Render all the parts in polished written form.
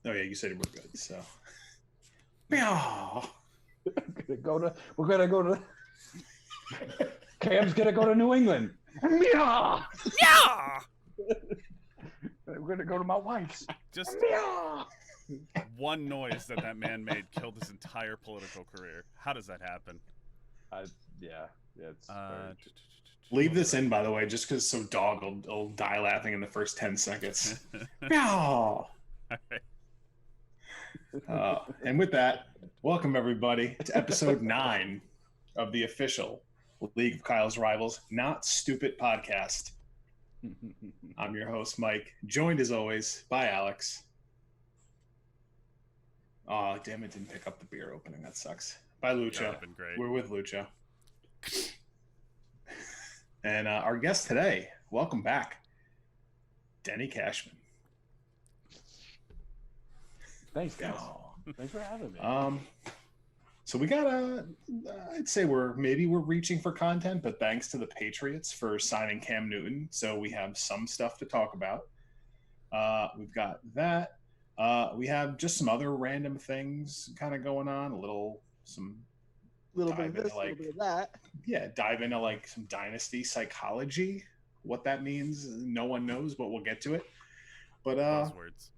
Oh yeah, you said we're good. So, meow. We're gonna go to. Cam's gonna go to New England. Meow. Yeah. We're gonna go to my wife's. Just Meow. one noise that man made killed his entire political career. How does that happen? Yeah, it's. Leave this in, by the way, just because so dog will die laughing in the first 10 seconds. Meow. And with that, welcome everybody to episode 9 of the official League of Kyle's Rivals Not Stupid podcast. I'm your host, Mike, joined as always by Alex. Oh, damn it, didn't pick up the beer opening. That sucks. By Lucha. Been great. We're with Lucha. And our guest today, welcome back, Denny Cashman. Thanks, guys. Oh. Thanks for having me. So we got I'd say we're reaching for content, but thanks to the Patriots for signing Cam Newton, so we have some stuff to talk about. We've got that. We have just some other random things kind of going on. A little bit of this, a little bit of that. Yeah, dive into like some dynasty psychology. What that means, no one knows, but we'll get to it. But buzzwords.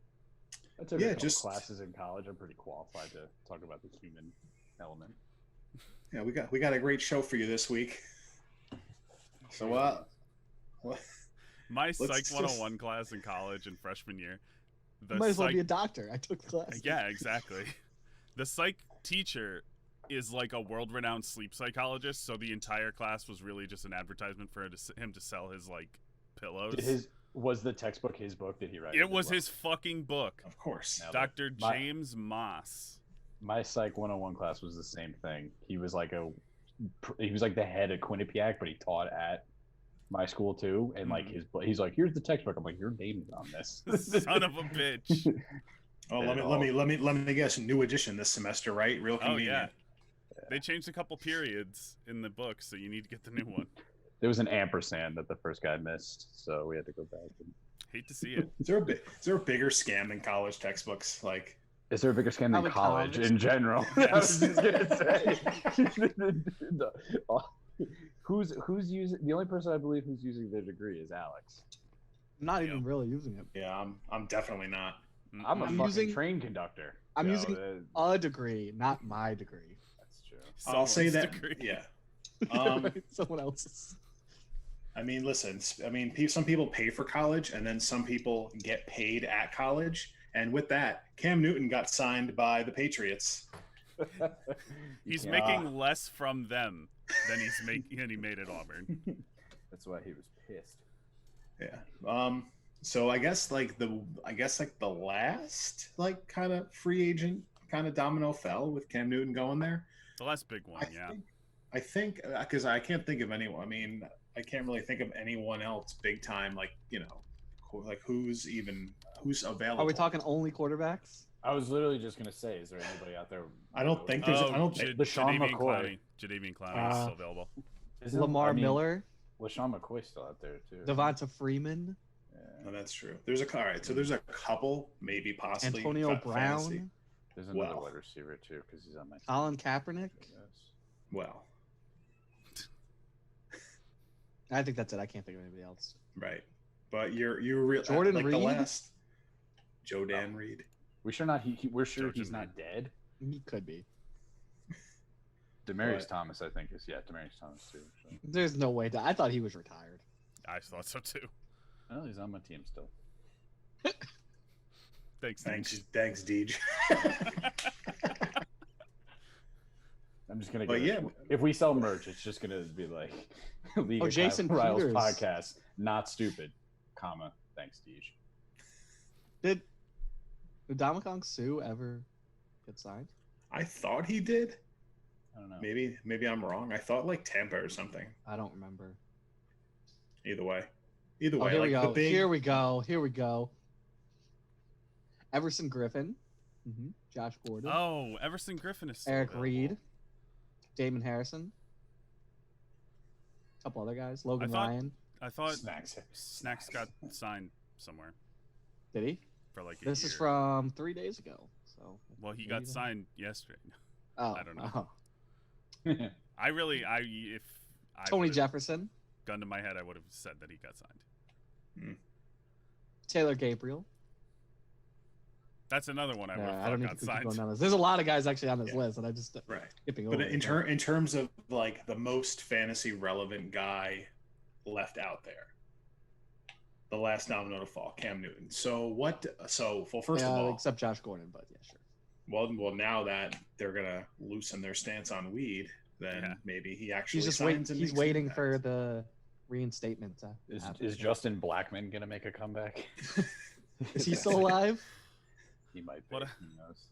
I took a couple classes in college. I'm pretty qualified to talk about the human element. Yeah, we got a great show for you this week. So my Psych 101 class in college in freshman year. Might as well be a doctor. I took the class. Yeah, exactly. The psych teacher is like a world-renowned sleep psychologist, so the entire class was really just an advertisement for him to sell his like pillows. Was the textbook his book? Did he write it? It was his fucking book. Of course. Dr. James Moss. My Psych 101 class was the same thing. He was like the head of Quinnipiac, but he taught at my school too. And like he's like, here's the textbook. I'm like, your name is on this. Son of a bitch. Oh, let me guess. New edition this semester, right? Real convenient. Oh yeah. They changed a couple periods in the book, so you need to get the new one. There was an ampersand that the first guy missed, so we had to go back. Hate to see it. Is there a bigger scam than college textbooks? Like, is there a bigger scam than college in general? Yes. I was just gonna say. Who's using? The only person I believe who's using their degree is Alex. I'm not even really using it. Yeah, I'm definitely not. I'm using train conductor. I'm using a degree, not my degree. That's true. I'll say that. Degree. Yeah. Someone else's. I mean, listen. I mean, some people pay for college, and then some people get paid at college. And with that, Cam Newton got signed by the Patriots. He's making less from them than he made at Auburn. That's why he was pissed. Yeah. So I guess the last like kind of free agent kind of domino fell with Cam Newton going there. The last big one, I think because I can't think of anyone. I mean, I can't really think of anyone else big time. Like like who's available. Are we talking only quarterbacks? I was literally just gonna say, is there anybody out there? I don't think there's. I don't think LaShawn McCoy. Jadeveon Clowney is still available. Lamar Miller. LaShawn McCoy's still out there too. Devonta Freeman. Yeah. No, that's true. There's a So there's a couple, maybe possibly. Antonio Brown. There's another wide receiver too because he's on my team. Colin Kaepernick. Well, I think that's it. I can't think of anybody else. Right, but you're real. Jordan like Reed. The last. Dan Reed. We're sure he's not dead. He could be. Demaryius Thomas, I think is Demaryius Thomas too. So. There's no way. I thought he was retired. I thought so too. Well, he's on my team still. Thanks, Deej. I'm just gonna. If we sell merch, it's just gonna be like League of Jason Rivals Peters podcast, not stupid, comma. Thanks, Deej. Did Ndamukong Suh ever get signed? I thought he did. I don't know. Maybe I'm wrong. I thought like Tampa or something. I don't remember. Either way. Here we go. Here we go. Everson Griffin. Mm-hmm. Josh Gordon. Oh, Everson Griffin is still Eric available. Reed. Damon Harrison. A couple other guys. Logan Ryan. I thought Snacks. Snacks got signed somewhere. Did he? for like a This year. is from 3 days ago. So. Well, he got signed yesterday. Oh, I don't know. Oh. If I Tony would've Jefferson, gun to my head, I would have said that he got signed. Taylor Gabriel. That's another one I would have I don't need got to keep signed. going down this. There's a lot of guys actually on this list, and I just skipping over. But in terms of like the most fantasy relevant guy left out there, the last domino to fall, Cam Newton. So what? So well, first of all, except Josh Gordon, but yeah, sure. Well, now that they're gonna loosen their stance on weed, then maybe he actually he's just waiting. He's waiting for the reinstatement. Is Justin Blackman gonna make a comeback? Is he still alive? He might be. Who knows?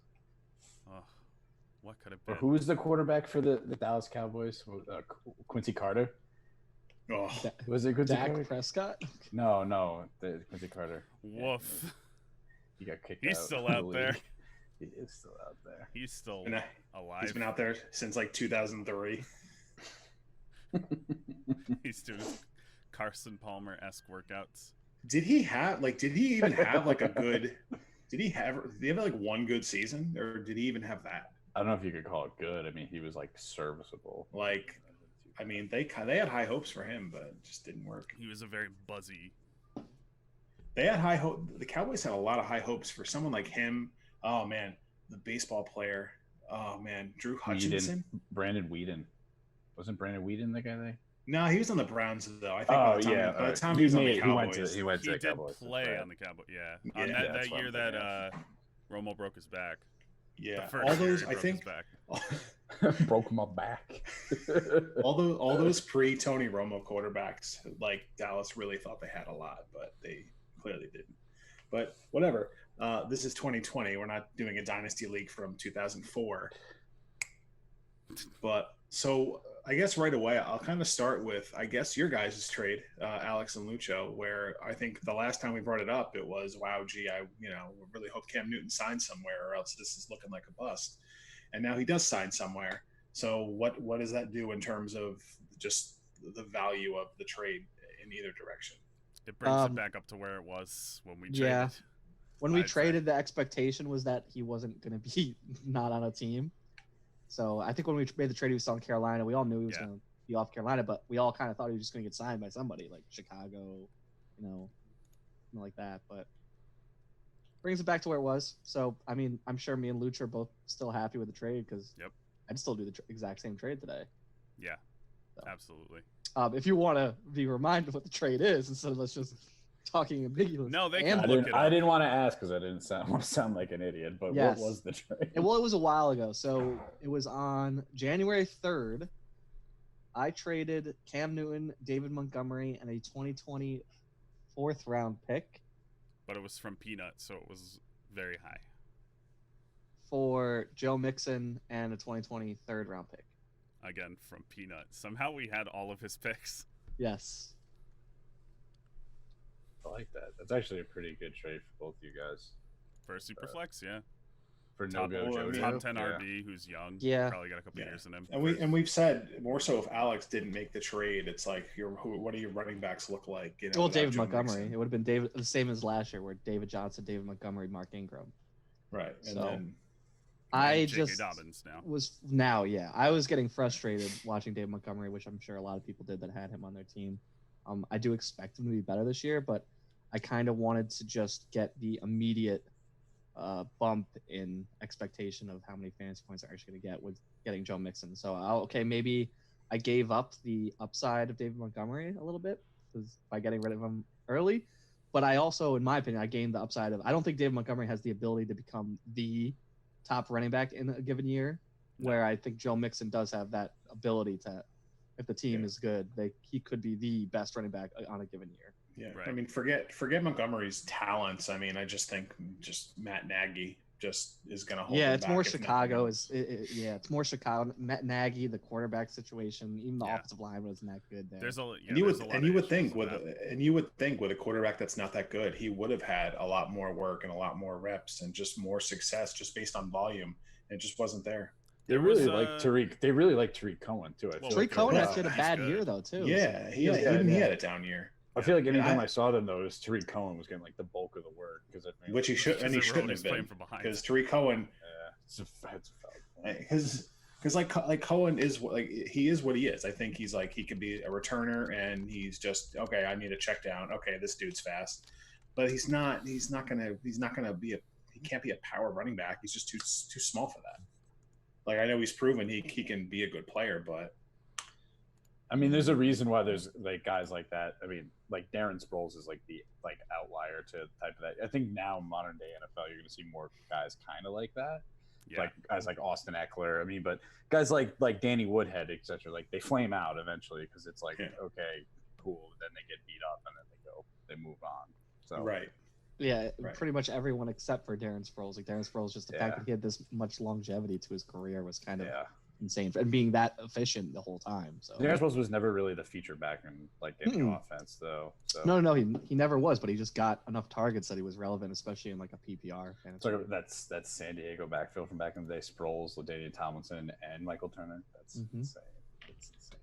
Oh, what could have been? Who was the quarterback for the Dallas Cowboys? Quincy Carter. Oh, was it Quincy Dak Prescott? No, Quincy Carter. Woof. Yeah, he got kicked He's out. still out there. He is still out there. He's still alive. He's been out there since like 2003. He's doing Carson Palmer-esque workouts. Did he even have like a good? Did he have like one good season, or did he even have that? I don't know if you could call it good. I mean, he was like serviceable. Like, I mean, they had high hopes for him, but it just didn't work. He was a very buzzy. They had high hope. The Cowboys had a lot of high hopes for someone like him. Oh man, the baseball player. Oh man, Drew Hutchinson. Brandon Weeden. Wasn't Brandon Weeden the guy there? No, he was on the Browns though. I think. By the time he was on the Cowboys, he went to the did Cowboys. Play on the Cowboys. Yeah. On that year that Romo broke his back. Yeah. All those I think broke my back. all those pre-Tony Romo quarterbacks, like Dallas really thought they had a lot, but they clearly didn't. But whatever. This is 2020. We're not doing a dynasty league from 2004. But so I guess right away I'll kind of start with your guys' trade, Alex and Lucho, where I think the last time we brought it up, it was wow, gee, I really hope Cam Newton signs somewhere, or else this is looking like a bust. And now he does sign somewhere. So what does that do in terms of just the value of the trade in either direction? It brings it back up to where it was when we traded. Yeah. When we traded, the expectation was that he wasn't going to be not on a team. So I think when we made the trade, he was still in Carolina. We all knew he was going to be off Carolina, but we all kind of thought he was just going to get signed by somebody like Chicago, something like that. But brings it back to where it was. So, I mean, I'm sure me and Luch are both still happy with the trade because I'd still do the exact same trade today. Yeah, absolutely. If you want to be reminded of what the trade is instead of us just talking ambiguous. No, they can look it up. I didn't want to ask because I didn't want to sound like an idiot, but what was the trade? Well, it was a while ago. So it was on January 3rd. I traded Cam Newton, David Montgomery, and a 2020 fourth round pick. But it was from Peanut, so it was very high. For Joe Mixon and a 2020 third round pick. Again, from Peanut. Somehow we had all of his picks. Yes. I like that. That's actually a pretty good trade for both you guys. For a Superflex, yeah. For top 10 RB who's young. Yeah. Probably got a couple years in him. And we've said more so if Alex didn't make the trade, it's like what do your running backs look like? Well, David Montgomery. It would have been the same as last year, where David Johnson, David Montgomery, Mark Ingram. Right. And so then I just Dobbins now. I was getting frustrated watching David Montgomery, which I'm sure a lot of people did that had him on their team. I do expect him to be better this year, but I kind of wanted to just get the immediate bump in expectation of how many fantasy points I'm actually going to get with getting Joe Mixon. So, maybe I gave up the upside of David Montgomery a little bit by getting rid of him early. But I also, in my opinion, I gained the upside of I don't think David Montgomery has the ability to become the top running back in a given year, where I think Joe Mixon does have that ability to, if the team is good, he could be the best running back on a given year. Yeah, right. I mean, forget Montgomery's talents. I mean, I just think Matt Nagy just is going to hold. Yeah, it's more Chicago. It's more Chicago. Matt Nagy, the quarterback situation, even the offensive line wasn't that good there. You would think with a quarterback that's not that good, he would have had a lot more work and a lot more reps and just more success just based on volume. It just wasn't there. They really like Tariq. They really like Tariq Cohen too. Tariq Cohen had a bad year though too. Yeah, he had a down year. I feel like And anytime I saw them, though, it was Tariq Cohen was getting like the bulk of the work because which he should, and he shouldn't have playing been, from behind. because Tariq Cohen, it's a foul. because like Cohen is like, he is what he is. I think he's like, he could be a returner, and he's just, okay, I need a check down. Okay, this dude's fast, but he's not gonna be he can't be a power running back. He's just too small for that. Like, I know he's proven he can be a good player, but I mean, there's a reason why there's like guys like that. I mean, like Darren Sproles is like the outlier to type of that. I think now modern day NFL, you're going to see more guys kind of like that. Yeah. Like guys like Austin Eckler. I mean, but guys like Danny Woodhead, etc. Like they flame out eventually because it's like, okay, cool. Then they get beat up and then they move on. So right. Yeah, pretty much everyone except for Darren Sproles. Like Darren Sproles, just the fact that he had this much longevity to his career was kind of insane, and being that efficient the whole time. So Darren Sproles was never really the feature back in like any offense, though. So. No, he never was, but he just got enough targets that he was relevant, especially in like a PPR. So that's San Diego backfield from back in the day: Sproles, LaDainian Tomlinson, and Michael Turner. That's insane. It's insane.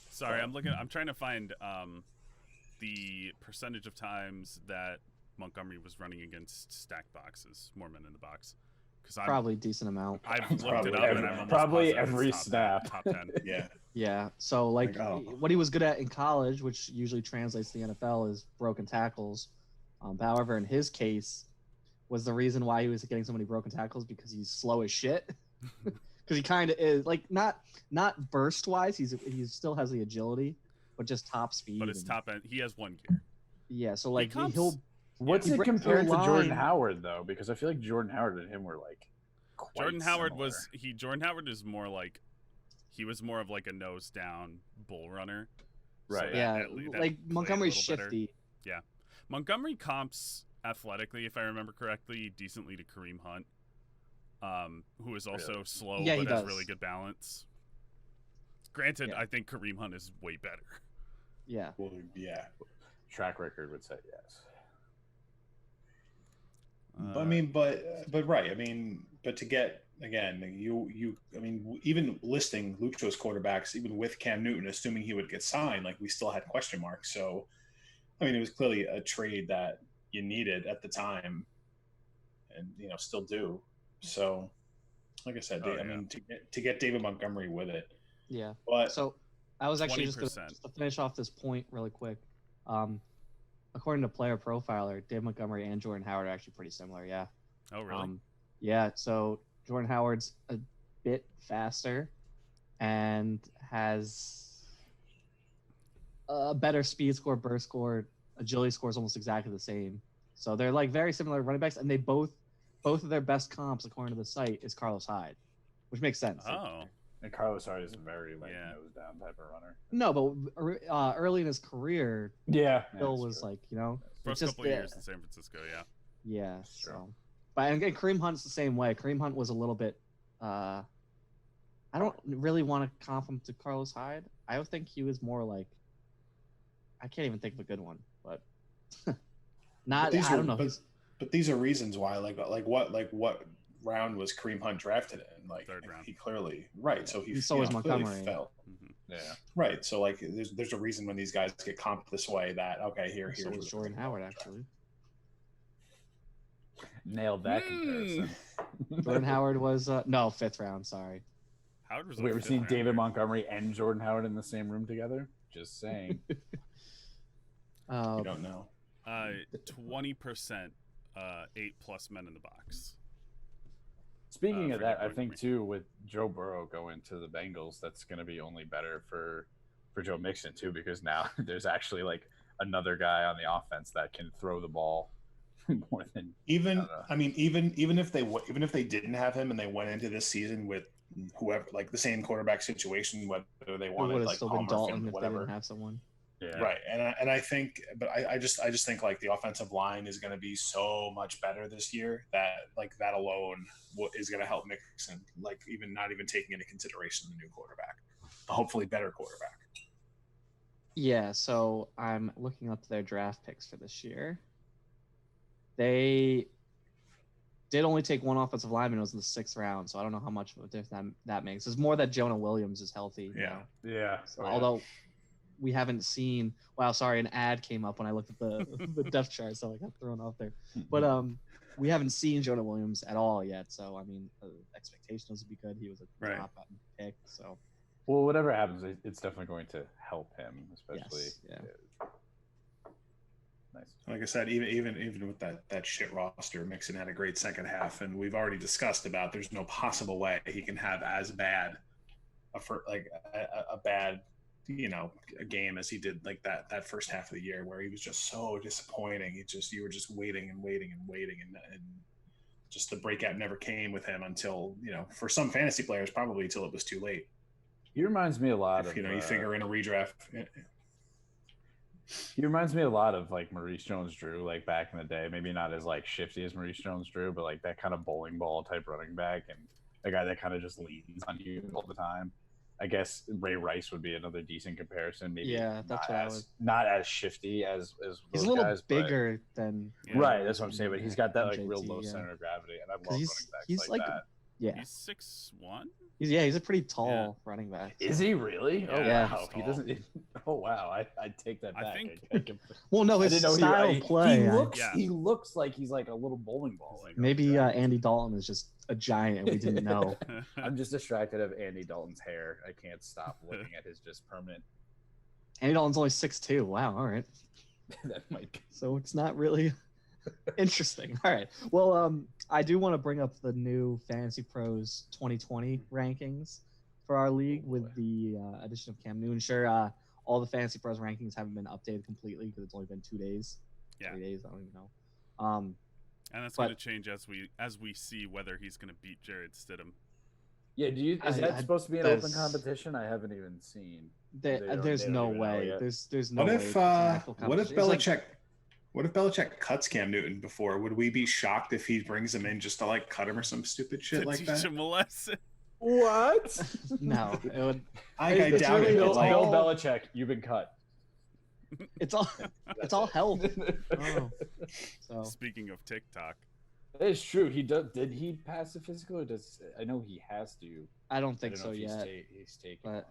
Sorry, I'm trying to find the percentage of times that Montgomery was running against stacked boxes, more men in the box. Probably a decent amount. I've looked it up, and I'm almost probably positive every it's snap. top 10. Yeah. So what he was good at in college, which usually translates to the NFL, is broken tackles. However, in his case, was the reason why he was getting so many broken tackles because he's slow as shit. Because he kind of is, like, not burst wise. He still has the agility, but just top speed. But his top end, he has one gear. Yeah. So like What's it compared to Jordan Howard though? Because I feel like Jordan Howard and him were like Jordan Howard similar. Jordan Howard is more like, he was more of like a nose down bull runner. Right. So like Montgomery's shifty. Better. Yeah. Montgomery comps athletically, if I remember correctly, decently to Kareem Hunt, who is also slow but has really good balance. Granted, I think Kareem Hunt is way better. Yeah. Well, yeah. Track record would say yes. I mean, but right. I mean, but to get again, I mean, even listing Lucho's quarterbacks, even with Cam Newton, assuming he would get signed, like we still had question marks. So, I mean, it was clearly a trade that you needed at the time, and still do. So, like I said, I mean, to get David Montgomery with it. Yeah. But so I was actually 20%. just to finish off this point really quick. According to Player Profiler, Dave Montgomery and Jordan Howard are actually pretty similar. Yeah. Oh, really? Yeah. So Jordan Howard's a bit faster and has a better speed score, burst score, agility score is almost exactly the same. So they're like very similar running backs, and they both of their best comps, according to the site, is Carlos Hyde, which makes sense. Oh. And Carlos Hyde is a very nose down type of runner. No, but early in his career, Bill was true. First couple of years in San Francisco, Yeah. So, but again, Kareem Hunt's the same way. Kareem Hunt was a little bit. I don't really want to comp him to Carlos Hyde. I would think he was more like. I can't even think of a good one, but not. I don't know. But these are reasons why, like what round was Kareem Hunt drafted in? Like, third round. He clearly So was Montgomery. Fell. Mm-hmm. Yeah. Right. So like, there's a reason when these guys get comped this way that here's so was Jordan Howard actually. Nailed that comparison. Jordan Howard was no 5th round. Sorry. Howard was. We ever seen David Montgomery and Jordan Howard in the same room together? Just saying. You don't know. 20%, 8+ men in the box. Speaking of that, I think too with Joe Burrow going to the Bengals, that's going to be only better for Joe Mixon too, because now there's actually like another guy on the offense that can throw the ball more than even if they didn't have him and they went into this season with whoever, like the same quarterback situation, whether they wanted like still Palmer, been Dalton Finn, if whatever. They didn't have someone. Yeah. Right, and I think, but I just think like the offensive line is going to be so much better this year that like that alone is going to help Mixon, like not even taking into consideration the new quarterback, the hopefully better quarterback. Yeah, so I'm looking up their draft picks for this year. They did only take one offensive lineman. It was in the 6th round, so I don't know how much of a difference that makes. It's more that Jonah Williams is healthy. Yeah. Yeah. So, although we haven't seen. Wow, sorry, an ad came up when I looked at the the depth chart, so I got thrown off there. But we haven't seen Jonah Williams at all yet. So I mean, the expectations would be good. He was a drop out pick, so. Well, whatever happens, it's definitely going to help him, especially. Yes, yeah. Nice. Like I said, even with that shit roster, Mixon had a great second half, and we've already discussed about there's no possible way he can have as bad a bad a game as he did like that first half of the year where he was just so disappointing. You were just waiting and just the breakout never came with him until for some fantasy players probably until it was too late. He reminds me a lot of you figure in a redraft. He reminds me a lot of like Maurice Jones-Drew, like back in the day. Maybe not as like shifty as Maurice Jones-Drew, but like that kind of bowling ball type running back and a guy that kind of just leans on you all the time. I guess Ray Rice would be another decent comparison. Maybe not as shifty as he's a little guys, bigger than right. That's what I'm saying. But he's got that like real low center of gravity, and I love running backs he's like that. Yeah, he's 6'1". He's a pretty tall running back. So. Is he really? Yeah, oh wow, he doesn't. Oh wow, I take that back. I think. Well, no, his style of play. He looks like he's like a little bowling ball. Like maybe Andy Dalton is just a giant and we didn't know. I'm just distracted of Andy Dalton's hair. I can't stop looking at his just permanent. Andy Dalton's only 6'2". Wow, all right. That might be. So it's not really interesting. All right. Well, I do want to bring up the new Fantasy Pros 2020 rankings for our league with the addition of Cam Newton. Sure, all the Fantasy Pros rankings haven't been updated completely because it's only been 2 days. Yeah. 3 days, I don't even know. And that's going to change as we see whether he's going to beat Jared Stidham. Yeah, is that supposed to be an open competition? I haven't even seen. There's no way. There's no way. What if Belichick? What if Belichick cuts Cam Newton before? Would we be shocked if he brings him in just to like cut him or some stupid shit like that? Teach him a lesson. What? No, it would. I doubt it. Bill Belichick, you've been cut. It's all health. Oh. So. Speaking of TikTok, that is true. He does. Did he pass the physical? Or does I know he has to? I don't think so yet. He's taking one.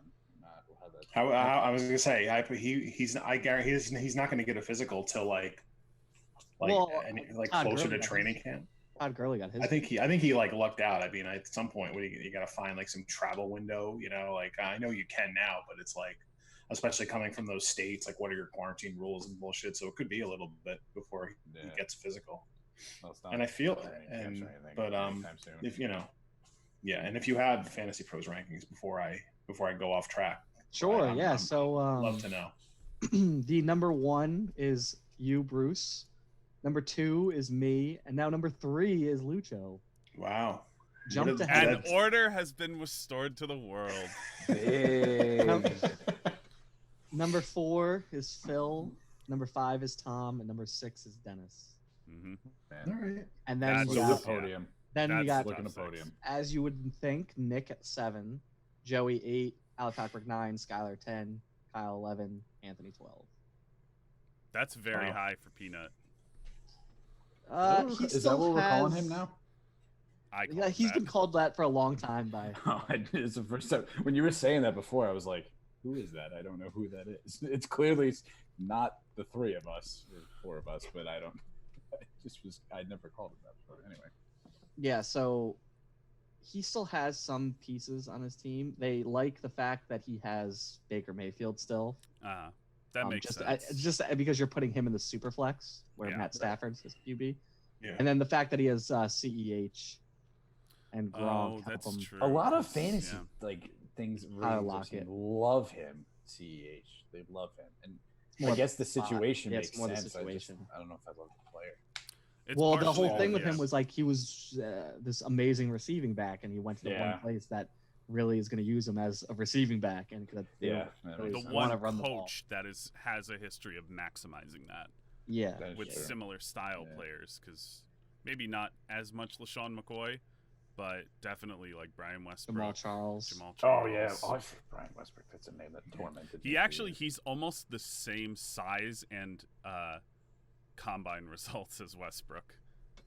I was gonna say I guarantee he's not gonna get a physical till like closer to training camp. Todd Gurley got his. I think he like lucked out. I mean, at some point, you got to find like some travel window. Like I know you can now, but it's like, especially coming from those states, like what are your quarantine rules and bullshit. So it could be a little bit before he gets physical. Well, and I feel, if and if you have Fantasy Pros rankings before I go off track. Sure. So love to know. The number 1 is you, Bruce. Number 2 is me, and now number 3 is Lucho. Wow. Jumped ahead. An order has been restored to the world. Number 4 is Phil. Number 5 is Tom, and number 6 is Dennis. Mm-hmm. All right. And then the podium. Then we got looking at the podium. As you would think, Nick at 7, Joey 8, Alec Patrick 9, Skylar 10, Kyle 11, Anthony 12. That's very high for Peanut. Is that what we're calling him now? He's been called that for a long time by. It's the first time when you were saying that before. I was like, "Who is that? I don't know who that is." It's clearly not the 3 of us or 4 of us, but I don't. I never called him that before. Anyway. Yeah. So he still has some pieces on his team. They like the fact that he has Baker Mayfield still. That makes sense. Just because you're putting him in the super flex where Matt Stafford's his QB. Yeah. And then the fact that he has CEH and Gronk. That's true. A lot of fantasy things really love him. CEH, they love him, and I guess the situation makes sense. The situation. I don't know if I love the player. The whole thing with him was like he was this amazing receiving back, and he went to the one place that really is going to use him as a receiving back, and the one coach that has a history of maximizing that. Yeah, with similar style players, because maybe not as much LaShawn McCoy, but definitely like Brian Westbrook, Jamal Charles. Oh yeah, Brian Westbrook. That's a name that tormented me. He's almost the same size and combine results as Westbrook.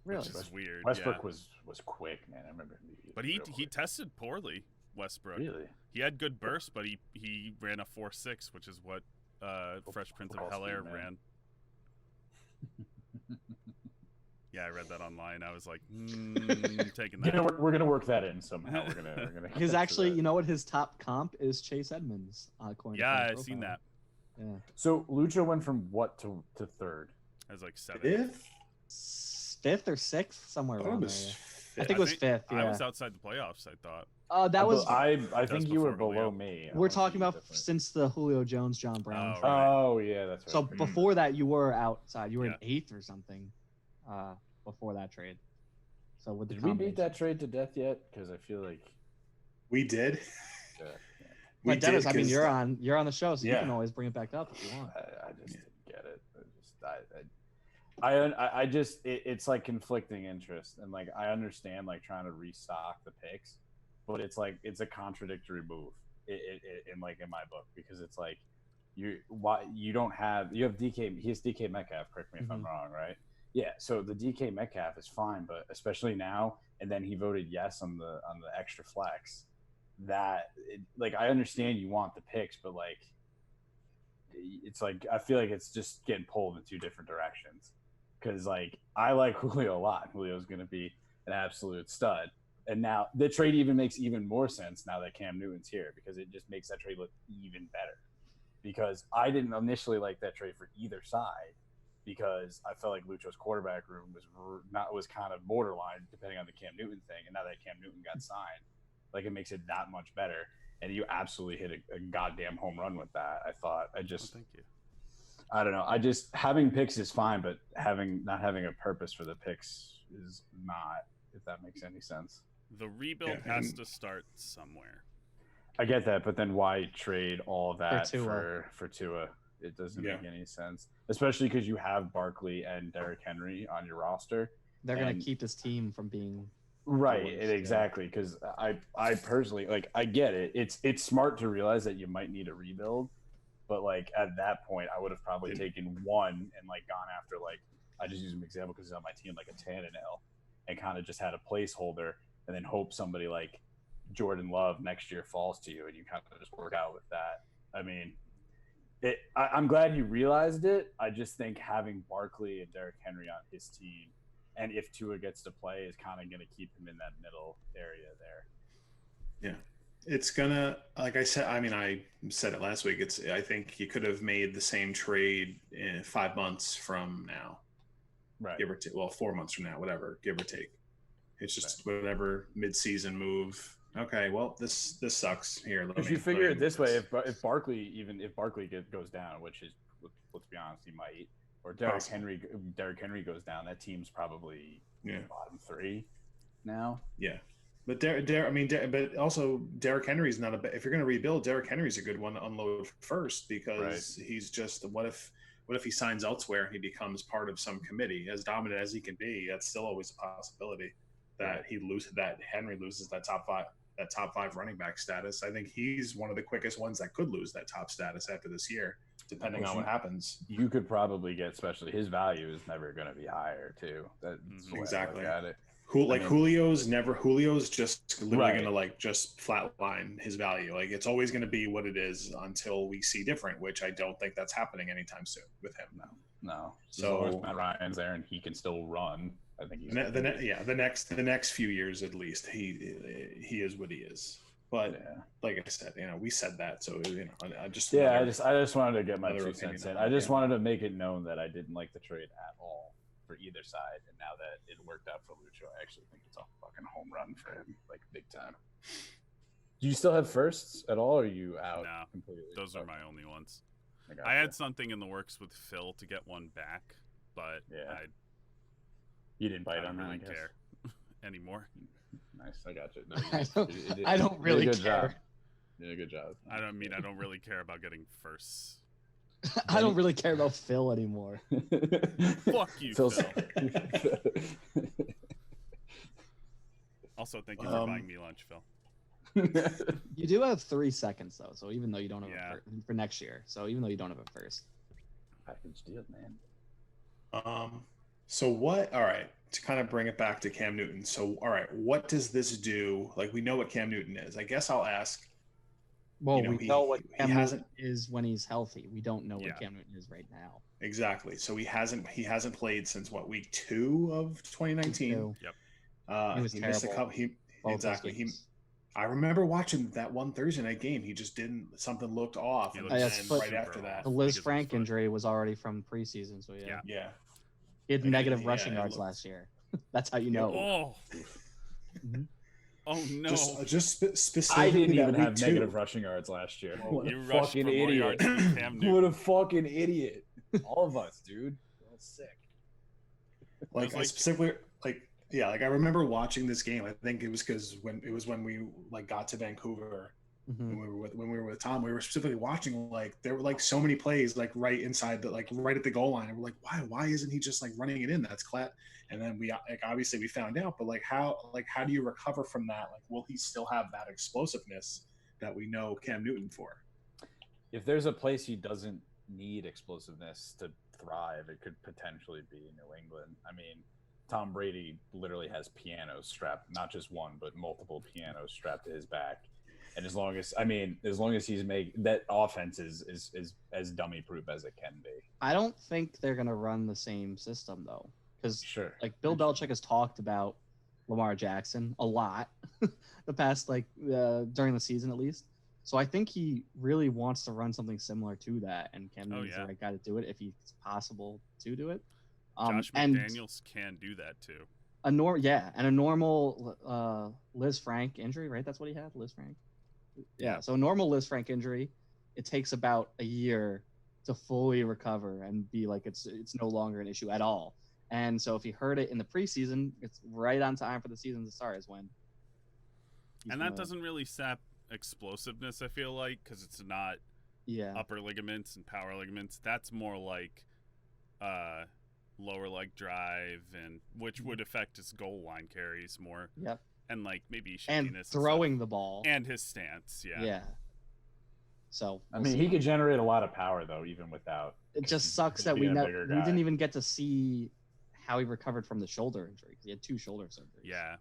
Really, which is weird. Westbrook was quick, man. I remember him. But he tested poorly. Westbrook. Really? He had good bursts, but he ran a 4.6, which is what Fresh Prince of Bel-Air ran. Yeah, I read that online. I was like, taking that. We're gonna work that in somehow. We're gonna. Because actually, you know what? His top comp is Chase Edmonds. Yeah, I've seen that. Yeah. So Lucha went from what to third? I was like 7th. Fifth or sixth, somewhere around there. I think it was fifth. Yeah. I was outside the playoffs, I thought. That was. I think you were below me. We're talking about since the Julio Jones, John Brown. Oh, right. Oh yeah, that's right. So before that, you were outside. You were in 8th or something. Before that trade. So with did we beat that trade to death yet? Because I feel like we did. Yeah. But Dennis, I mean, you're on the show, so you can always bring it back up if you want. I just didn't get it. I just it's like conflicting interest, and like I understand like trying to restock the picks, but it's like it's a contradictory move in my book, because it's like you have DK, he has DK Metcalf, correct me if I'm wrong, right? Yeah, so the DK Metcalf is fine, but especially now, and then he voted yes on the extra flex. Like I understand you want the picks, but like it's like I feel like it's just getting pulled in 2 different directions. Because like I like Julio a lot. Julio's going to be an absolute stud, and now the trade even makes even more sense now that Cam Newton's here, because it just makes that trade look even better. Because I didn't initially like that trade for either side, because I felt like Lucho's quarterback room was kind of borderline depending on the Cam Newton thing, and now that Cam Newton got signed, like it makes it that much better. And you absolutely hit a goddamn home run with that. I thought. Thank you. I don't know. I just having picks is fine, but not having a purpose for the picks is not. If that makes any sense. The rebuild has to start somewhere. I get that, but then why trade all that for Tua? It doesn't make any sense, especially because you have Barkley and Derrick Henry on your roster. They're going to keep this team from being right. Exactly, because I personally like. I get it. It's smart to realize that you might need a rebuild. But like at that point, I would have probably taken one and like gone after like I just use an example because he's on my team, like a Tannehill, and kind of just had a placeholder, and then hope somebody like Jordan Love next year falls to you, and you kind of just work out with that. I mean, I'm glad he realized it. I just think having Barkley and Derrick Henry on his team, and if Tua gets to play, is kind of going to keep him in that middle area there. Yeah. It's gonna, like I said, I mean, I said it last week. I think you could have made the same trade in 5 months from now, right? Give or take. Well, 4 months from now, whatever, give or take. It's just whatever mid-season move. Okay, well, this sucks here. If you figure it this way, if Barkley goes down, which is, let's be honest, he might, or Derrick Henry goes down, that team's probably bottom 3 now. Yeah. But but also Derrick Henry's not if you're going to rebuild, Derrick Henry's a good one to unload first, because he's just what if he signs elsewhere and he becomes part of some committee, as dominant as he can be? That's still always a possibility that Henry loses that top 5 running back status. I think he's one of the quickest ones that could lose that top status after this year, depending on what happens. You could probably get, especially his value is never going to be higher too. That's exactly. Got it. Julio's just literally going to like just flatline his value. Like it's always going to be what it is until we see different, which I don't think that's happening anytime soon with him. No. So Matt Ryan's there and he can still run. I think he's the next few years at least he is what he is. But like I said, we said that, so I just wanted to get my 2 cents in. I just wanted to make it known that I didn't like the trade at all for either side, and now that it worked out for Lucho, I actually think it's a fucking home run for him, like big time. Do you still have firsts at all, or are you out completely? Those are my only ones. I had something in the works with Phil to get one back, but you didn't bite on that. I don't really care anymore. Nice, I got you. No, I don't really care. You did a good job. I don't really care about getting firsts. I don't really care about Phil anymore. Fuck you, Phil. Also, thank you for buying me lunch, Phil. You do have 3 seconds though, so even though you don't have for next year, so even though you don't have it first, package deal, man. So what? All right, to kind of bring it back to Cam Newton. So all right, what does this do? Like we know what Cam Newton is. I guess I'll ask. Well, we know what Cam Newton is when he's healthy. We don't know what Cam Newton is right now. Exactly. So he hasn't played since what, week 2 of 2019. Yep. He was terrible. Missed a couple. I remember watching that one Thursday night game. He just didn't. Something looked off, and then right after that, the Liz Frank injury was already from preseason. So yeah. He had negative rushing yards last year. That's how you know. Oh. Mm-hmm. Oh no! Just specifically, I didn't even have negative rushing yards last year. What a fucking idiot! What a fucking idiot! All of us, dude. That's sick. Like I specifically, I remember watching this game. I think it was because when we got to Vancouver, when we were with Tom, we were specifically watching, there were so many plays right inside the right at the goal line, and we're like, why isn't he just running it in? That's Clat. And then we obviously we found out, but how do you recover from that? Will he still have that explosiveness that we know Cam Newton for? If there's a place he doesn't need explosiveness to thrive, it could potentially be New England. I mean, Tom Brady literally has pianos strapped, not just one, but multiple pianos strapped to his back. And as long as he's that offense is as dummy proof as it can be. I don't think they're gonna run the same system though. Because Bill Belichick has talked about Lamar Jackson a lot the past during the season at least. So I think he really wants to run something similar to that, and Cam Newton's the right guy to do it if it's possible to do it. Josh McDaniels can do that too. A normal Liz Frank injury, right? That's what he had, Liz Frank. Yeah. So a normal Liz Frank injury, it takes about a year to fully recover and be it's no longer an issue at all. And so if he hurt it in the preseason, it's right on time for the season to start is when. And that doesn't really sap explosiveness, I feel like, because it's not upper ligaments and power ligaments. That's more lower leg drive, and which would affect his goal line carries more. Yep. And maybe shakiness and throwing the ball. And his stance, Yeah. So I mean, he could generate a lot of power though, even without. It just sucks that we didn't even get to see how he recovered from the shoulder injury, because he had 2 shoulder surgeries. Yeah.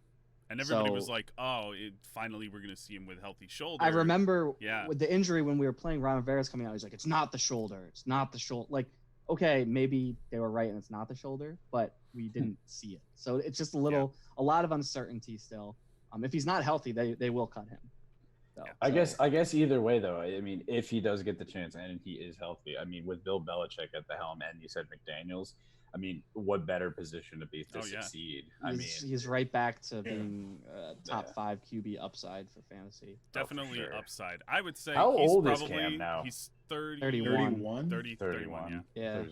And everybody was like, finally we're going to see him with healthy shoulder. I remember with the injury when we were playing, Ron Rivera's coming out. He's like, it's not the shoulder. It's not the shoulder. Okay, maybe they were right and it's not the shoulder, but we didn't see it. So it's just a lot of uncertainty still. If he's not healthy, they will cut him. So, I guess either way, though, I mean, if he does get the chance and he is healthy, I mean, with Bill Belichick at the helm and you said McDaniels, I mean, what better position to be to succeed? He's right back to being top 5 QB upside for fantasy. Definitely upside. I would say how old is Cam now? He's 30, 31. 31, yeah.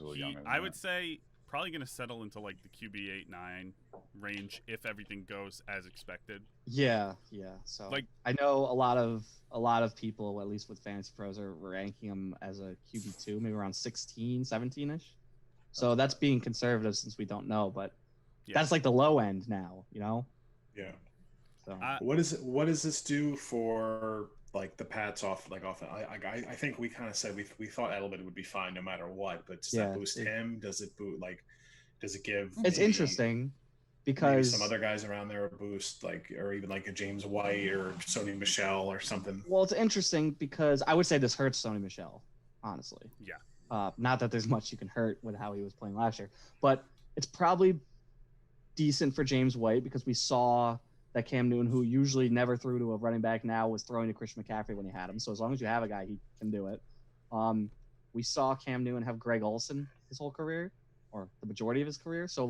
I would say probably going to settle into the QB 8-9 range if everything goes as expected. Yeah. So I know a lot of people, at least with Fantasy Pros, are ranking him as a QB2, maybe around 16, 17-ish. So that's being conservative since we don't know, but that's the low end now, Yeah. So what does this do for the Pats off? I think we kind of said we thought Edelman would be fine no matter what, but does that boost him? Does it does it give? It's interesting because some other guys around there a boost, or even a James White or Sony Michel or something. Well, it's interesting because I would say this hurts Sony Michel, honestly. Yeah. Not that there's much you can hurt with how he was playing last year, but it's probably decent for James White because we saw that Cam Newton, who usually never threw to a running back, now was throwing to Christian McCaffrey when he had him. So as long as you have a guy, he can do it. We saw Cam Newton have Greg Olsen his whole career, or the majority of his career. So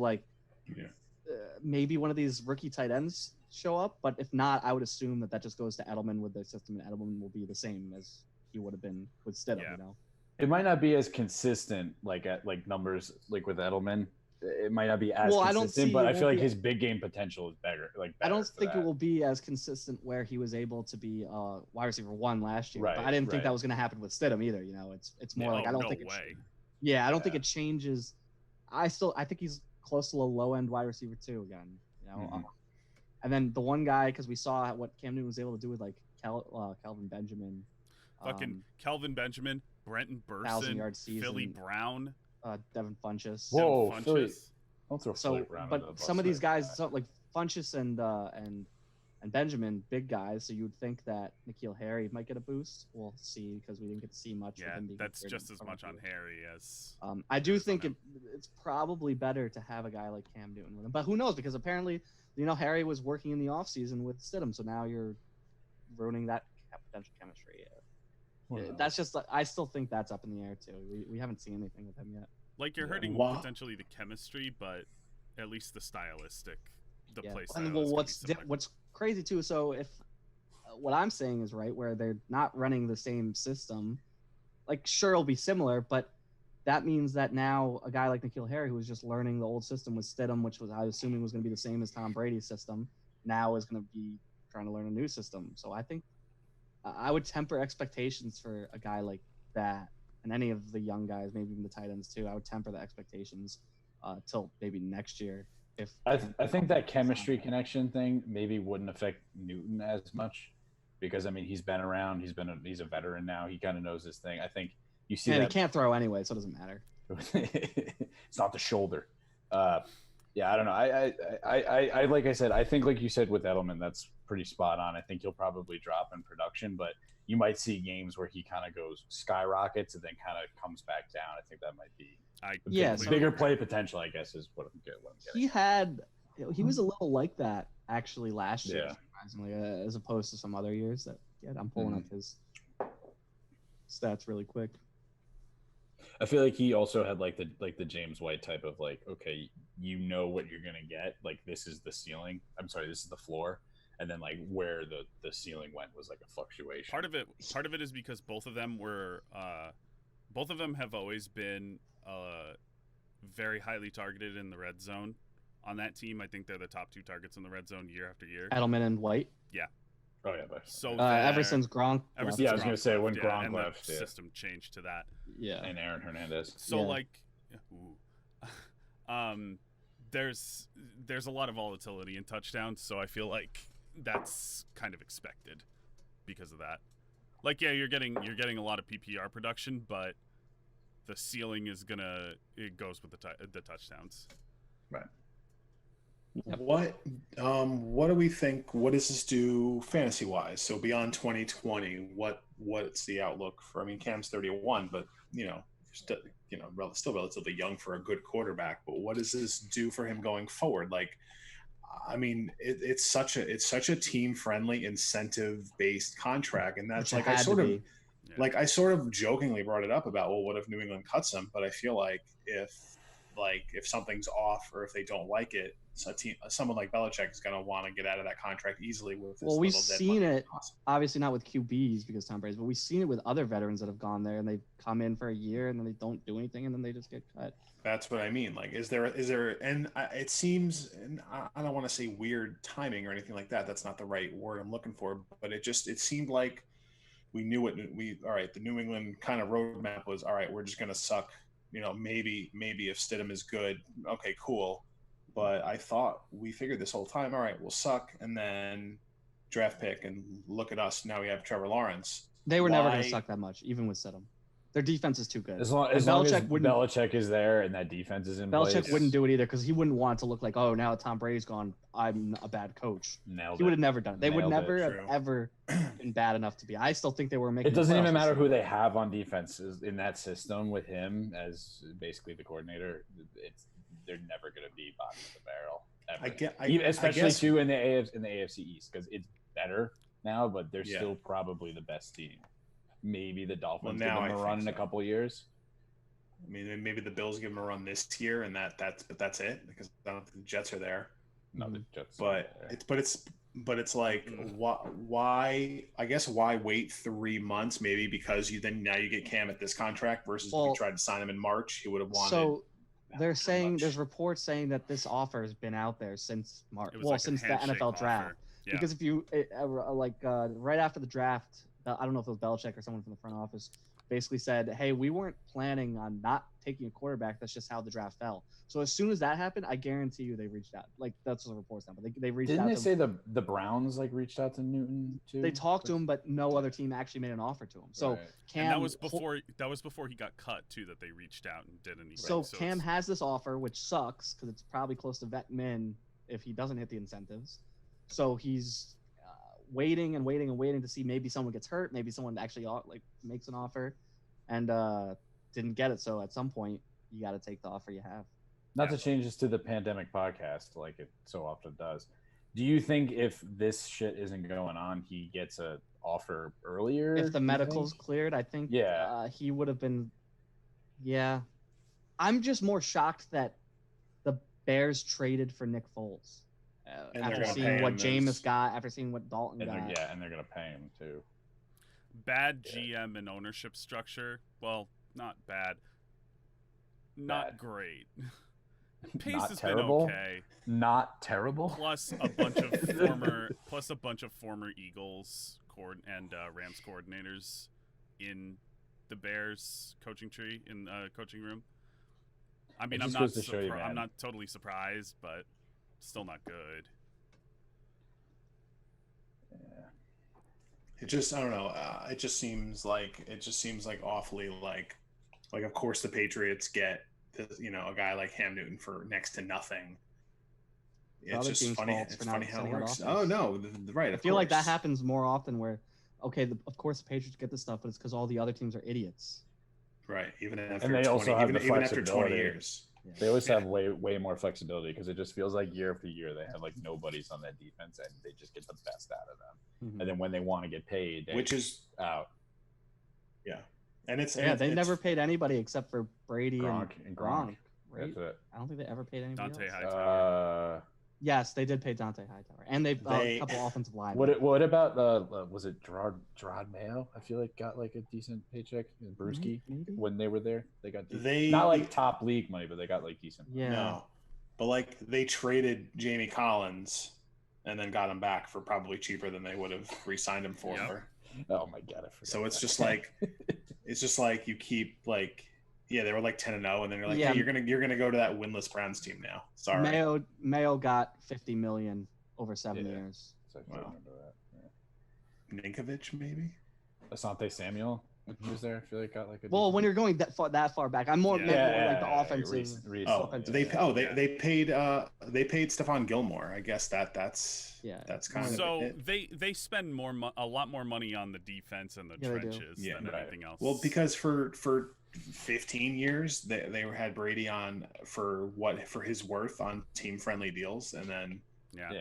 maybe one of these rookie tight ends show up, but if not, I would assume that just goes to Edelman with the system, and Edelman will be the same as he would have been with Stidham, It might not be as consistent, at numbers with Edelman. It might not be as consistent, but I feel like his big game potential is better. I don't think it will be as consistent where he was able to be wide receiver 1 last year. Right, but I didn't think that was going to happen with Stidham either. It's more I don't think. I don't think it changes. I think he's close to a low end wide receiver 2 again. And then the one guy, because we saw what Cam Newton was able to do with Kelvin Benjamin. Fucking Kelvin Benjamin, Brenton Burson, Philly Brown, Devin Funchess. Whoa, Funchess. Philly. Don't throw Philly Brown. But some of these guys, like Funchess and and Benjamin, big guys. So you would think that N'Keal Harry might get a boost. We'll see because we didn't get to see much. Yeah, that's just as much on Harry as. I do think it's probably better to have a guy like Cam Newton with him, but who knows? Because apparently, Harry was working in the offseason with Stidham, so now you're ruining that potential chemistry. That's just. I still think that's up in the air too. We haven't seen anything with him yet. Like you're hurting potentially the chemistry, but at least the stylistic, play style. And what's crazy too? So if what I'm saying is right, where they're not running the same system, like sure it'll be similar, but that means that now a guy like N'Keal Harry, who was just learning the old system with Stidham, which was I was assuming was going to be the same as Tom Brady's system, now is going to be trying to learn a new system. So I think I would temper expectations for a guy like that. And any of the young guys, maybe even the tight ends too, I would temper the expectations till maybe next year. If I think that chemistry connection thing maybe wouldn't affect Newton as much because he's been around, he's a veteran now, he kind of knows his thing. I think you see that he can't throw anyway, so it doesn't matter. It's not the shoulder. Yeah, I don't know. I like I said, I think like you said with Edelman, that's pretty spot on. I think he'll probably drop in production, but you might see games where he kind of goes skyrockets and then kind of comes back down. I think that might be bigger play potential, I guess, is what I'm getting. He was a little like that actually last year, surprisingly, as opposed to some other years. I'm pulling up his stats really quick. I feel like he also had like the James White type of like, okay, you know what you're gonna get. Like this is the ceiling. I'm sorry, this is the floor. And then like where the ceiling went was like a fluctuation. Part of it is because both of them have always been very highly targeted in the red zone. On that team, I think they're the top 2 targets in the red zone year after year. Edelman and White. Yeah. Oh yeah, but so ever since Gronk. I was gonna say when Gronk left, the system changed to that. Yeah. And Aaron Hernandez. So there's a lot of volatility in touchdowns, so I feel like that's kind of expected because of that. Like, yeah, you're getting a lot of PPR production, but the ceiling it goes with the touchdowns. Right. What do we think? What does this do fantasy wise? So beyond 2020, what's the outlook for? Cam's 31, but still relatively young for a good quarterback. But what does this do for him going forward? Like, it's such a team friendly, incentive based contract, and that's like I sort of jokingly brought it up about, well, what if New England cuts him? But I feel like if something's off or if they don't like it, someone like Belichick is going to want to get out of that contract easily. We've seen it, obviously not with QBs because Tom Brady's, but we've seen it with other veterans that have gone there and they come in for a year and then they don't do anything and then they just get cut. That's what I mean. Like, is there, and it seems, and I don't want to say weird timing or anything like that. That's not the right word I'm looking for, but it seemed like we knew all right, the New England kind of roadmap was, all right, we're just going to suck. Maybe if Stidham is good, okay, cool. But I thought we figured this whole time, all right, we'll suck, and then draft pick, and look at us. Now we have Trevor Lawrence. They were never going to suck that much, even with Stidham. Their defense is too good. As long as Belichick is there and that defense is in place. Belichick wouldn't do it either because he wouldn't want it to look like, oh, now that Tom Brady's gone, I'm a bad coach. He would have never done it. They would never have ever been bad enough to be. I still think they were making. It doesn't even matter who they have on defense in that system with him as basically the coordinator. They're never going to be bottom of the barrel. Especially too in the AFC East because it's better now, but they're still probably the best team. Maybe the Dolphins give them a run in a couple of years. Maybe the Bills give them a run this year, and that's it because I don't think the Jets are there. No, the Jets. It's like why? I guess why wait 3 months? Maybe because now you get Cam at this contract versus if you tried to sign him in March, he would have wanted. So they're saying there's reports saying that this offer has been out there since March. Since the NFL draft. Yeah. Because if you right after the draft. I don't know if it was Belichick or someone from the front office, basically said, hey, we weren't planning on not taking a quarterback. That's just how the draft fell. So as soon as that happened, I guarantee you they reached out. Like, that's what the report's now. But they reached out. Didn't they say the Browns, reached out to Newton, too? They talked to him, but no other team actually made an offer to him. So Cam... And that was before he got cut, too, that they reached out and did anything. So Cam has this offer, which sucks, because it's probably close to vet min if he doesn't hit the incentives. So he's waiting and waiting and waiting to see maybe someone gets hurt, maybe someone actually like makes an offer, and didn't get it. So at some point, you got to take the offer you have. Not to change this to the pandemic podcast like it so often does. Do you think if this shit isn't going on, he gets an offer earlier? If the medical's cleared, I think he would have been. Yeah. I'm just more shocked that the Bears traded for Nick Foles. After seeing what Jameis got, after seeing what Dalton got. Yeah, and they're going to pay him too. Bad GM and ownership structure. Well, not bad. Not great. Pace has been okay. Not terrible. Plus a bunch of former Eagles and Rams coordinators in the Bears coaching tree in coaching room. I mean, I'm not totally surprised, but still not good. Yeah. It just, I don't know. It just seems like awfully like of course the Patriots get a guy like Cam Newton for next to nothing. It's just funny. It's funny how it works. Oh no, right. I feel like that happens more often where, of course the Patriots get this stuff, but it's because all the other teams are idiots. Right. Even after and they 20, also have even after 20 years. Yeah. They always have way more flexibility because it just feels like year after year they have like nobodies on that defense and they just get the best out of them. Mm-hmm. And then when they want to get paid, which is out. Yeah. And they never paid anybody except for Brady and Gronk, right? That's it. I don't think they ever paid anybody Dante else. Hightower. Yes, they did pay Dante Hightower, and they a couple offensive linemen. What about was it Gerard Mayo? I feel like got like a decent paycheck in Brewski when they were there. They got not like top league money, but they got like decent money. Yeah. No, but like they traded Jamie Collins and then got him back for probably cheaper than they would have re-signed him for. Yep. Oh my god! So it's just like you keep like. Yeah, they were like 10-0, and then you're like, hey, you're gonna go to that winless Browns team now. Sorry. Mayo got $50 million over 7 years. So I remember that. Yeah. Ninkovich, maybe. Asante Samuel, he was there. I feel like got like a. Well, when you're going that far back, I'm more like the offensive. They paid Stephon Gilmore. I guess that's kind of so they spend a lot more money on the defense and the trenches than anything else. Well, because for 15 years they had Brady on for his worth on team friendly deals, and then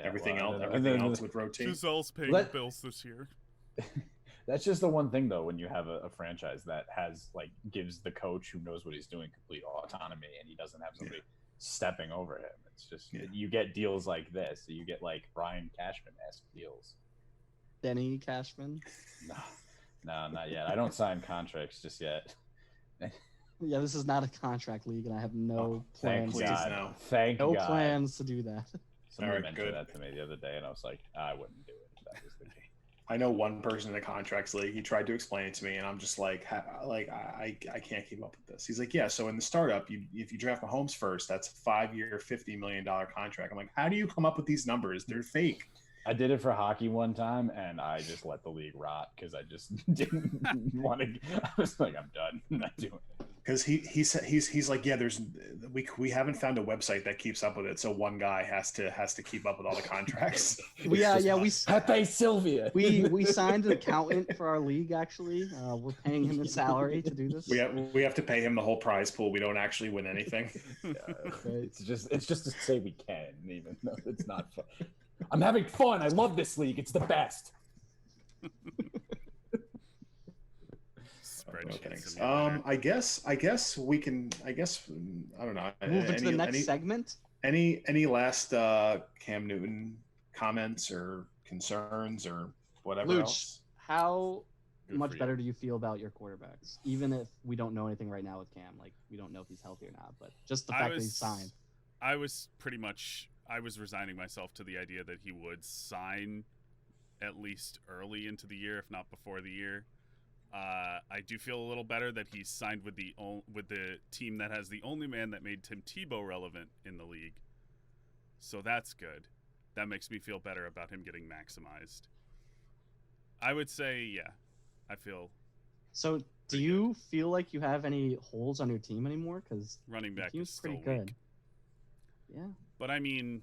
everything else would rotate. Giselle's paying bills this year. That's just the one thing though, when you have a franchise that has gives the coach who knows what he's doing complete autonomy and he doesn't have somebody stepping over him. It's just you get deals like this. You get like Brian Cashman-esque deals. Denny Cashman? No, not yet. I don't sign contracts just yet. Yeah, this is not a contract league, and I have no plans. Thank God. Plans to do that. Someone mentioned that to me the other day, and I was like, I wouldn't do it if that was the case. I know one person in the contracts league. He tried to explain it to me, and I'm just like I can't keep up with this. He's like, yeah. So in the startup, if you draft Mahomes first, that's a 5-year, $50 million contract. I'm like, how do you come up with these numbers? They're fake. I did it for hockey one time, and I just let the league rot because I just didn't want to. I was like, I'm done. I'm not doing it. Because he's like, yeah, we haven't found a website that keeps up with it, so one guy has to keep up with all the contracts. we Pepe Sylvia. We signed an accountant for our league. Actually, we're paying him a salary to do this. We have to pay him the whole prize pool. We don't actually win anything. It's just to say we can, even though it's not fun. I'm having fun. I love this league. It's the best. I guess we can. I don't know. Move into the next segment. Any last Cam Newton comments or concerns or whatever else? How much better do you feel about your quarterbacks? Even if we don't know anything right now with Cam, we don't know if he's healthy or not, but just the fact that he's signed. I was resigning myself to the idea that he would sign at least early into the year, if not before the year. I do feel a little better that he's signed with the team that has the only man that made Tim Tebow relevant in the league. So that's good. That makes me feel better about him getting maximized. I would say, I feel. So, do you feel like you have any holes on your team anymore? Because running back is still pretty good. Weak. Yeah. But I mean,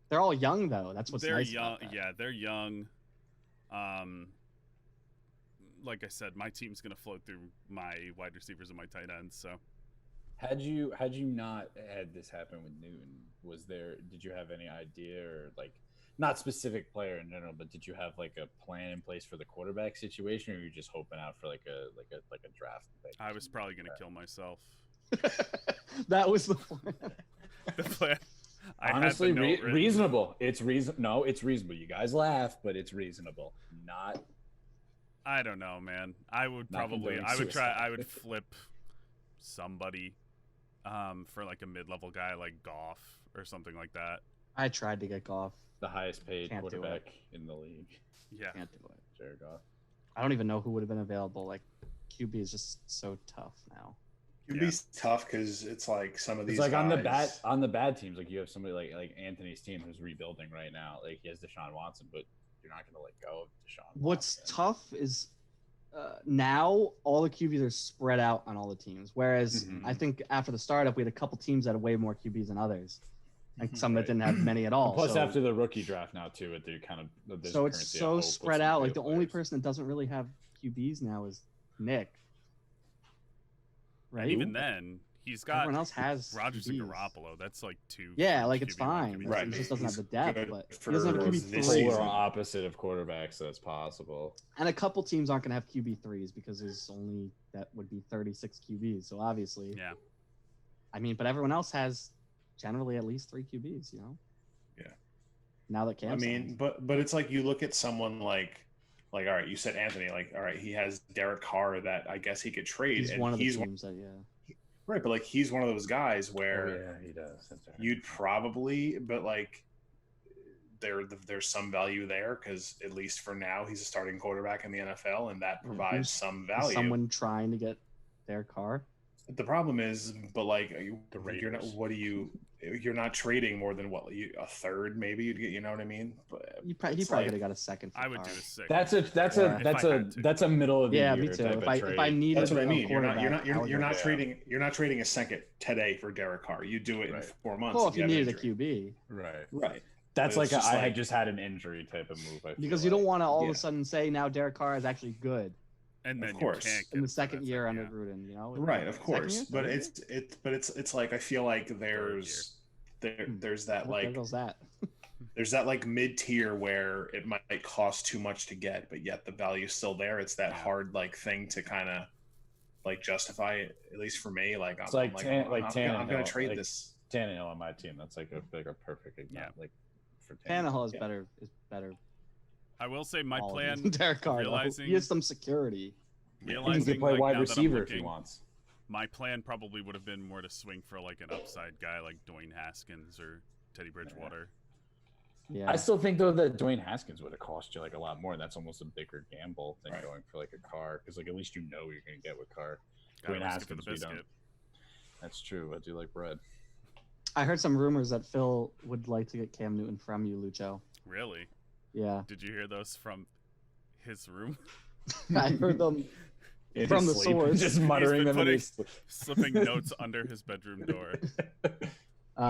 They're all young though. That's what's they're nice young. about that. Yeah, they're young. Like I said, my team's gonna float through my wide receivers and my tight ends. So, had you not had this happen with Newton, did you have any idea, or like, not specific player in general, but did you have like a plan in place for the quarterback situation, or were you just hoping out for like a draft pick? I was probably gonna kill myself. That was the plan. The plan. Honestly, reasonable. It's reason. No, it's reasonable. You guys laugh, but it's reasonable. Not. I don't know, man. I would probably. I would try. I would flip somebody, for like a mid-level guy like Goff or something like that. I tried to get Goff. The highest paid quarterback in the league. Yeah. Can't do it. Jared Goff. I don't even know who would have been available. Like, QB is just so tough now. QB's tough because it's like some of these. It's like guys... on the bad teams, like you have somebody like Anthony's team who's rebuilding right now. Like he has Deshaun Watson, but you're not going to let go of Deshaun. What's tough is now all the QBs are spread out on all the teams. Whereas I think after the startup, we had a couple teams that had way more QBs than others. Like some that didn't have many at all. Plus, after the rookie draft now too, they're kind of so it's so spread out. Like the only person that doesn't really have QBs now is Nick. Right. And even then, he's got everyone else has Rodgers and QBs. Garoppolo. That's like two. Yeah, like it's QB fine. Right. He just doesn't have the depth, but for he doesn't have this QB3. season. Polar opposite of quarterbacks. That's possible. And a couple teams aren't going to have QB3s because there's only that would be 36 QBs. So obviously, Yeah. I mean, but everyone else has generally at least 3 QBs. You know. Yeah. Now that Cam's but it's like you look at someone like all right, you said Anthony, like all right, he has Derek Carr that I guess he could trade. He's one of the teams that right, but like he's one of those guys where he does. That's right. you'd probably, but like there's some value there because at least for now he's a starting quarterback in the NFL and that provides some value. Someone trying to get Derek Carr. The problem is, but like you're not. Raiders. You're not trading more than a third, maybe you'd get. You know what I mean? But He probably could have got a second. For I would Carr. do a six. That's a middle of the year. Me too. Type If I needed, that's what I mean. You're not trading. You're not trading a second today for Derek Carr. You do it in 4 months. Well, if you needed a QB, right. That's like I had just had an injury type of move. Because you don't want to all of a sudden say now Derek Carr is actually good. And then of course, you can't in the second year under Gruden, you know. Right, of course, but it's like I feel like there's that like there's that like mid tier where it might cost too much to get, but yet the value's still there. It's that hard like thing to kind of like justify it, at least for me. Like I'm like I'm gonna trade this. Tannehill on my team. That's like a perfect example. Like for Tannehill is better. I will say my plan. Derek Carr, he has some security. He can play wide receiver if he wants. My plan probably would have been more to swing for like an upside guy like Dwayne Haskins or Teddy Bridgewater. Yeah. I still think though that Dwayne Haskins would have cost you like a lot more. And that's almost a bigger gamble than going for like a Carr because like at least you know what you're gonna get with Carr. Dwayne Haskins, we don't. That's true. I do like bread. I heard some rumors that Phil would like to get Cam Newton from you, Lucho. Really? Yeah. Did you hear those from his room? I heard them from the source. Just muttering them. Slipping notes under his bedroom door.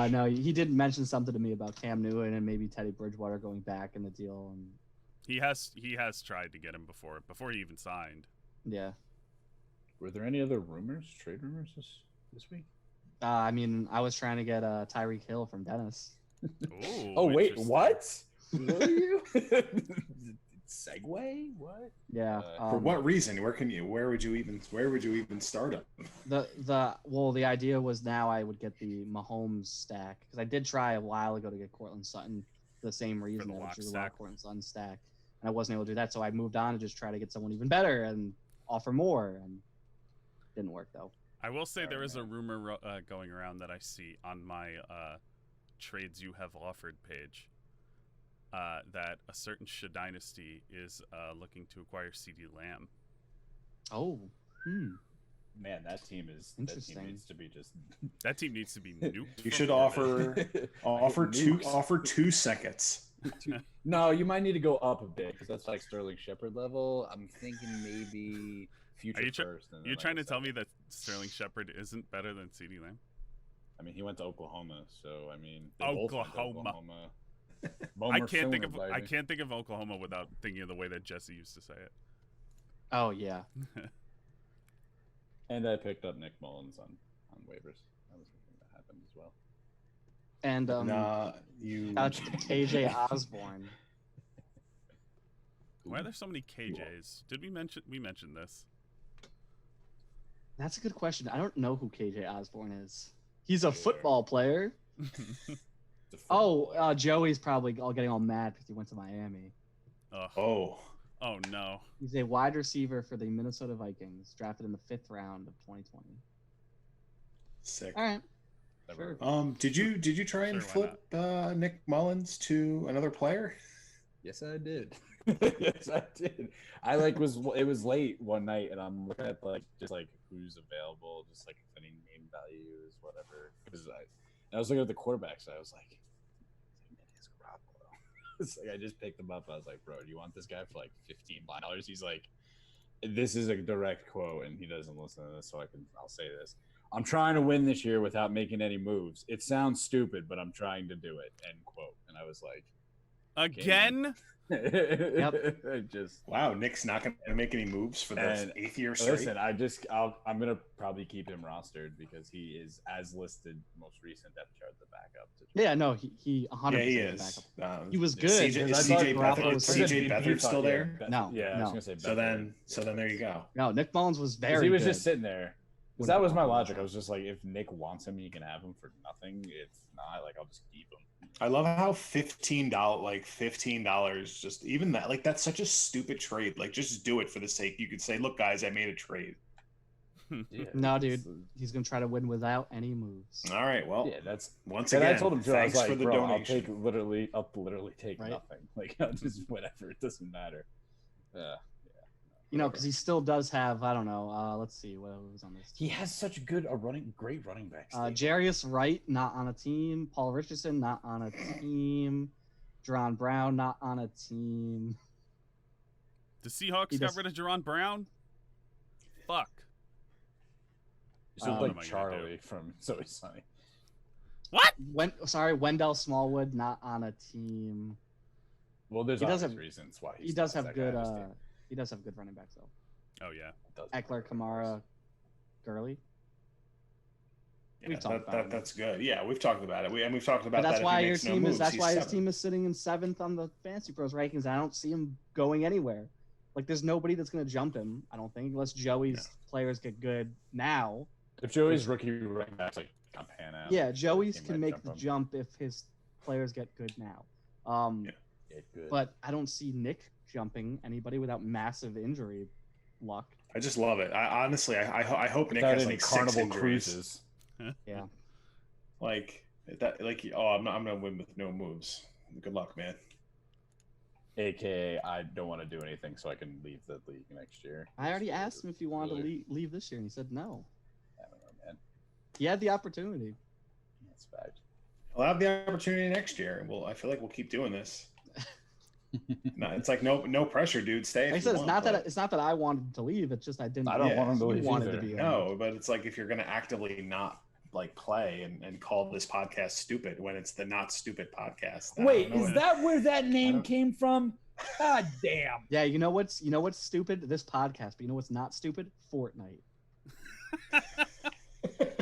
No, he did mention something to me about Cam Newton and maybe Teddy Bridgewater going back in the deal. And he has tried to get him before he even signed. Yeah. Were there any other trade rumors this week? I mean, I was trying to get Tyreek Hill from Dennis. Ooh, oh wait, what? What are you? Segue? What? Yeah. For what reason? Where would you even start him? The idea was now I would get the Mahomes stack because I did try a while ago to get Cortland Sutton for the same reason, which is a Cortland Sutton stack, and I wasn't able to do that. So I moved on to just try to get someone even better and offer more, and didn't work though. I will say there is a rumor going around that I see on my trades you have offered page. That a certain Dynasty is looking to acquire CD Lamb. Oh, man, that team needs to be just. That team needs to be nuked. You should offer 2 seconds. No, you might need to go up a bit because that's like Sterling Shepard level. I'm thinking maybe future first. Are you trying to tell me that Sterling Shepard isn't better than CD Lamb? I mean, he went to Oklahoma, so I mean, Oklahoma. I can't think of Oklahoma without thinking of the way that Jesse used to say it. Oh yeah. And I picked up Nick Mullins on waivers. That was something that happened as well. And KJ Osborne. Why are there so many KJs? Did we mention this? That's a good question. I don't know who KJ Osborne is. He's a football player. Joey's probably getting all mad because he went to Miami. Oh no. He's a wide receiver for the Minnesota Vikings, drafted in the 5th round of 2020. Sick. All right. Sure. Did you try and flip Nick Mullins to another player? Yes, I did. Yes, I did. It was late one night, and I'm looking at who's available, just like any name values, whatever. Because I was looking at the quarterbacks, and I was like, it's like I just picked him up. I was like, bro, do you want this guy for like $15? He's like, this is a direct quote, and he doesn't listen to this, so I'll say this. I'm trying to win this year without making any moves. It sounds stupid, but I'm trying to do it. End quote. And I was like, again? Yep. Wow, Nick's not going to make any moves for the 8th year straight. Listen, I'm going to probably keep him rostered because he is as listed most recent depth chart the backup. Yeah, no, he 100%. Yeah, he is. He was good. Is CJ Beathard still there? No. Yeah, I was going to say Beathard. So then there you go. No, Nick Mullins was very good. He was just sitting there. Because that was my logic. I was just like, if Nick wants him, he can have him for nothing. If not, I'll just keep him. I love how $15, just even that, that's such a stupid trade. Just do it for the sake. You could say, look, guys, I made a trade. Yeah, no, dude, he's gonna try to win without any moves. All right, well, yeah, that's once again. I told him, thanks for the donation. I'll literally take nothing. I'll just whatever. It doesn't matter. Because he still does have, I don't know. Let's see what was on this He team. has such great running backs. Jarius Wright, not on a team. Paul Richardson, not on a team. Jerron Brown, not on a team. The Seahawks got rid of Jerron Brown? Fuck. You still like Charlie from So It's Sunny. What? Wendell Smallwood, not on a team. Well, there's reasons why he does have good. He does have good running backs, though. Oh, yeah. Eckler, Kamara, Gurley. Yeah, that's good. Yeah, we've talked about it. We've talked about that's that. Why your team is. That's why his team is sitting in 7th on the Fantasy Pros rankings. I don't see him going anywhere. There's nobody that's going to jump him. I don't think, unless Joey's players get good now. If Joey's rookie running backs can pan out. Yeah, Joey's can make the jump if his players get good now. Good. But I don't see Nick jumping anybody without massive injury luck. I just love it. I hope Nick has any 6 injuries. Cruises. Yeah. I'm gonna win with no moves. Good luck, man. AKA, I don't want to do anything so I can leave the league next year. I already asked him if he wanted to leave this year, and he said no. I don't know, man. He had the opportunity. That's fact. He'll have the opportunity next year. I feel like we'll keep doing this. No, it's no pressure, dude. Stay. Like I said, it's not that I wanted to leave. It's just I didn't. I don't want him to leave. Wanted to be but it's if you're gonna actively not play and call this podcast stupid when it's the Not Stupid podcast. Wait, is that where that name came from? God damn. Yeah, you know what's stupid? This podcast, but you know what's not stupid? Fortnite.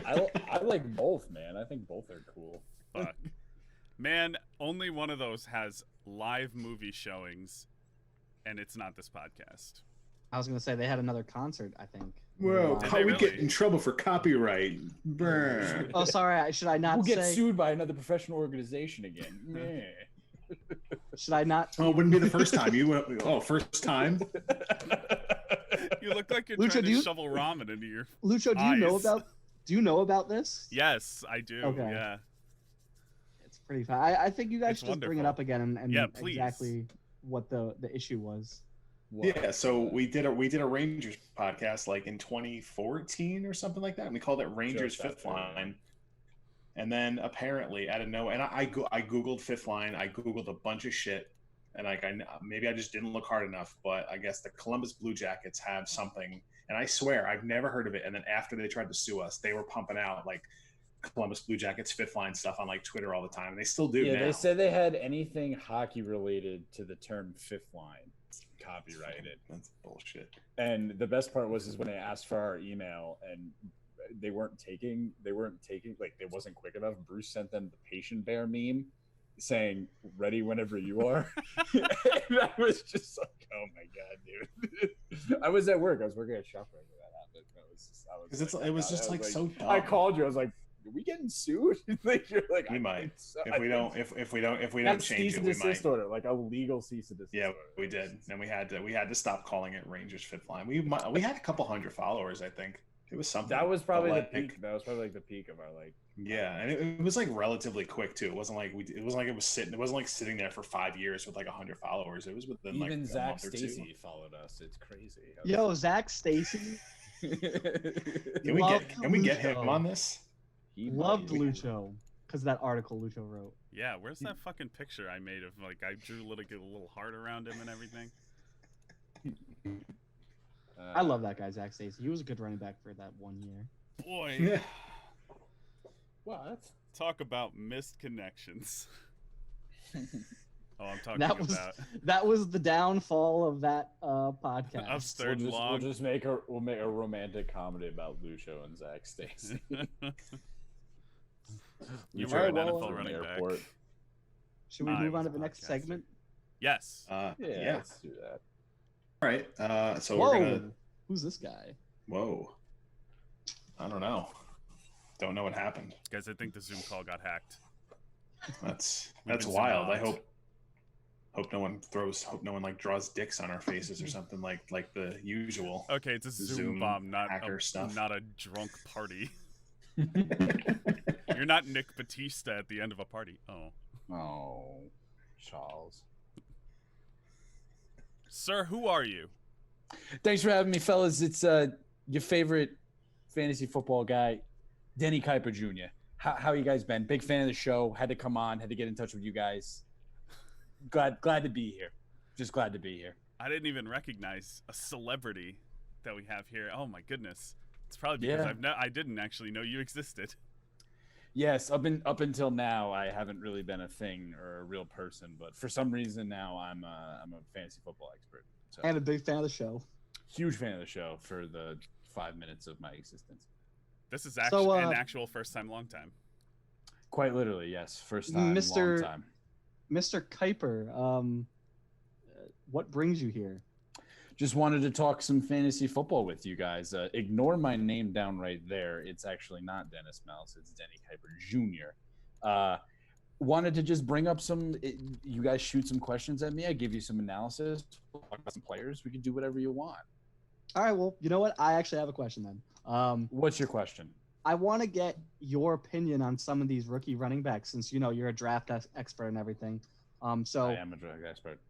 I like both, man. I think both are cool. Fuck. Man, only one of those has live movie showings, and it's not this podcast. I was gonna say they had another concert, I think. Whoa, how we get in trouble for copyright? Brr. Oh, sorry. Should I not? We'll get sued by another professional organization again. Should I not? Oh, it wouldn't be the first time. First time. You look like you're trying to shovel ramen into your Lucho, eyes. Do you know about this? Yes, I do. Okay. Yeah. It's pretty fun. I think you guys should just bring it up again and please. Exactly what the issue was. Yeah, so we did a Rangers podcast in 2014 or something like that, and we called it Rangers Fifth Line. And then apparently out of nowhere, and I googled Fifth Line, I googled a bunch of shit, and maybe I just didn't look hard enough, but I guess the Columbus Blue Jackets have something, and I swear I've never heard of it. And then after they tried to sue us, they were pumping out Columbus Blue Jackets fifth line stuff on like Twitter all the time, and they still do. Yeah, now. they said they had anything hockey related to the term fifth line copyrighted. That's bullshit. And the best part was when they asked for our email and they weren't taking like it wasn't quick enough. Bruce sent them the patient bear meme saying ready whenever you are. And I was just like, oh my god, dude. I was at work. I was working at ShopRite when that happened. It was just like so dumb. I called you. I was like, are we getting sued? Like you're like, we might. If we don't change it, we might. Order, like a legal cease and desist. Yeah, order. we did, and we had to stop calling it Rangers fifth line. We had a couple hundred followers, I think. It was something. That was probably the peak. That was probably like the peak of our like. Yeah, and it was like relatively quick too. It wasn't like it wasn't like sitting there for 5 years with like 100 followers. It was within even like Zach Stacy followed us. It's crazy. Yo, Zach Stacy. Can we get him on this? He loved Lucho because of that article Lucho wrote. Yeah, where's that fucking picture I made of like I drew a little heart around him and everything? I love that guy, Zach Stacy. He was a good running back for that 1 year. Boy. What? Talk about missed connections. Oh, I'm talking that was the downfall of that podcast. Of third we'll just make a romantic comedy about Lucho and Zach Stacy. You were an NFL running back. Should we move on to the next segment? Yes. Yeah, let's do that. All right. So Whoa. we're gonna. Who's this guy? Whoa. I don't know. Don't know what happened. Guys, I think the Zoom call got hacked. That's wild. I hope no one like draws dicks on our faces or something like the usual. Okay, it's a Zoom bomb, not a drunk party. You're not Nick Batista at the end of a party. Oh, Charles. Sir, who are you? Thanks for having me, fellas. It's your favorite fantasy football guy, Denny Kuiper Jr. How you guys been? Big fan of the show. Had to come on. Had to get in touch with you guys. Glad to be here. Just glad to be here. I didn't even recognize a celebrity that we have here. Oh my goodness! It's probably because I didn't actually know you existed. Yes, up until now, I haven't really been a thing or a real person, but for some reason now I'm a fantasy football expert. So. And a big fan of the show. Huge fan of the show for the 5 minutes of my existence. This is actually an actual first time, long time. Quite literally, yes. First time, long time. Mr. Kuiper, what brings you here? Just wanted to talk some fantasy football with you guys. Ignore my name down right there. It's actually not Dennis Mouse. It's Denny Kuiper Jr. Wanted to just bring up you guys shoot some questions at me. I give you some analysis. We'll talk about some players. We can do whatever you want. All right. Well, you know what? I actually have a question then. What's your question? I want to get your opinion on some of these rookie running backs since, you're a draft expert and everything. So I am a draft expert.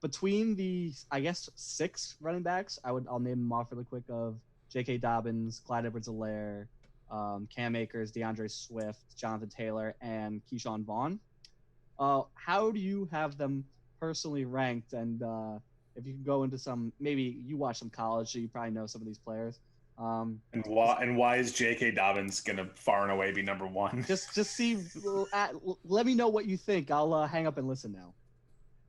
Between the, I guess, 6 running backs, I'll name them off really quick of J.K. Dobbins, Clyde Edwards-Helaire, Cam Akers, DeAndre Swift, Jonathan Taylor, and Keyshawn Vaughn. How do you have them personally ranked? And if you can go into maybe you watch some college, so you probably know some of these players. And why is J.K. Dobbins gonna far and away be number 1? Just see. Let me know what you think. I'll hang up and listen now.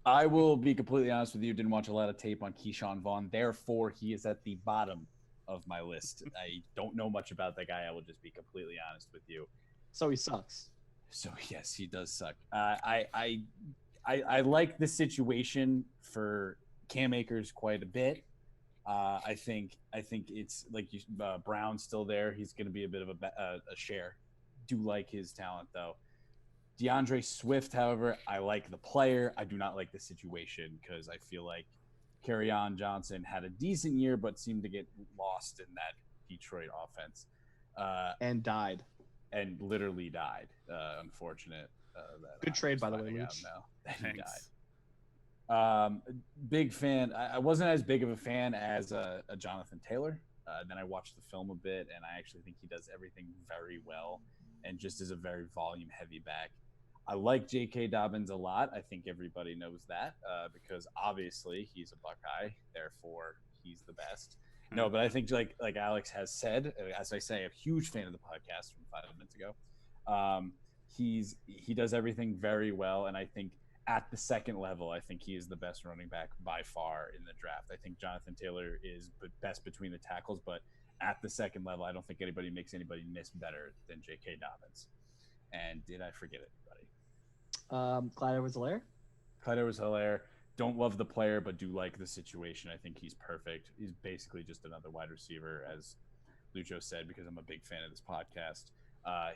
I will be completely honest with you. Didn't watch a lot of tape on Keyshawn Vaughn. Therefore, he is at the bottom of my list. I don't know much about that guy. I will just be completely honest with you. So he sucks. So yes, he does suck. I like the situation for Cam Akers quite a bit. I think it's like Brown's still there. He's going to be a bit of a share. Do like his talent though. DeAndre Swift, however, I like the player. I do not like the situation because I feel like Kerryon Johnson had a decent year but seemed to get lost in that Detroit offense. And died. And literally died. Unfortunate. Good trade, by the way, Luch. He died. Big fan. I wasn't as big of a fan as a Jonathan Taylor. Then I watched the film a bit, and I actually think he does everything very well and just is a very volume-heavy back. I like J.K. Dobbins a lot. I think everybody knows that because obviously he's a Buckeye. Therefore, he's the best. No, but I think like Alex has said, as I say, a huge fan of the podcast from 5 minutes ago. He does everything very well, and I think at the second level, I think he is the best running back by far in the draft. I think Jonathan Taylor is best between the tackles, but at the second level, I don't think anybody makes anybody miss better than J.K. Dobbins. And did I forget anybody? Clyde Edwards-Helaire? Clyde Edwards-Helaire. Don't love the player, but do like the situation. I think he's perfect. He's basically just another wide receiver, as Lucho said, because I'm a big fan of this podcast.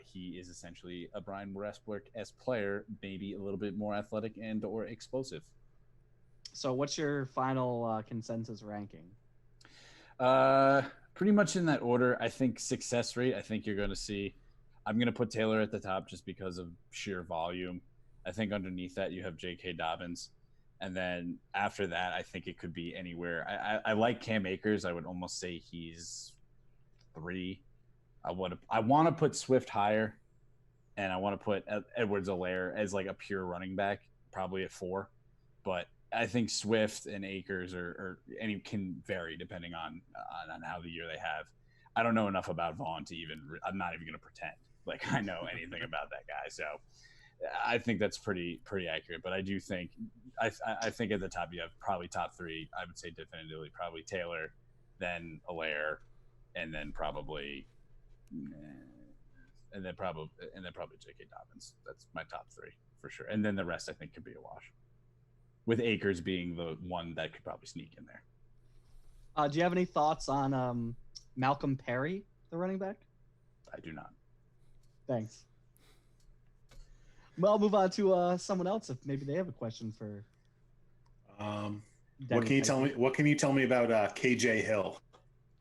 He is essentially a Brian Westbrook-esque player, maybe a little bit more athletic and or explosive. So what's your final consensus ranking? Pretty much in that order. I think success rate, I think you're going to see – I'm going to put Taylor at the top just because of sheer volume. I think underneath that you have J.K. Dobbins. And then after that, I think it could be anywhere. I like Cam Akers. I would almost say he's 3. I want to put Swift higher, and I want to put Edwards-Helaire as like a pure running back, probably at 4. But I think Swift and Akers and can vary depending on how the year they have. I don't know enough about Vaughn to even. I'm not even going to pretend like I know anything about that guy. So I think that's pretty accurate. But I do think I think at the top you have probably top 3. I would say definitively probably Taylor, then Helaire, and then probably J.K. Dobbins. That's my top 3 for sure. And then the rest I think could be a wash, with Akers being the one that could probably sneak in there. Do you have any thoughts on Malcolm Perry, the running back? I do not. Thanks. Well, I'll move on to someone else if maybe they have a question for. What can you tell me about KJ Hill?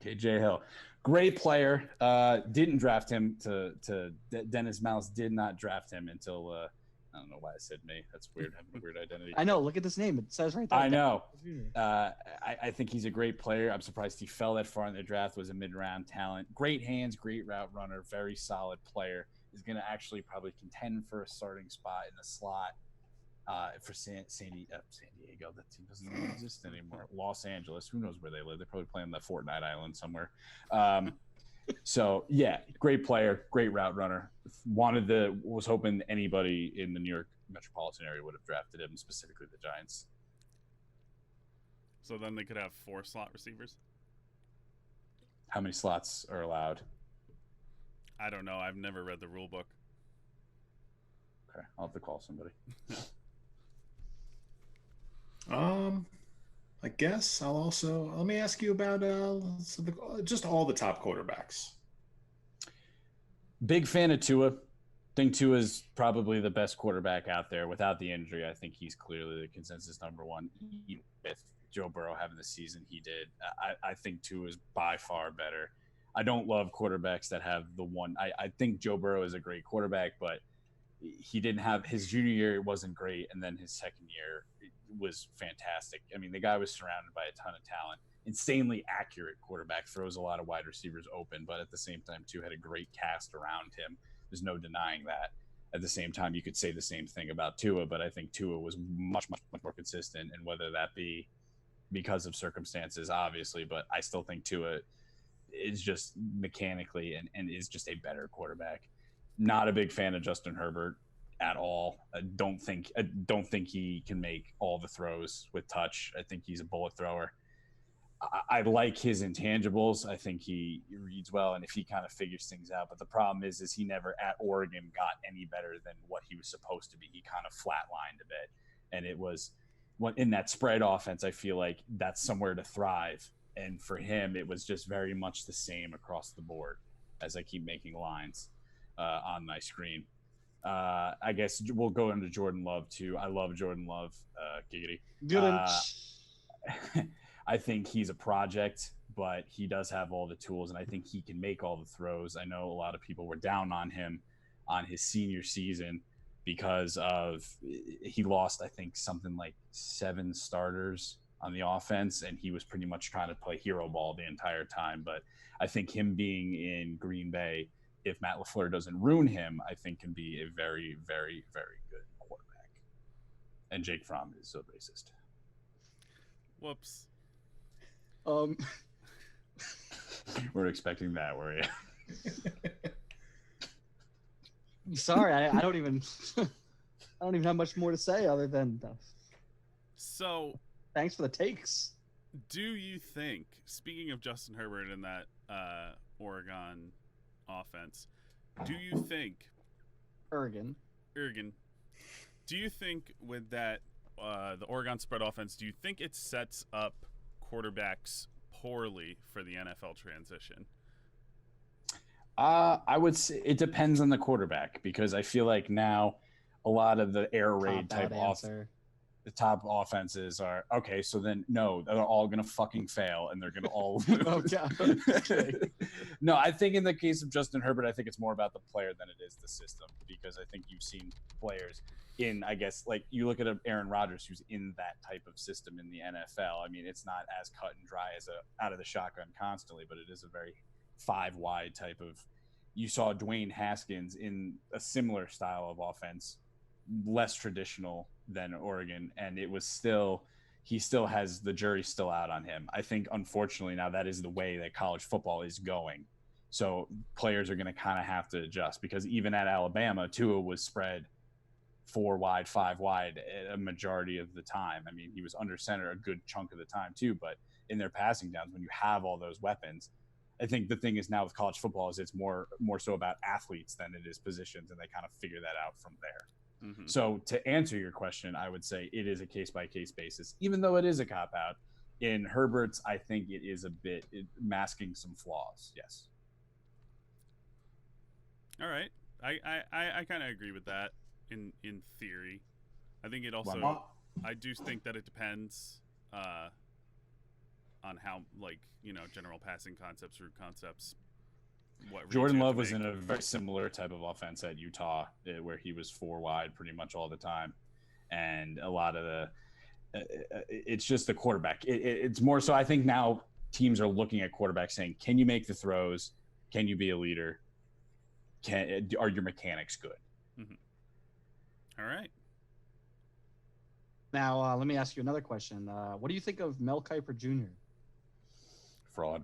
KJ Hill, great player. Didn't draft him to Dennis Mouse did not draft him until I don't know why I said me. That's weird, having a weird identity. I know. Look at this name. It says right there. I know. I think he's a great player. I'm surprised he fell that far in the draft. Was a mid-round talent. Great hands, great route runner, very solid player. Is going to actually probably contend for a starting spot in the slot for San Diego. That team doesn't even exist anymore. Los Angeles. Who knows where they live? They're probably playing that Fortnite island somewhere. So yeah, great player, great route runner. Was hoping anybody in the New York metropolitan area would have drafted him, specifically the Giants. So then they could have 4 slot receivers? How many slots are allowed? I don't know. I've never read the rule book. Okay, I'll have to call somebody. I guess let me ask you about just all the top quarterbacks. Big fan of Tua. Think Tua is probably the best quarterback out there. Without the injury, I think he's clearly the consensus number 1. With Joe Burrow having the season he did, I think Tua is by far better. I don't love quarterbacks that have the one. I think Joe Burrow is a great quarterback, but he didn't have his junior year. It wasn't great, and then his second year was fantastic. I mean, the guy was surrounded by a ton of talent. Insanely accurate quarterback, throws a lot of wide receivers open, but at the same time, too, had a great cast around him. There's no denying that. At the same time, you could say the same thing about Tua, but I think Tua was much, much, much more consistent, and whether that be because of circumstances, obviously, but I still think Tua is just mechanically and is just a better quarterback. Not a big fan of Justin Herbert at all. I don't think he can make all the throws with touch. I think he's a bullet thrower. I like his intangibles. I think he reads well, and if he kind of figures things out. But the problem is he never at Oregon got any better than what he was supposed to be. He kind of flatlined a bit, and it was in that spread offense. I feel like that's somewhere to thrive, and for him, it was just very much the same across the board. As I keep making lines on my screen, I guess we'll go into Jordan Love too. I love Jordan Love. Giggity. I think he's a project, but he does have all the tools, and I think he can make all the throws. I know a lot of people were down on him on his senior season because he lost, I think, something like 7 starters on the offense, and he was pretty much trying to play hero ball the entire time. But I think him being in Green Bay, if Matt LaFleur doesn't ruin him, I think can be a very, very, very good quarterback. And Jake Fromm is so racist. Whoops. We're expecting that, were you? Sorry, I don't even have much more to say other than so thanks for the takes. Do you think, speaking of Justin Herbert and that Oregon offense, do you think Oregon, do you think with that the Oregon spread offense, do you think it sets up quarterbacks poorly for the NFL transition? I would say it depends on the quarterback, because I feel like now a lot of the air raid type the top offenses are okay. So then no, they're all going to fucking fail and they're going to all lose. Oh, God. Okay. No, I think in the case of Justin Herbert, I think it's more about the player than it is the system, because I think you've seen players in, I guess, like you look at Aaron Rodgers, who's in that type of system in the NFL. I mean, it's not as cut and dry as a out of the shotgun constantly, but it is a very 5 wide type of. You saw Dwayne Haskins in a similar style of offense, less traditional than Oregon, and it was still, he still has, the jury's still out on him. I think unfortunately now that is the way that college football is going. So players are going to kind of have to adjust, because even at Alabama, Tua was spread 4 wide, 5 wide a majority of the time. I mean, he was under center a good chunk of the time too, but in their passing downs, when you have all those weapons, I think the thing is now with college football is it's more so about athletes than it is positions, and they kind of figure that out from there. Mm-hmm. So to answer your question, I would say it is a case-by-case basis, even though it is a cop-out. In Herbert's, I think it is a bit masking some flaws, yes. All right. I kind of agree with that in theory. I think it also, I do think that it depends on how, like, you know, general passing concepts, route concepts. What Jordan Love was in a very similar type of offense at Utah, where he was 4 wide pretty much all the time, and a lot of the it's just the quarterback. It's more so. I think now teams are looking at quarterbacks saying, "Can you make the throws? Can you be a leader? Are your mechanics good?" Mm-hmm. All right. Now let me ask you another question. What do you think of Mel Kiper Jr.? Fraud.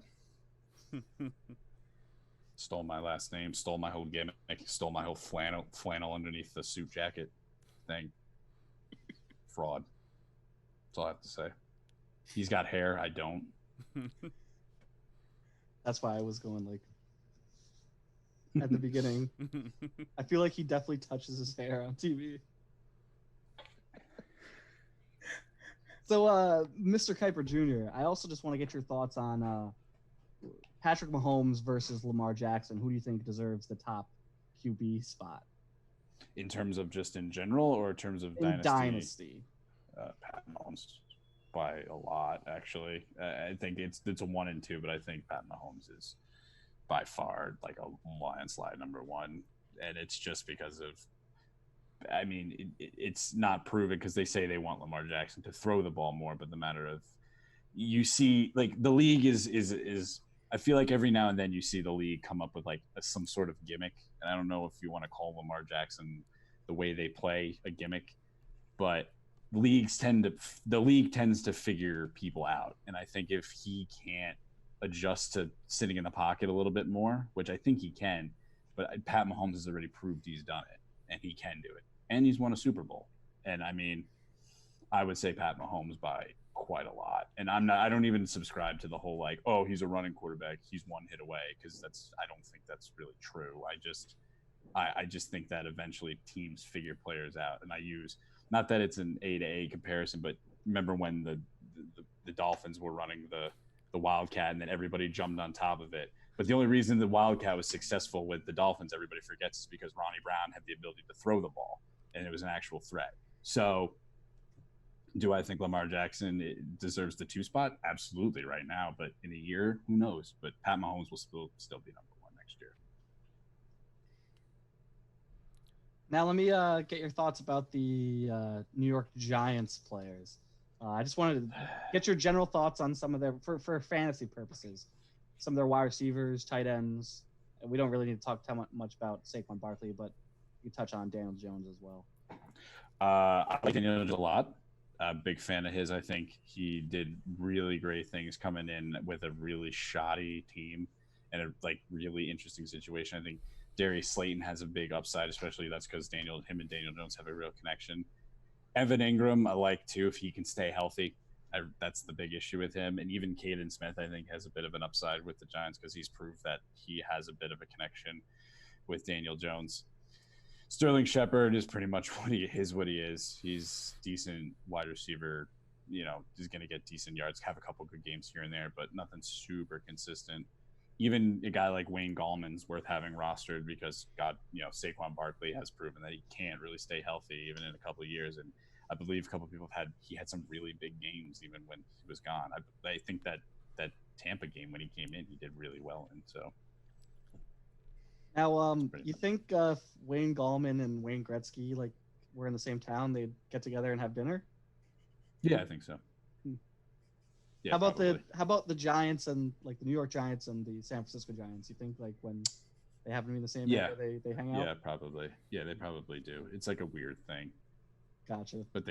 Stole my last name, stole my whole gimmick, stole my whole flannel underneath the suit jacket thing. Fraud. That's all I have to say. He's got hair, I don't. That's why I was going like at the beginning. I feel like he definitely touches his hair on TV. So, Mr. Kiper Jr., I also just want to get your thoughts on Patrick Mahomes versus Lamar Jackson. Who do you think deserves the top QB spot? In terms of just in general, or in terms of dynasty? Pat Mahomes by a lot, actually. I think it's a 1 and 2, but I think Pat Mahomes is by far like a landslide number 1, and it's just because of. I mean, it's not proven, because they say they want Lamar Jackson to throw the ball more, but the matter of, you see, like, the league is I feel like every now and then you see the league come up with like some sort of gimmick, and I don't know if you want to call Lamar Jackson the way they play a gimmick, but the league tends to figure people out, and I think if he can't adjust to sitting in the pocket a little bit more, which I think he can, but Pat Mahomes has already proved he's done it, and he can do it, and he's won a Super Bowl, and I mean, I would say Pat Mahomes by quite a lot. And I don't even subscribe to the whole like, oh, he's a running quarterback, he's 1 hit away, because I don't think that's really true. I just think that eventually teams figure players out, and I use, not that it's an A to A comparison, but remember when the Dolphins were running the Wildcat, and then everybody jumped on top of it. But the only reason the Wildcat was successful with the Dolphins, everybody forgets, is because Ronnie Brown had the ability to throw the ball, and it was an actual threat. So do I think Lamar Jackson deserves the 2 spot? Absolutely, right now. But in a year, who knows? But Pat Mahomes will still be number 1 next year. Now let me get your thoughts about the New York Giants players. I just wanted to get your general thoughts on some of their, for fantasy purposes, some of their wide receivers, tight ends. We don't really need to talk much about Saquon Barkley, but you touch on Daniel Jones as well. I like Daniel Jones a lot. Big fan of his. I think he did really great things coming in with a really shoddy team and a really interesting situation. I think Darius Slayton has a big upside, especially that's because him and Daniel Jones have a real connection. Evan Ingram, I like too, if he can stay healthy. That's the big issue with him. And even Caden Smith, I think, has a bit of an upside with the Giants because he's proved that he has a bit of a connection with Daniel Jones. Sterling Shepard is pretty much what he is. He's decent wide receiver. He's going to get decent yards, have a couple good games here and there, but nothing super consistent. Even a guy like Wayne Gallman's worth having rostered because Saquon Barkley has proven that he can't really stay healthy even in a couple of years. And I believe a couple of people he had some really big games even when he was gone. I think that Tampa game when he came in, he did really well. And so. Now, you think Wayne Gallman and Wayne Gretzky were in the same town? They'd get together and have dinner? Yeah, I think so. Yeah, how about the Giants and the New York Giants and the San Francisco Giants? You think when they happen to be in the same area, they hang out? Yeah, probably. Yeah, they probably do. It's a weird thing. Gotcha. But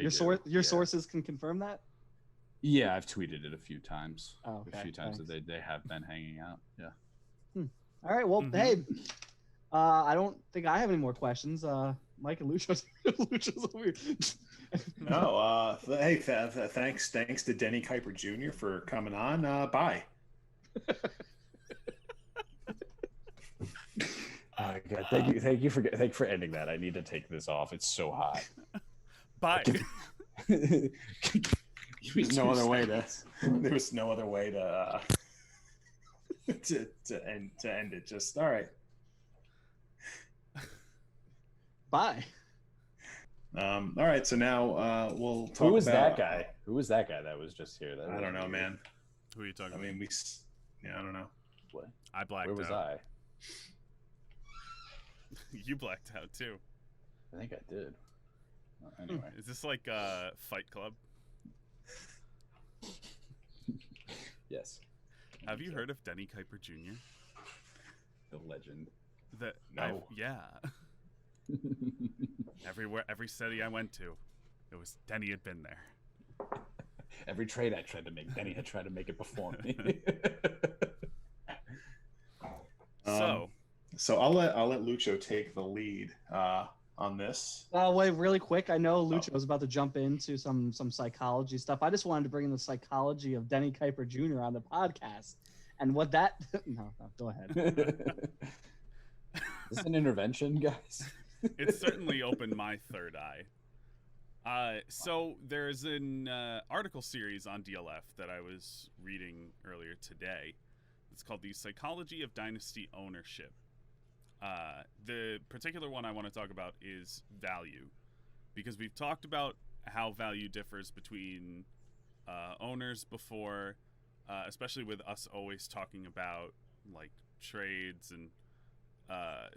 your sources can confirm that? Yeah, I've tweeted it a few times. Oh, okay. A few times that they have been hanging out. Yeah. All right. Well, hey, I don't think I have any more questions. Mike and Lucho's over here. No. Hey, thanks to Denny Kuiper Jr. for coming on. Bye. Oh, God, thank you for ending that. I need to take this off. It's so hot. Bye. There's no other way to. There was no other way to end it. Just all right. Bye. All right. So now we'll talk. Who was that guy? Who was that guy that was just here? I don't know, man. Who are you talking about? I mean, I don't know. What? I blacked out. Where was I? You blacked out too. I think I did. Anyway, is this like Fight Club? Yes. Have you heard of Denny Kuiper Jr.? The legend. No. Yeah. Every city I went to, it was Denny had been there. Every trade I tried to make, Denny had tried to make it before me. So I'll let Lucho take the lead on this. Wait, really quick. I know Lucho was about to jump into some psychology stuff. I just wanted to bring in the psychology of Denny Kuiper Jr. on the podcast, and what that. No, go ahead. Is this an intervention, guys? It certainly opened my third eye. So there's an article series on DLF that I was reading earlier today. It's called The Psychology of Dynasty Ownership. The particular one I want to talk about is value, because we've talked about how value differs between owners before, especially with us always talking about trades and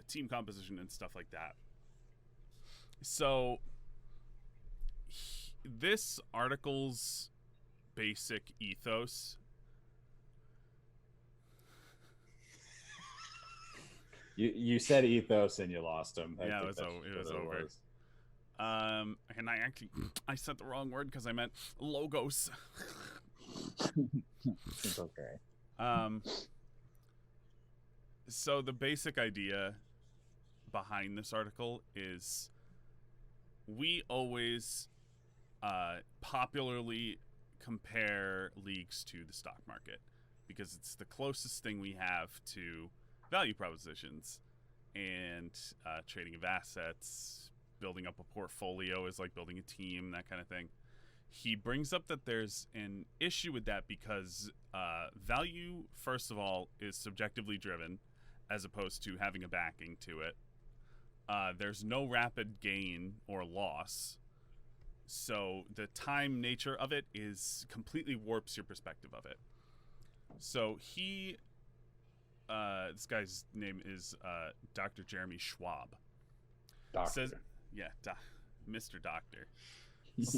team composition and stuff like that. So this article's basic ethos. You said ethos and you lost him. Yeah, it was over. And I said the wrong word because I meant logos. It's okay. So the basic idea behind this article is we always popularly compare leagues to the stock market because it's the closest thing we have to value propositions, and trading of assets, building up a portfolio is like building a team, that kind of thing. He brings up that there's an issue with that because value, first of all, is subjectively driven as opposed to having a backing to it. There's no rapid gain or loss, so the time nature of it completely warps your perspective of it. So this guy's name is Dr. Jeremy Schwab. Doctor. Says, yeah, Mr. Doctor.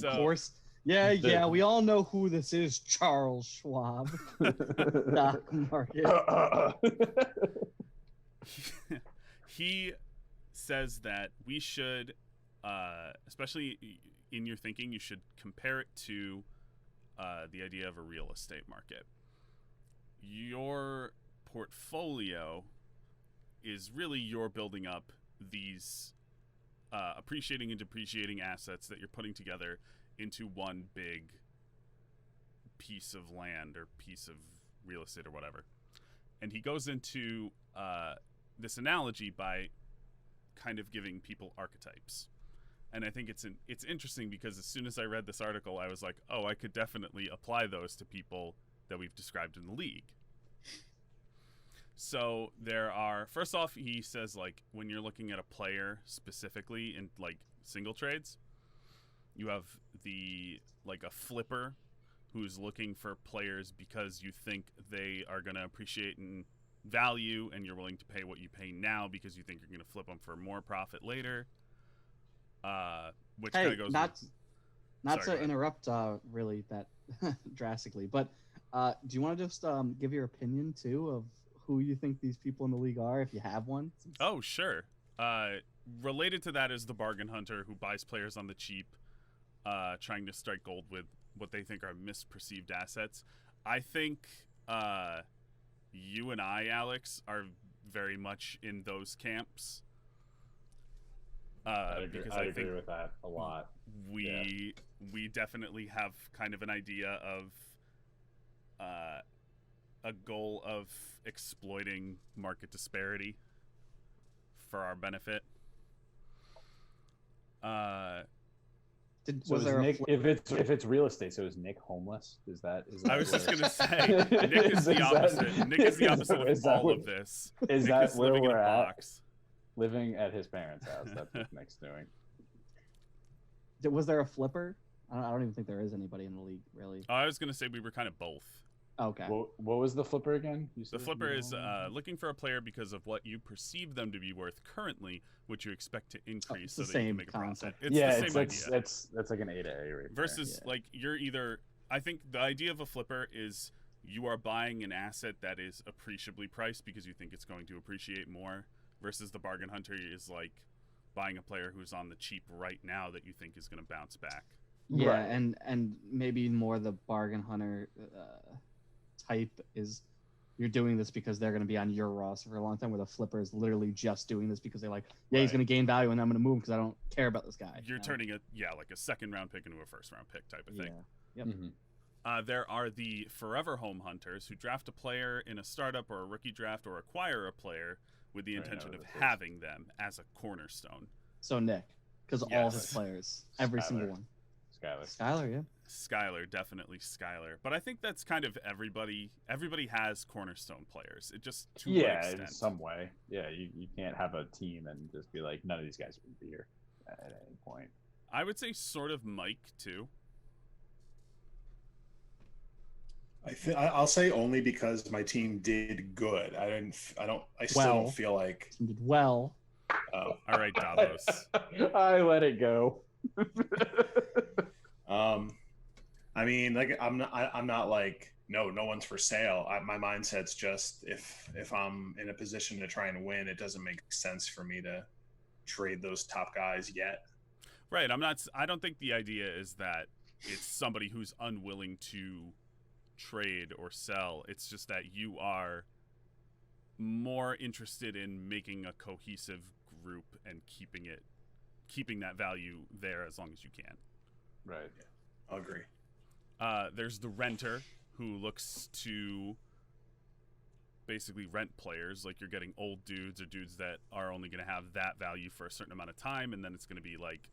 Of course. Yeah, we all know who this is, Charles Schwab. Stock market. He says that we should, especially in your thinking, you should compare it to the idea of a real estate market. Your portfolio is really you're building up these appreciating and depreciating assets that you're putting together into one big piece of land or piece of real estate or whatever. And he goes into this analogy by kind of giving people archetypes. And I think it's interesting because as soon as I read this article, I was like, oh, I could definitely apply those to people that we've described in the league. So there are, first off, he says, like, when you're looking at a player specifically in, like, single trades, you have a flipper who's looking for players because you think they are going to appreciate in value and you're willing to pay what you pay now because you think you're going to flip them for more profit later. Which kind of goes not to interrupt really that drastically, but do you want to just give your opinion too of who you think these people in the league are, if you have one? Oh, sure. Related to that is the bargain hunter who buys players on the cheap, trying to strike gold with what they think are misperceived assets. I think you and I, Alex, are very much in those camps. I agree with that a lot. We definitely have kind of an idea of a goal of exploiting market disparity for our benefit. If it's real estate, so is Nick homeless? Is that I was just gonna say Nick is the opposite. Nick is the opposite of all of this. Is that where we're at? Living at his parents' house. That's what Nick's doing. Was there a flipper? I don't even think there is anybody in the league, really. I was gonna say we were kind of both. Okay. What was the flipper again? The flipper is looking for a player because of what you perceive them to be worth currently, which you expect to increase so that you can make a profit. It's the same idea. That's like an A to A right versus like you're either. I think the idea of a flipper is you are buying an asset that is appreciably priced because you think it's going to appreciate more, versus the bargain hunter is like buying a player who's on the cheap right now that you think is going to bounce back. Yeah, right. and maybe more the bargain hunter type is you're doing this because they're going to be on your roster for a long time, where the flipper is literally just doing this because they're like, he's going to gain value and I'm going to move him because I don't care about this guy. You're turning like a second round pick into a first round pick type of thing. Yeah. Yep. Mm-hmm. There are the forever home hunters who draft a player in a startup or a rookie draft or acquire a player with the intention of having them as a cornerstone. So Nick, because all of his players, every single one. Skylar, yeah. Skylar, definitely Skylar. But I think that's kind of everybody. Everybody has cornerstone players. It just to an extent. In some way. Yeah, you can't have a team and just be like, none of these guys would be here at any point. I would say sort of Mike too. I'll say only because my team did good. I still don't feel like did well. Oh, all right, Davos. I let it go. I mean, like I'm not like no one's for sale. My mindset's just if I'm in a position to try and win, it doesn't make sense for me to trade those top guys yet. Right. I don't think the idea is that it's somebody who's unwilling to trade or sell. It's just that you are more interested in making a cohesive group and keeping that value there as long as you can. Right. Yeah, I'll agree. There's the renter who looks to basically rent players. Like you're getting old dudes or dudes that are only going to have that value for a certain amount of time, and then it's going to be like,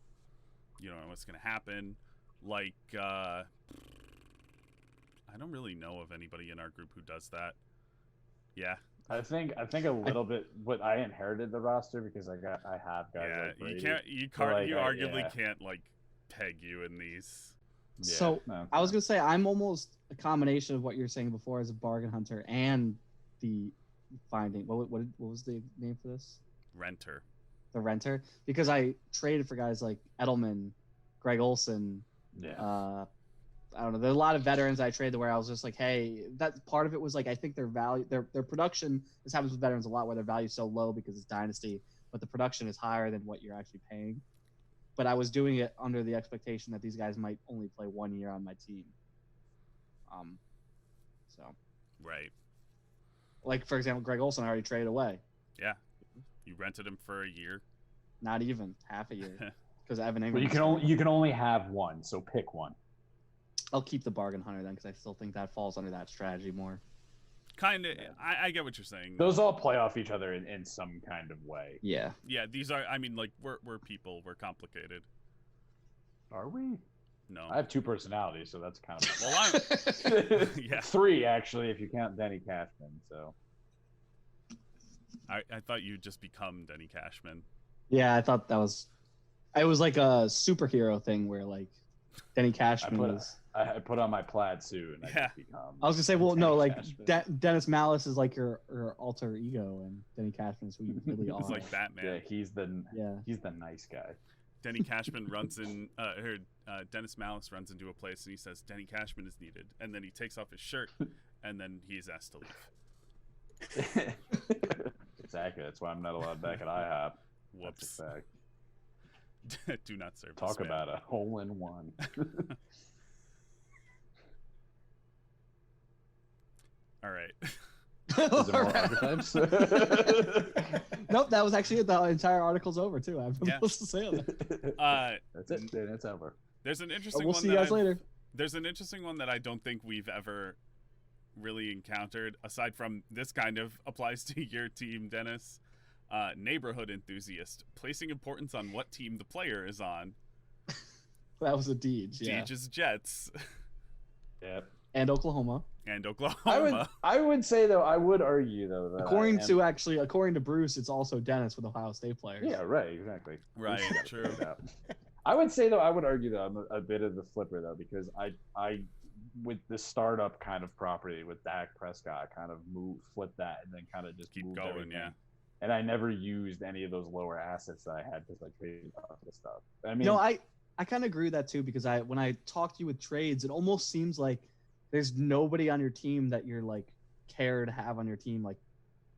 you know, what's going to happen. Like, I don't really know of anybody in our group who does that. Yeah. I think a little bit. What I inherited the roster because I have guys. Yeah, like Brady, you arguably can't like peg you in these. Yeah, so I was gonna say I'm almost a combination of what you're saying before as a bargain hunter and the finding. What was the name for this? Renter. The renter, because I traded for guys like Edelman, Greg Olson. Yeah. I don't know. There's a lot of veterans I traded where I was just like, hey, that part of it was like I think their value, their production. This happens with veterans a lot where their value is so low because it's dynasty, but the production is higher than what you're actually paying. but I was doing it under the expectation that these guys might only play 1 year on my team. So. Right. Like, for example, Greg Olson I already traded away. Yeah. You rented him for a year. Not even half a year. Because Evan Ingram. Well, you can only have one, so pick one. I'll keep the bargain hunter then, because I still think that falls under that strategy more. Kind of. Yeah. I get what you're saying. Those all play off each other in some kind of way. Yeah. Yeah. These are. I mean, like we're people. We're complicated. Are we? No. I have 2 personalities, so that's kind of. Well, yeah. 3 actually, if you count Denny Cashman. So. I thought you'd just become Denny Cashman. Yeah, I thought that was. It was like a superhero thing where like Denny Cashman was. I put on my plaid suit and I just become. I was gonna say, well, no, like Dennis Malice is like your alter ego, and Denny Cashman is who you really are. It's like Batman. Yeah, he's the nice guy. Denny Cashman runs in. Dennis Malice runs into a place and he says, "Denny Cashman is needed," and then he takes off his shirt, and then he's asked to leave. Exactly. That's why I'm not allowed back at IHOP. Whoops. Do not serve. Talk about a hole-in-one. All right. Is there more archetypes? Nope, that was actually it. The entire article's over too. I have nothing else to say on that. That's it. It's over. There's an interesting. We'll see you guys later. There's an interesting one that I don't think we've ever really encountered, aside from this kind of applies to your team, Dennis. Neighborhood enthusiast, placing importance on what team the player is on. That was a Deej. Yeah. Deej's Jets. Yep. And Oklahoma. I would say though, I would argue though that according to Bruce, it's also Dennis with Ohio State players. Yeah, right, exactly. Right, true. I would say though, I would argue though, I'm a bit of the flipper though, because I with the startup kind of property with Dak Prescott, kind of flip that and then kind of just keep moved going, everything. yeah. And I never used any of those lower assets that I had because I traded off the stuff. I mean, no, I kind of agree with that too, because when I talk to you with trades, it almost seems like there's nobody on your team that you're like care to have on your team. Like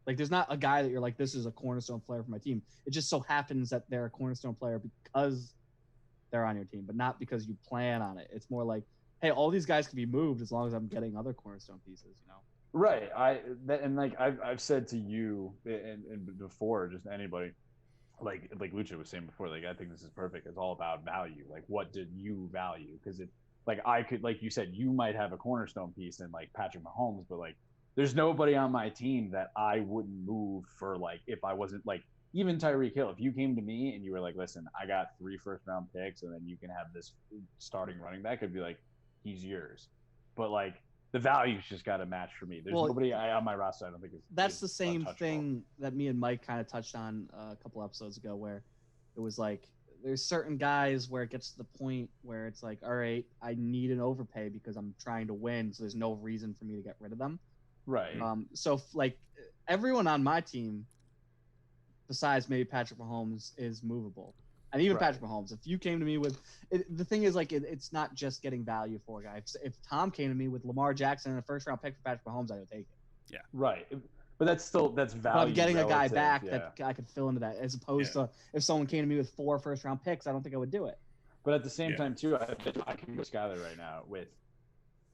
there's not a guy that you're like, this is a cornerstone player for my team. It just so happens that they're a cornerstone player because they're on your team, but not because you plan on it. It's more like, hey, all these guys can be moved as long as I'm getting other cornerstone pieces, you know? Right. I've said to you and before, just anybody, like Lucha was saying before, like I think this is perfect. It's all about value. Like, what did you value? Because I could, like you said, you might have a cornerstone piece in like Patrick Mahomes, but like there's nobody on my team that I wouldn't move for. Like if I wasn't like even Tyreek Hill, if you came to me and you were like, listen, I got 3 first-round picks and then you can have this starting running back, I'd be like, he's yours. But like the value's just got to match for me. There's nobody on my roster I don't think that's the same thing that me and Mike kind of touched on a couple episodes ago, where it was like there's certain guys where it gets to the point where it's like, all right, I need an overpay because I'm trying to win, so there's no reason for me to get rid of them. Right. So like everyone on my team, besides maybe Patrick Mahomes, is movable. And even Patrick Mahomes, if you came to me with the thing is like it's not just getting value for a guy. If Tom came to me with Lamar Jackson and a first-round pick for Patrick Mahomes, I would take it. Yeah. Right. But that's value. But I'm getting a guy back that I could fill into that, as opposed to if someone came to me with 4 first-round picks, I don't think I would do it. But at the same time, too, I can go Skyler right now with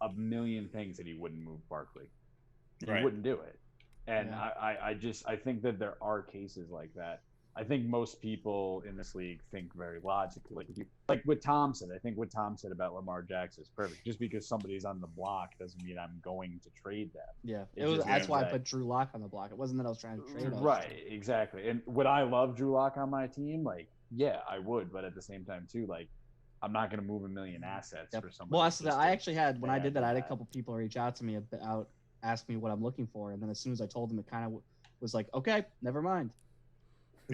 a million things that he wouldn't move Barkley. He wouldn't do it. And I think that there are cases like that. I think most people in this league think very logically. Like what Tom said, I think what Tom said about Lamar Jackson is perfect. Just because somebody's on the block doesn't mean I'm going to trade them. Yeah, that's why I put Drew Lock on the block. It wasn't that I was trying to trade him. Right, exactly. And would I love Drew Lock on my team? Like, yeah, I would. But at the same time, too, like, I'm not going to move a million assets for somebody. Well, I actually had, when I did that, I had a couple people reach out to me about, ask me what I'm looking for. And then as soon as I told them, it kind of was like, okay, never mind.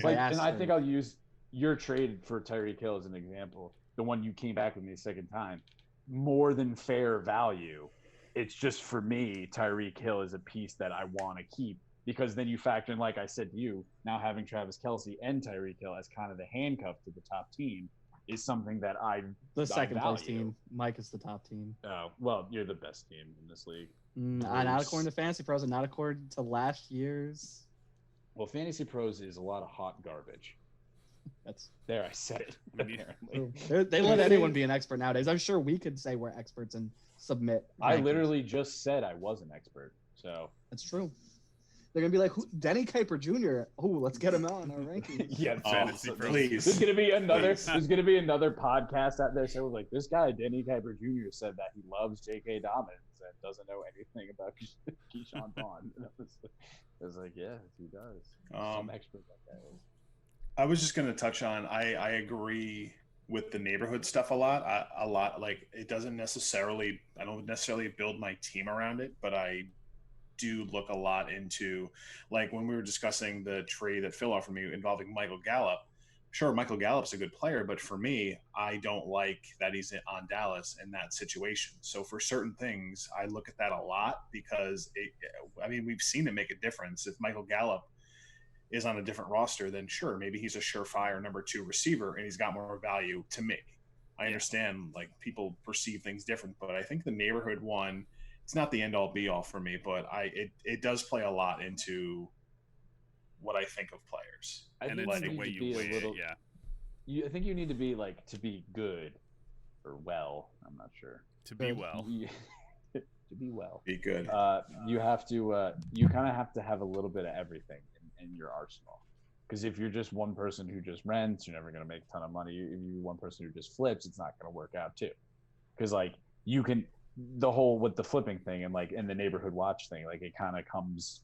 Like, and I think I'll use your trade for Tyreek Hill as an example. The one you came back with me a second time. More than fair value. It's just for me, Tyreek Hill is a piece that I want to keep, because then you factor in, like I said to you, now having Travis Kelce and Tyreek Hill as kind of the handcuff to the top team is something that the second place team. Mike is the top team. Oh, well, you're the best team in this league. Not according to Fantasy Pros and not according to last year's. Well, Fantasy Pros is a lot of hot garbage. There, I said it. Apparently. They let anyone be an expert nowadays. I'm sure we could say we're experts and submit. I literally just said I was an expert, so that's true. They're gonna be like Denny Kuiper Jr. Oh, let's get him on our rankings. Yeah, please. There's gonna be another. There's gonna be another podcast out there saying like this guy Denny Kuiper Jr. said that he loves J.K. Dobbins and doesn't know anything about Keyshawn Vaughn. I was like, yeah, he does. Some expert that guy is. I was just gonna touch on. I agree with the neighborhood stuff a lot. Like it doesn't necessarily. I don't necessarily build my team around it, but I do look a lot into, like when we were discussing the trade that Phil offered me involving Michael Gallup. Sure, Michael Gallup's a good player, but for me, I don't like that he's on Dallas in that situation. So for certain things, I look at that a lot because we've seen it make a difference. If Michael Gallup is on a different roster, then sure, maybe he's a surefire number 2 receiver and he's got more value to me. I understand like people perceive things different, but I think the neighborhood one, it's not the end all be all for me, but it does play a lot into what I think of players. I think it's the way you weigh it, I think you need to be like to be good or well. I'm not sure. To be well. To be well. Be good. You have to. You kind of have to have a little bit of everything in your arsenal. Because if you're just one person who just rents, you're never going to make a ton of money. If you're one person who just flips, it's not going to work out too. Because like you can. The whole with the flipping thing and like in the neighborhood watch thing, like it kind of comes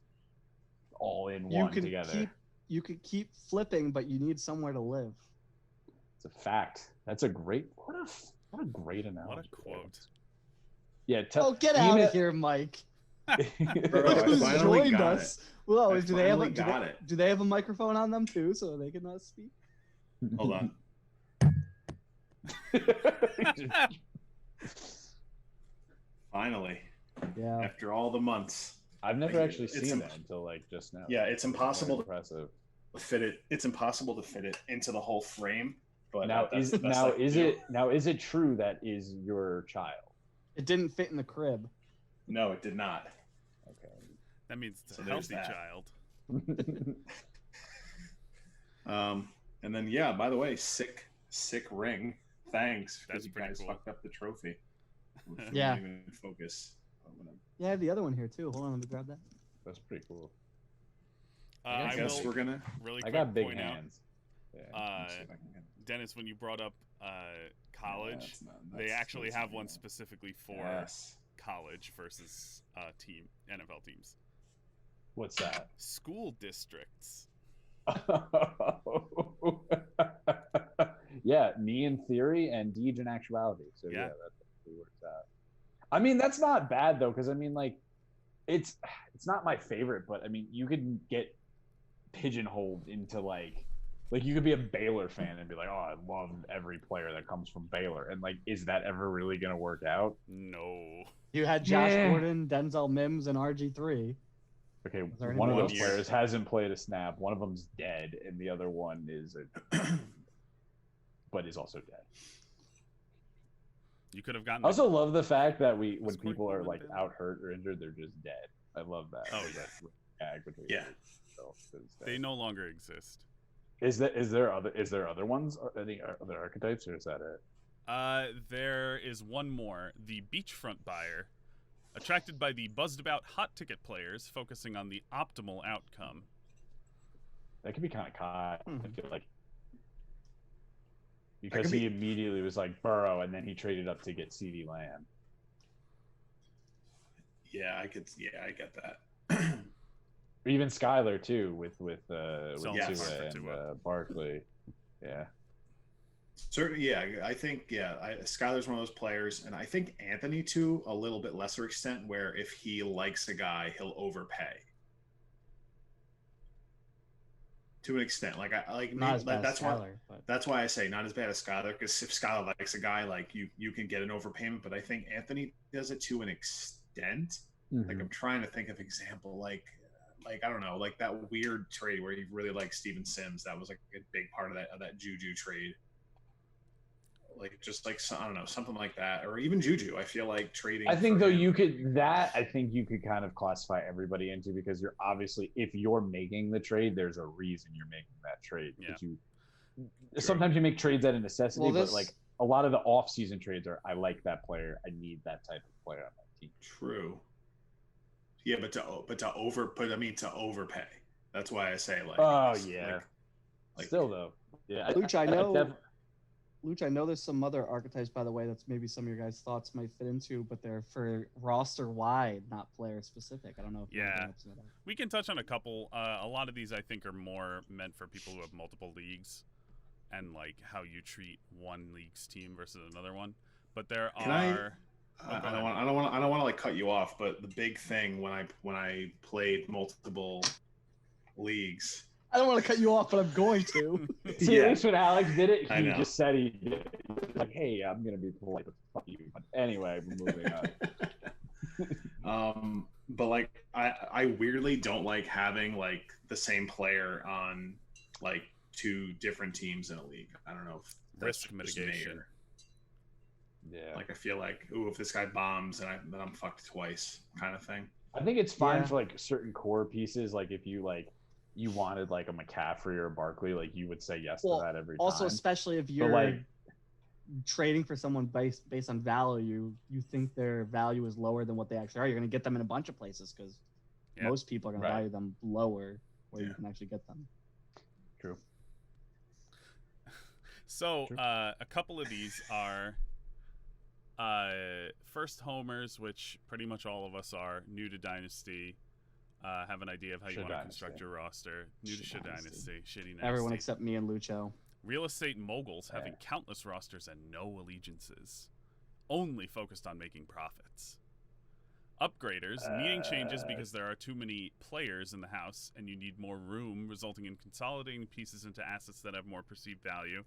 all in one together. You could keep flipping, but you need somewhere to live. It's a fact. That's a great. What a great analogy. What a quote. Yeah. Get out of here, Mike. Bro, who's joined us? Well, do they have a microphone on them too, so they can speak? Hold on. Finally. Yeah. After all the months. I've never actually seen that until like just now. Yeah, it's impossible to fit it. It's impossible to fit it into the whole frame. But now is it true that is your child? It didn't fit in the crib. No, it did not. Okay. That means it's a healthy child. And then by the way, sick ring. Thanks. Because you guys fucked up the trophy. Yeah. Even focus. Yeah, I have the other one here too. Hold on, let me grab that. That's pretty cool. I guess we're gonna. Really I got big hands. Dennis, when you brought up college, they actually have one specifically for college versus NFL teams. What's that? School districts. Yeah, me in theory and Deej in actuality. So yeah, that totally works out. I mean, that's not bad though, because I mean, like, it's not my favorite, but I mean, you could get pigeonholed into like you could be a Baylor fan and be like, oh, I love every player that comes from Baylor, and like, is that ever really gonna work out? No. You had Josh Gordon, Denzel Mims, and RG3. Okay, one of those players hasn't played a snap. One of them's dead, and the other one is but is also dead. You could have gotten. I also love the fact that when people are like out hurt or injured, they're just dead. I love that. Oh yeah. They no longer exist. Is there other ones? Any other archetypes, or is that it? There is one more. The beachfront buyer, attracted by the buzzed about hot ticket players, focusing on the optimal outcome. That could be kind of caught. I feel like. Because he immediately was like Burrow, and then he traded up to get CeeDee Lamb. Yeah, I get that. Or even Skyler too, with Tua and Barkley. Yeah. Certainly, I think Skyler's one of those players, and I think Anthony to a little bit lesser extent, where if he likes a guy, he'll overpay. To an extent, that's why I say not as bad as Skyler, because if Skyler likes a guy, like you can get an overpayment, but I think Anthony does it to an extent. Mm-hmm. Like I'm trying to think of example, like I don't know, like that weird trade where he really likes Steven Sims. That was like a big part of that Juju trade. Like just like I don't know, something like that, or even Juju. I feel like trading. I think though you could kind of classify everybody into, because you're obviously, if you're making the trade, there's a reason you're making that trade. Yeah. sometimes you make trades out of necessity, but like a lot of the off-season trades are, I like that player, I need that type of player on my team. True. Yeah, but to overpay. That's why I say like. Oh yeah. Like, still though, yeah. Luch, I know there's some other archetypes, by the way, that's maybe some of your guys' thoughts might fit into, but they're for roster wide, not player specific. I don't know if we can touch on a couple. A lot of these I think are more meant for people who have multiple leagues, and like how you treat one league's team versus another one. But there are. I don't want to like cut you off, but the big thing when I played multiple leagues. I don't want to cut you off, but I'm going to. See, at least when Alex did it, he just said he did it. Like, hey, I'm gonna be polite, but fuck you. But anyway, we're moving on. But like, I weirdly don't like having like the same player on like 2 different teams in a league. I don't know if risk mitigation. Yeah. Like I feel like, ooh, if this guy bombs, then I'm fucked twice, kind of thing. I think it's fine for like certain core pieces. Like if you you wanted like a McCaffrey or a Barkley, like you would say yes to that every time. Also, especially if you're trading for someone based on value, you think their value is lower than what they actually are. You're going to get them in a bunch of places because most people are going to value them lower where you can actually get them. True. So a couple of these are first homers, which pretty much all of us are new to Dynasty. Have an idea of how you want to construct your roster. New to Shit Dynasty. Shitty Dynasty. Everyone except me and Lucho. Real estate moguls having countless rosters and no allegiances. Only focused on making profits. Upgraders needing changes because there are too many players in the house and you need more room, resulting in consolidating pieces into assets that have more perceived value.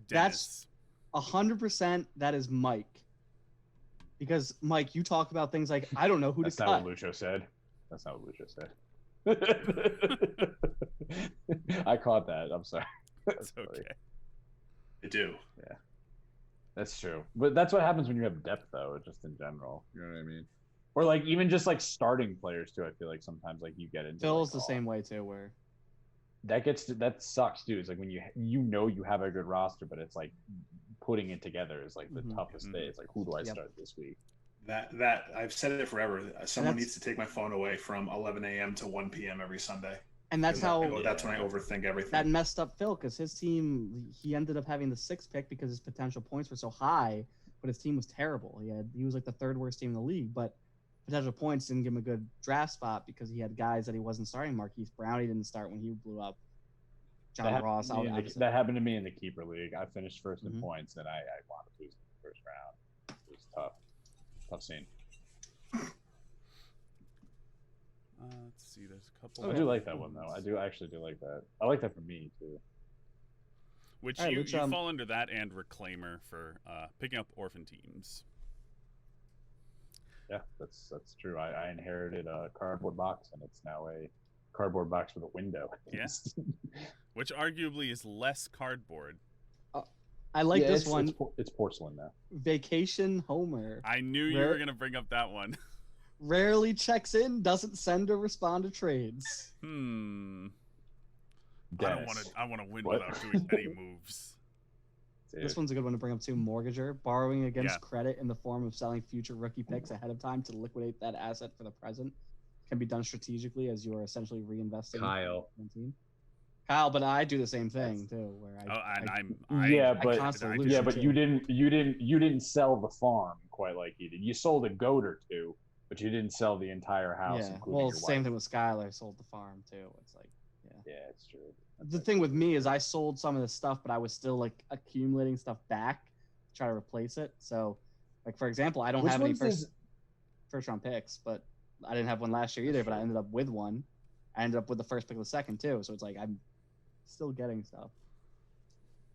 Dennis. That's 100%. That is Mike. Because, Mike, you talk about things like, I don't know who to cut. That's not what Lucho said. That's not what Lucho said. I caught that. I'm sorry. That's okay. I do. Yeah. That's true. But that's what happens when you have depth, though, just in general. You know what I mean? Or, like, even just, like, starting players, too. I feel like sometimes, like, you get into Phil's the same way, too, where... That sucks, too. It's like when you have a good roster, but it's, like, putting it together is, like, the toughest day. It's like, who do I start this week? That I've said it forever. Someone needs to take my phone away from 11 a.m. to 1 p.m. every Sunday. And that's that's when I overthink everything. That messed up Phil because his team, he ended up having the 6th pick because his potential points were so high, but his team was terrible. He was like the 3rd worst team in the league, but potential points didn't give him a good draft spot because he had guys that he wasn't starting. Marquise Brown, he didn't start when he blew up. John Ross, that happened to me in the keeper league. I finished first in points, and I wound up losing the first round. It was tough. Tough scene. Let's see. There's a couple. I do like that one though. I actually do like that. I like that for me too. Which you fall under that and Reclaimer for picking up orphan teams. Yeah, that's true. I inherited a cardboard box, and it's now a cardboard box with a window. Yes. Which arguably is less cardboard. I like this one. It's porcelain now. Vacation Homer. I knew you were going to bring up that one. Rarely checks in, doesn't send or respond to trades. I want to win without doing any moves. This one's a good one to bring up too. Mortgager, borrowing against credit in the form of selling future rookie picks ahead of time to liquidate that asset for the present can be done strategically as you are essentially reinvesting. Kyle, but I do the same thing too. Where but you didn't sell the farm quite like he did. You sold a goat or two, but you didn't sell the entire house. Yeah, well, same thing with Skylar. Sold the farm too. It's like, yeah, it's true. The thing with me is I sold some of the stuff, but I was still like accumulating stuff back to try to replace it. So, like for example, I don't have any first round picks, but I didn't have one last year either. But I ended up with one. I ended up with the first pick of the second too. So it's like I'm still getting stuff.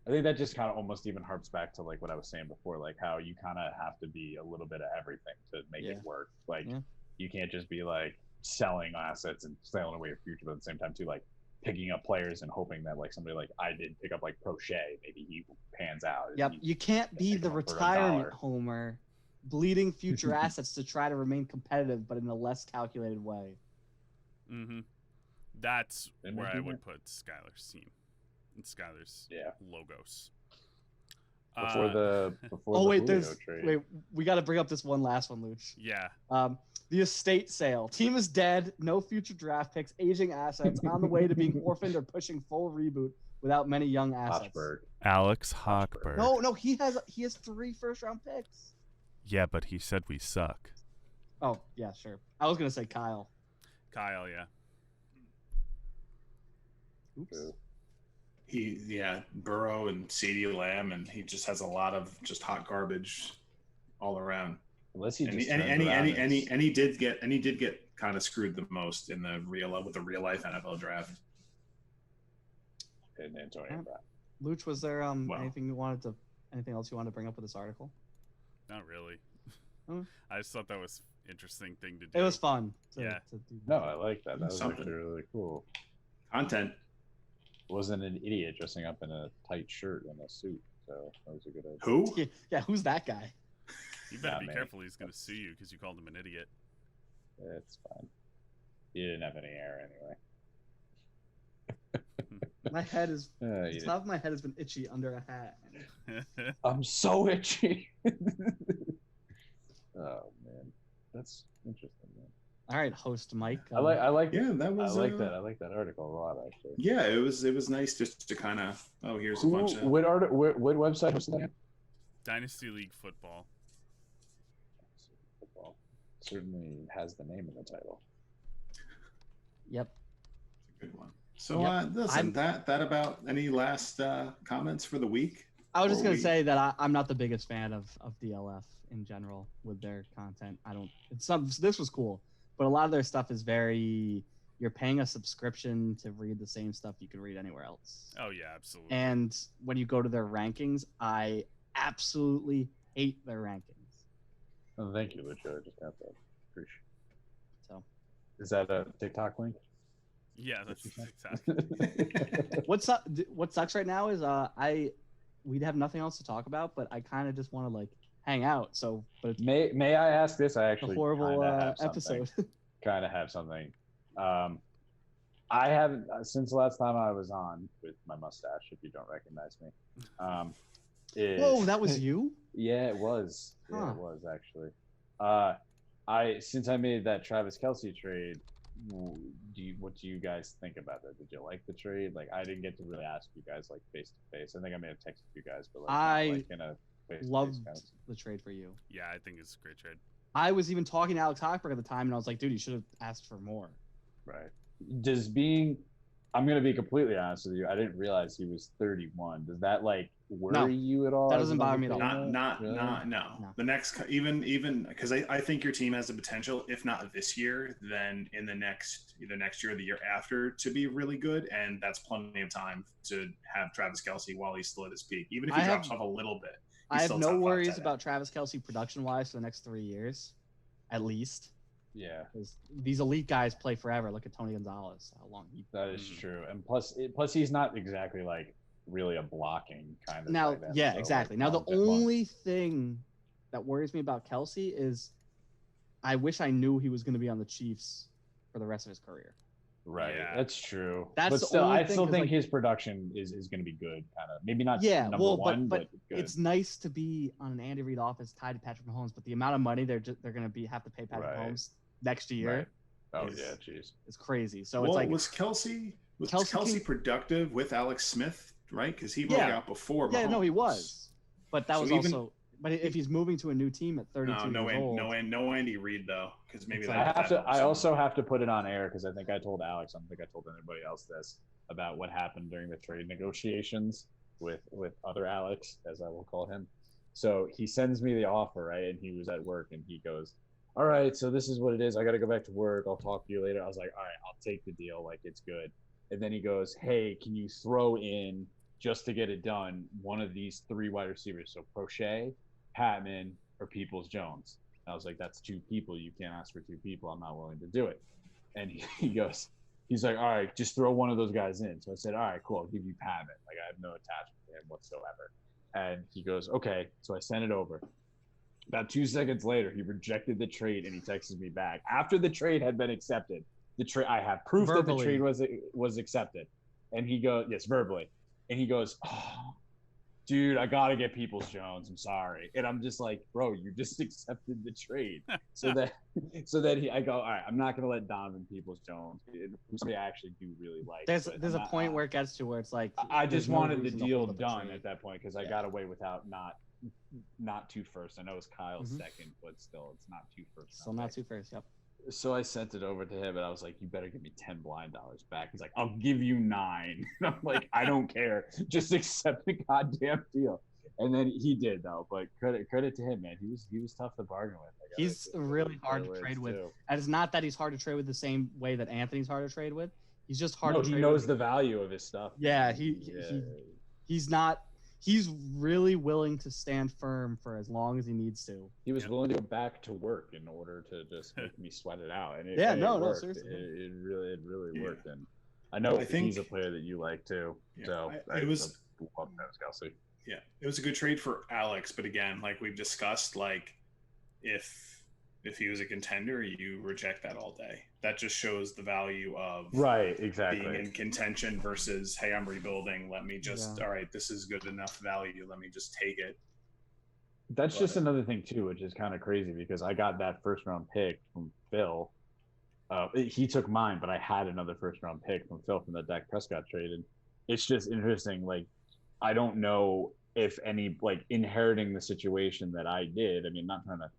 I think that just kind of almost even harps back to like what I was saying before, like how you kind of have to be a little bit of everything to make it work. Like you can't just be like selling assets and selling away your future, but at the same time too, like picking up players and hoping that like somebody like I did pick up like Prochet, maybe he pans out. Yep, you can't be the retirement homer bleeding future assets to try to remain competitive, but in a less calculated way. That's where I would put Skylar's team. and Skyler's logos. Before the trade. Wait, we got to bring up this one last one, Luch. Yeah. The estate sale. Team is dead. No future draft picks. Aging assets on the way to being orphaned or pushing full reboot without many young assets. Alex Hochberg. No, he has 3 first-round picks. Yeah, but he said we suck. Oh yeah, sure. I was gonna say Kyle. Kyle, yeah. Oops. Burrow and CeeDee Lamb, and he just has a lot of just hot garbage all around. Unless he just he did get kind of screwed the most in the real life NFL draft. And Antonio Brown. Luch, was there anything else you wanted to bring up with this article? Not really. Hmm? I just thought that was interesting thing to do. It was fun. To do. No, I like that. That was actually really cool. Content. Wasn't an idiot dressing up in a tight shirt and a suit, so that was a good idea. Who? Yeah, who's that guy? You better be careful. He's going to sue you because you called him an idiot. It's fine. He didn't have any hair anyway. My head is the top of my head has been itchy under a hat. I'm so itchy. Oh man, that's interesting, man. All right, host Mike. I like that. I like that article a lot, actually. Yeah, it was nice just to kind of here's a bunch of what website was that? Dynasty League Football. Certainly has the name in the title. Yep. It's a good one. So listen, that about any last comments for the week? I was just gonna say that I'm not the biggest fan of DLF in general with their content. This was cool, but a lot of their stuff is you're paying a subscription to read the same stuff you can read anywhere else. Oh yeah, absolutely. And when you go to their rankings, I absolutely hate their rankings. Oh, thank you, Lucho. I just got that. Appreciate it. So, is that a TikTok link? Yeah, that's exactly. What sucks right now is we'd have nothing else to talk about, but I kind of just want to hang out. So, but may I ask this? I actually a horrible episode. Kind of have something. I haven't since the last time I was on with my mustache. If you don't recognize me. Whoa, that was you? Yeah, it was. Yeah, it was actually. Since I made that Travis Kelce trade, what do you guys think about that? Did you like the trade? I didn't get to really ask you guys face to face. I think I may have texted you guys, but I loved the trade for you. Yeah, I think it's a great trade. I was even talking to Alex Hochberg at the time, and I was like, dude, you should have asked for more. Right. I'm going to be completely honest with you. I didn't realize he was 31. Does that worry you at all? That doesn't bother me at all. No. The next, even because I think your team has the potential, if not this year, then in either next year or the year after, to be really good. And that's plenty of time to have Travis Kelce while he's still at his peak. Even if he drops off a little bit. I have no worries about Travis Kelce production-wise for the next 3 years, at least. Yeah, because these elite guys play forever. Look at Tony Gonzalez, how long he. That is true, and plus he's not exactly really a blocking kind of. Now, yeah, so exactly. Now the only thing that worries me about Kelce is, I wish I knew he was going to be on the Chiefs for the rest of his career. Right, yeah. That's true. But still, I still think his production is going to be good. Kind of, maybe not number one, but good. It's nice to be on an Andy Reid offense tied to Patrick Mahomes, but the amount of money they're going to have to pay Patrick Mahomes next year. Right. Oh yeah, jeez, it's crazy. So was Kelce productive with Alex Smith, right? Because he broke out before Mahomes. Yeah, no, he was, but that was also. But if he's moving to a new team at 32 years old, no Andy Reid though, because maybe I also have to put it on air because I think I told Alex. I don't think I told anybody else this about what happened during the trade negotiations with other Alex, as I will call him. So he sends me the offer, right? And he was at work, and he goes, "All right, so this is what it is. I got to go back to work. I'll talk to you later." I was like, "All right, I'll take the deal. It's good." And then he goes, "Hey, can you throw in just to get it done one of these 3 wide receivers? So Prochet, Patman, or Peoples-Jones." And I was like, "That's 2 people. You can't ask for 2 people. I'm not willing to do it." And he's like, "All right, just throw one of those guys in." So I said, "All right, cool. I'll give you Patman. I have no attachment to him whatsoever." And he goes, "Okay." So I sent it over. About 2 seconds later, he rejected the trade, and he texted me back after the trade had been accepted. I have proof that the trade was accepted, and he goes, "Yes, verbally." And he goes, "Oh, dude, I gotta get Peoples-Jones. I'm sorry." And I'm just like, bro, you just accepted the trade. so that I go, all right, I'm not gonna let Donovan Peoples-Jones. Somebody I actually do really like. There's a point where it gets to where it's like I just wanted the deal done at that point because I got away without not 2 firsts. I know it's Kyle's second, but still, it's not 2 firsts. Still not 2 firsts. Yep. So I sent it over to him, and I was like, "You better give me $10 blind back." He's like, "I'll give you 9." And I'm like, "I don't care. Just accept the goddamn deal." And then he did, though. But credit to him, man. He was tough to bargain with. He's really hard to trade with. And it's not that he's hard to trade with the same way that Anthony's hard to trade with. He's just hard to trade with. He knows the value of his stuff. Yeah, he's not. He's really willing to stand firm for as long as he needs to. He was willing to go back to work in order to just make me sweat it out. And it seriously. It really worked. And I know he's a player that you like too. Yeah, so it was love Travis Kelce. Yeah, it was a good trade for Alex. But again, like we've discussed, like if he was a contender, you reject that all day. That just shows the value of being in contention versus, hey, I'm rebuilding. Let me just, all right, this is good enough value. Let me just take it. That's just another thing too, which is kind of crazy because I got that first round pick from Phil. He took mine, but I had another first round pick from Phil from the Dak Prescott trade. And it's just interesting. Like, I don't know if any, like, inheriting the situation that I did. I mean, not trying to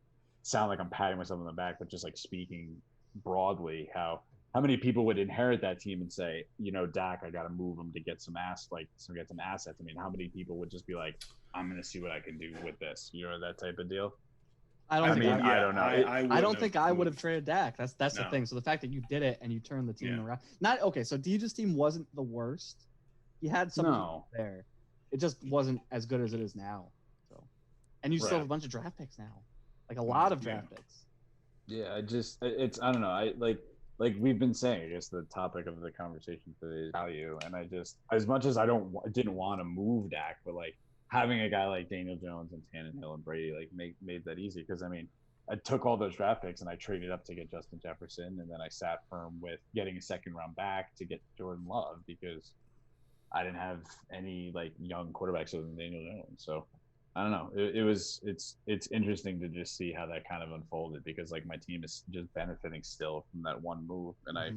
sound like I'm patting myself on the back, but just like speaking broadly, how many people would inherit that team and say, you know, Dak, I got to move him to get some assets. I mean, how many people would just be like, I'm going to see what I can do with this, you know, that type of deal. I don't know. I don't think I would have moved. traded Dak. That's the thing. So the fact that you did it and you turned the team around. So Deej's team wasn't the worst. He had something there. It just wasn't as good as it is now. So, and you still have a bunch of draft picks now, like a lot of draft picks. Yeah, I don't know. I like we've been saying, I guess the topic of the conversation today is value, and I just, as much as I didn't want to move Dak, but like having a guy like Daniel Jones and Tannehill and Brady like made that easy, because I mean, I took all those draft picks and I traded up to get Justin Jefferson, and then I sat firm with getting a second round back to get Jordan Love because I didn't have any like young quarterbacks other than Daniel Jones. So I don't know. It's interesting to just see how that kind of unfolded, because like my team is just benefiting still from that one move, and I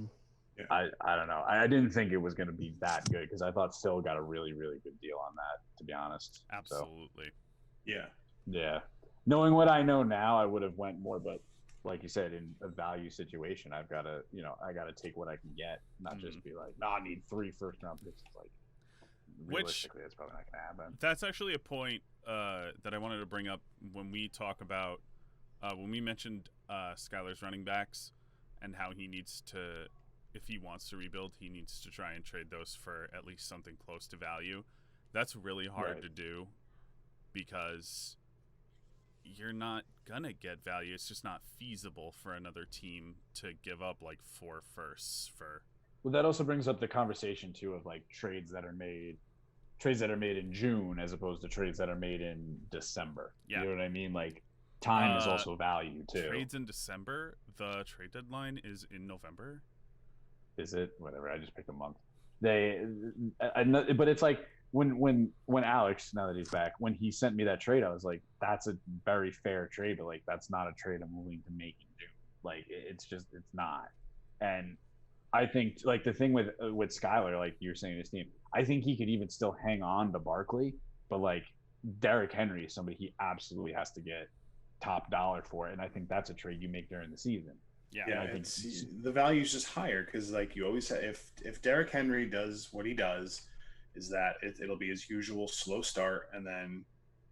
don't know. I didn't think it was going to be that good, because I thought Phil got a really, really good deal on that, to be honest. Absolutely. So, yeah. Knowing what I know now, I would have went more, but like you said, in a value situation, I got to take what I can get, not just be like, no, I need 3 first-round picks. It's like, realistically, that's probably not going to happen. That's actually a point that I wanted to bring up when we talk about when we mentioned Skylar's running backs and how he needs to, if he wants to rebuild, he needs to try and trade those for at least something close to value. That's really hard to do, because you're not gonna get value. It's just not feasible for another team to give up like 4 firsts for. Well, that also brings up the conversation too of like trades that are made in June as opposed to trades that are made in December. Yeah. You know what I mean? Like, time is also value too. Trades in December. The trade deadline is in November. Is it? Whatever. I just picked a month. But it's like when Alex, now that he's back, when he sent me that trade, I was like, that's a very fair trade, but like that's not a trade I'm willing to make in June. Like, it's not. And I think like the thing with Skylar, like you're saying, his team, I think he could even still hang on to Barkley, but like Derrick Henry is somebody he absolutely has to get top dollar for, and I think that's a trade you make during the season. Yeah, I think the value is just higher, because like you always say, if Derrick Henry does what he does, is that it'll be his usual slow start, and then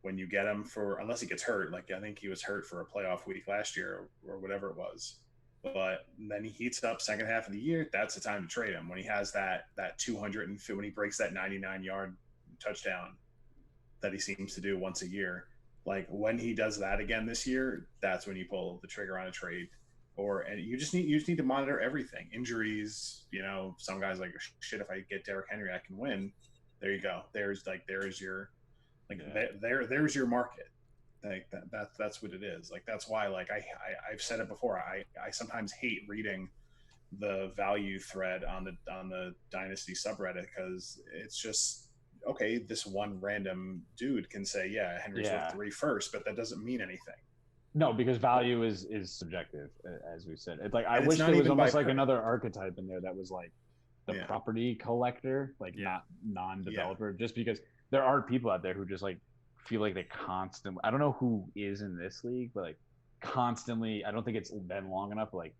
when you get him unless he gets hurt, like I think he was hurt for a playoff week last year or whatever it was, but then he heats up second half of the year, that's the time to trade him, when he has that 250, when he breaks that 99-yard touchdown that he seems to do once a year. Like when he does that again this year, that's when you pull the trigger on a trade. And you just need to monitor everything. Injuries, you know, some guys like, shit, if I get Derrick Henry, I can win. There you go. There's your market. Like that's what it is. Like that's why, like I've said it before. I sometimes hate reading the value thread on the Dynasty subreddit, because it's just okay, this one random dude can say, yeah, Henry's worth 3 first, but that doesn't mean anything. No, because value is subjective, as we said. It's like I wish there was almost like another archetype in there that was like the property collector, like not non-developer, just because there are people out there who just like feel like they constantly, I don't know who is in this league, but like constantly, I don't think it's been long enough, but like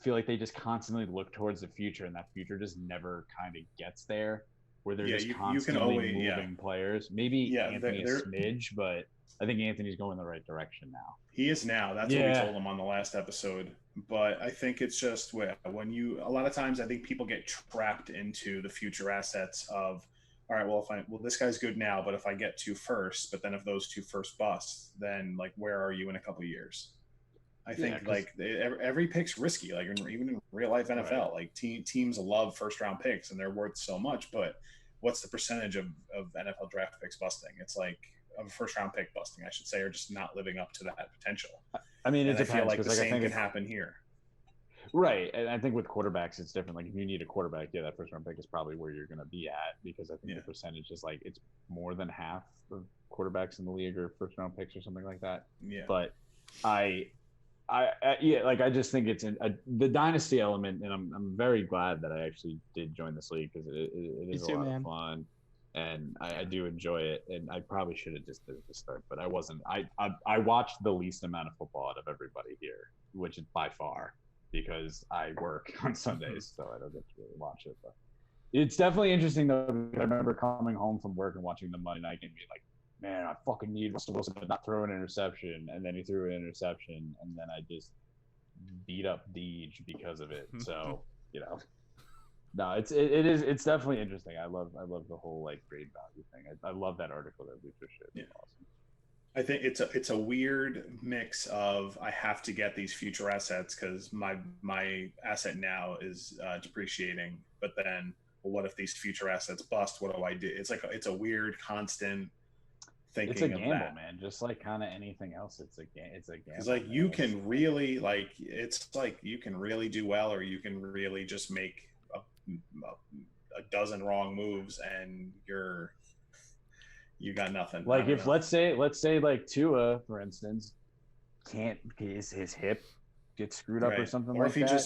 feel like they just constantly look towards the future and that future just never kind of gets there, where they're just constantly moving players. Maybe Anthony a smidge, but I think Anthony's going the right direction now. He is now. That's what we told him on the last episode. But I think it's just when you, a lot of times I think people get trapped into the future assets of, all right, well, this guy's good now, but if I get 2 first, but then if those 2 first bust, then like, where are you in a couple of years? I think like every pick's risky, like even in real life NFL, like teams love first round picks and they're worth so much, but what's the percentage of NFL draft picks busting? It's like, of a first round pick busting, I should say, or just not living up to that potential. I mean, it depends. I feel like the same can happen here. Right. And I think with quarterbacks, it's different. Like if you need a quarterback, that first round pick is probably where you're going to be at, because I think the percentage is like, it's more than half of quarterbacks in the league are first round picks or something like that. Yeah. But I just think it's the dynasty element, and I'm very glad that I actually did join this league, because it is a lot of fun. And I do enjoy it, and I probably should have just did it to start, but I wasn't. I watched the least amount of football out of everybody here, which is by far, because I work on Sundays, so I don't get to really watch it. But it's definitely interesting, though, because I remember coming home from work and watching the Monday night game and being like, man, I fucking need Russell Wilson to not throw an interception, and then he threw an interception, and then I just beat up Deej because of it. So, No, it's definitely interesting. I love the whole like grade value thing. I love that article that we just shared. It's awesome. I think it's a weird mix of, I have to get these future assets because my asset now is depreciating, but then, well, what if these future assets bust? What do I do? It's a weird constant thinking. It's a gamble, man. Just like kind of anything else, it's a gamble. It's like you can really you can really do well, or you can really just make a dozen wrong moves and you got nothing. Like if let's say like Tua, for instance, can't his hip gets screwed up or something, or if he just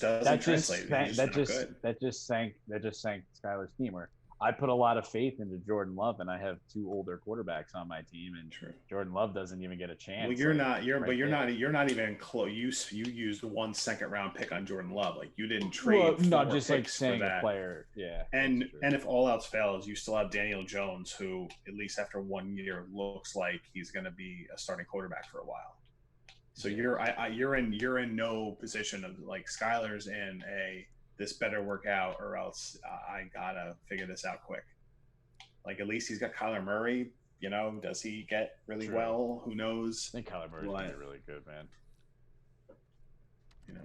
doesn't translate. That just sank Skylar's team. Where I put a lot of faith into Jordan Love, and I have 2 older quarterbacks on my team, and Jordan Love doesn't even get a chance. Well, you're not even close. You used 1 second round pick on Jordan Love. Like you didn't trade. Well, not just like saying a player. Yeah. And if all else fails, you still have Daniel Jones, who at least after 1 year looks like he's going to be a starting quarterback for a while. So you're in no position of like Skylar's in this better work out, or else I gotta figure this out quick. Like at least he's got Kyler Murray. Does he get really well? Who knows? I think Kyler Murray's gonna be really good, man.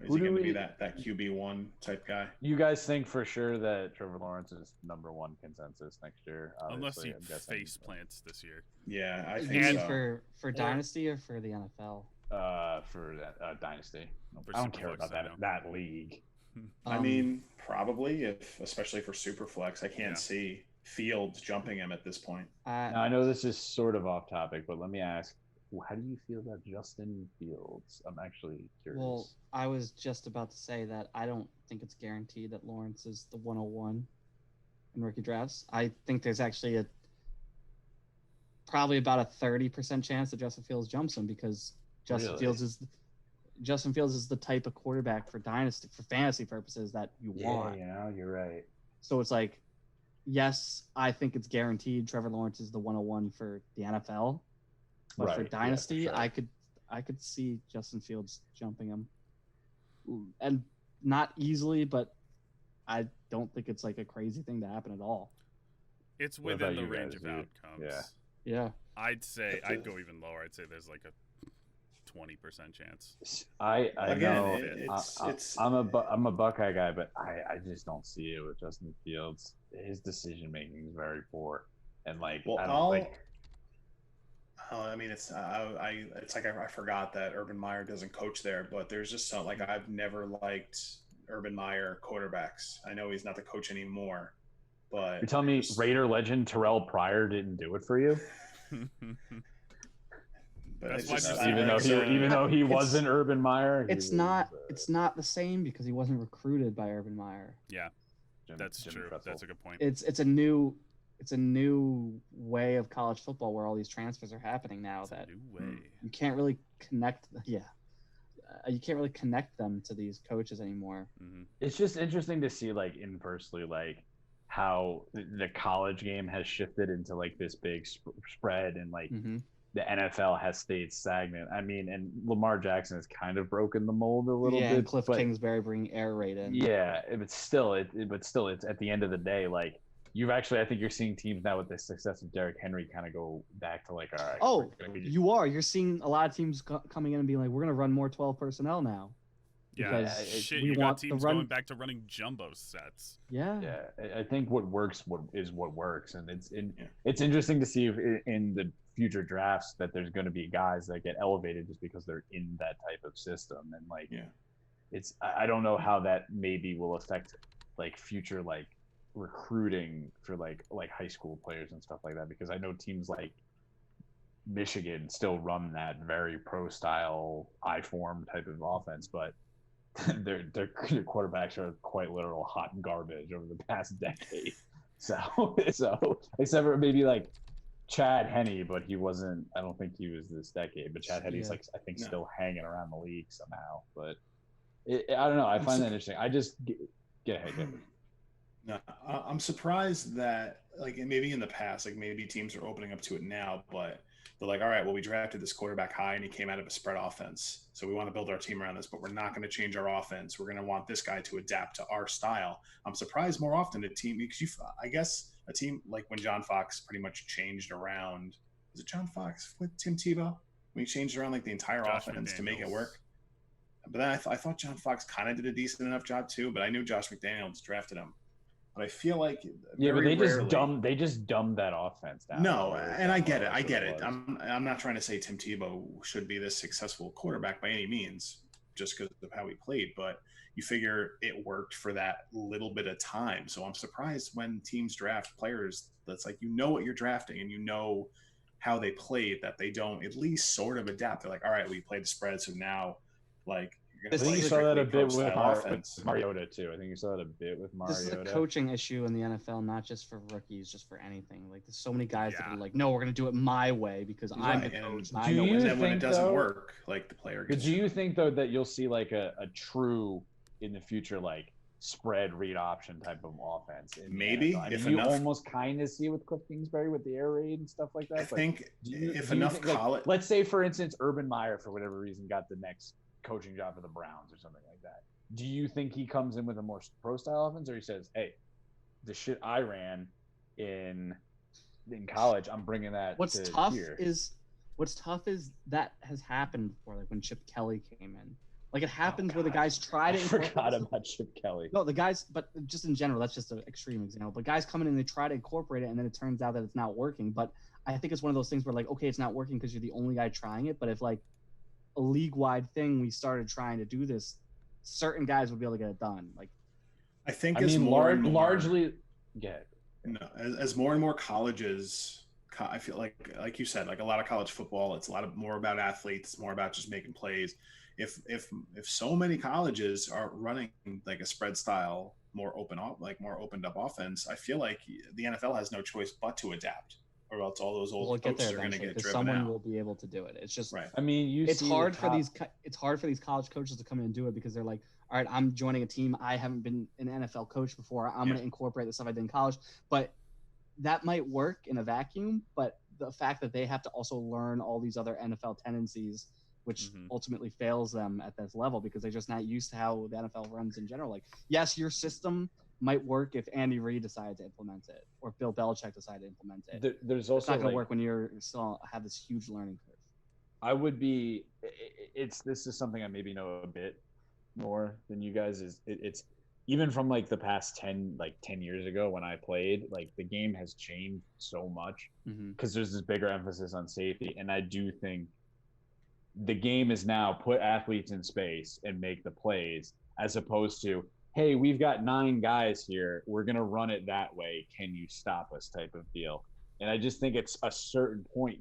Is he going to be that QB1 type guy? You guys think for sure that Trevor Lawrence is number 1 consensus next year? Unless he face plants this year. Yeah, I think so. For Dynasty or for the NFL? For Dynasty. I don't care about that league. I mean, probably, especially for Superflex, I can't see Fields jumping him at this point. Now, I know this is sort of off topic, but let me ask, how do you feel about Justin Fields? I'm actually curious. Well, I was just about to say that I don't think it's guaranteed that Lawrence is the 101 in rookie drafts. I think there's actually probably about a 30% chance that Justin Fields jumps him, because Justin Fields is the type of quarterback for fantasy purposes that you want. Yeah, you're right. So it's like, yes, I think it's guaranteed Trevor Lawrence is the 101 for the NFL, but for Dynasty, I could see Justin Fields jumping him, and not easily, but I don't think it's like a crazy thing to happen at all. It's within the range of outcomes. Yeah. I'd go even lower. I'd say there's like a 20% chance. I know I'm a Buckeye guy, but I just don't see it with Justin Fields. His decision making is very poor, and like it's like I forgot that Urban Meyer doesn't coach there, but there's just something like I've never liked Urban Meyer quarterbacks. I know he's not the coach anymore, But you're telling me Raider legend Terrell Pryor didn't do it for you? That's even though he wasn't Urban Meyer, it's not the same because he wasn't recruited by Urban Meyer. Yeah, that's true. That's a good point. It's a new way of college football where all these transfers are happening now. It's a new way. You can't really connect. Yeah, you can't really connect them to these coaches anymore. Mm-hmm. It's just interesting to see, like, inversely, like how the college game has shifted into like this big spread, and like the NFL has stayed stagnant. I mean, and Lamar Jackson has kind of broken the mold a little bit. And Cliff Kingsbury bringing air raid in. Yeah, it's still it's at the end of the day, like, I think you're seeing teams now with the success of Derrick Henry kind of go back to like, all right. You're seeing a lot of teams coming in and being like, we're going to run more 12 personnel now. Yeah, you got teams going back to running jumbo sets. Yeah. I think what works is what works, and it's interesting to see if in the future drafts that there's going to be guys that get elevated just because they're in that type of system, and like, I don't know how that maybe will affect like future like recruiting for like high school players and stuff like that, because I know teams like Michigan still run that very pro style I-form type of offense, but their quarterbacks are quite literal hot garbage over the past decade. So except for maybe like Chad Henne, but he wasn't. I don't think he was this decade. But Chad Henne's like, I think, still hanging around the league somehow. But I don't know. I find that interesting. I just get ahead. No, I'm surprised that, like, maybe in the past, like maybe teams are opening up to it now, but they're like, all right, well, we drafted this quarterback high and he came out of a spread offense, so we want to build our team around this, but we're not going to change our offense. We're going to want this guy to adapt to our style. I'm surprised more often a team, because I guess a team like when John Fox pretty much changed around. Was it John Fox with Tim Tebow? When he changed around like the entire offense to make it work. But then I thought John Fox kind of did a decent enough job too. But I knew Josh McDaniels drafted him. But I feel like but they just dumbed that offense down. No, and I get it. I'm not trying to say Tim Tebow should be this successful quarterback by any means, just because of how he played. But you figure it worked for that little bit of time. So I'm surprised when teams draft players that's like, you know what you're drafting and you know how they played, that they don't at least sort of adapt. They're like, all right, we played the spread, so now like. I think you saw that a bit with Mariota too. I think you saw that a bit with Mariota. This is a coaching issue in the NFL, not just for rookies, just for anything. Like, there's so many guys that are like, no, we're going to do it my way because I'm the coach. And I know when it doesn't work, like the player gets. Do you think though that you'll see like a true in the future, like spread read option type of offense? Maybe if you almost kind of see with Cliff Kingsbury with the air raid and stuff like that. I think if enough college, let's say for instance, Urban Meyer for whatever reason got the next coaching job for the Browns or something like that. Do you think he comes in with a more pro style offense, or he says, "Hey, the shit I ran in college, I'm bringing that." What's tough is that has happened before, like when Chip Kelly came in. Like, it happens where the guys try to. I forgot about Chip Kelly. No, the guys, but just in general, that's just an extreme example. But guys come in and they try to incorporate it, and then it turns out that it's not working. But I think it's one of those things where, like, okay, it's not working because you're the only guy trying it. But if like a league-wide thing, we started trying to do this, certain guys would be able to get it done. Like, largely, yeah. No, as more and more colleges, I feel like you said, like a lot of college football, it's a lot more about athletes, more about just making plays. If so many colleges are running like a spread style, more opened up offense, I feel like the NFL has no choice but to adapt, or else all those old coaches are going to get driven someone out. Will be able to do it. It's just right. I mean, it's hard for these college coaches to come in and do it because they're like, all right, I'm joining a team. I haven't been an NFL coach before. I'm going to incorporate the stuff I did in college. But that might work in a vacuum. But the fact that they have to also learn all these other NFL tendencies, which ultimately fails them at this level because they're just not used to how the NFL runs in general. Like, yes, your system might work if Andy Reid decided to implement it or Bill Belichick decided to implement it. There's also, it's not going to work when you're still have this huge learning curve. I would be. This is something I maybe know a bit more than you guys. It's even from like the past 10 years ago when I played. Like, the game has changed so much because there's this bigger emphasis on safety, and I do think the game is now put athletes in space and make the plays, as opposed to hey, we've got 9 guys here. We're going to run it that way. Can you stop us type of deal? And I just think it's a certain point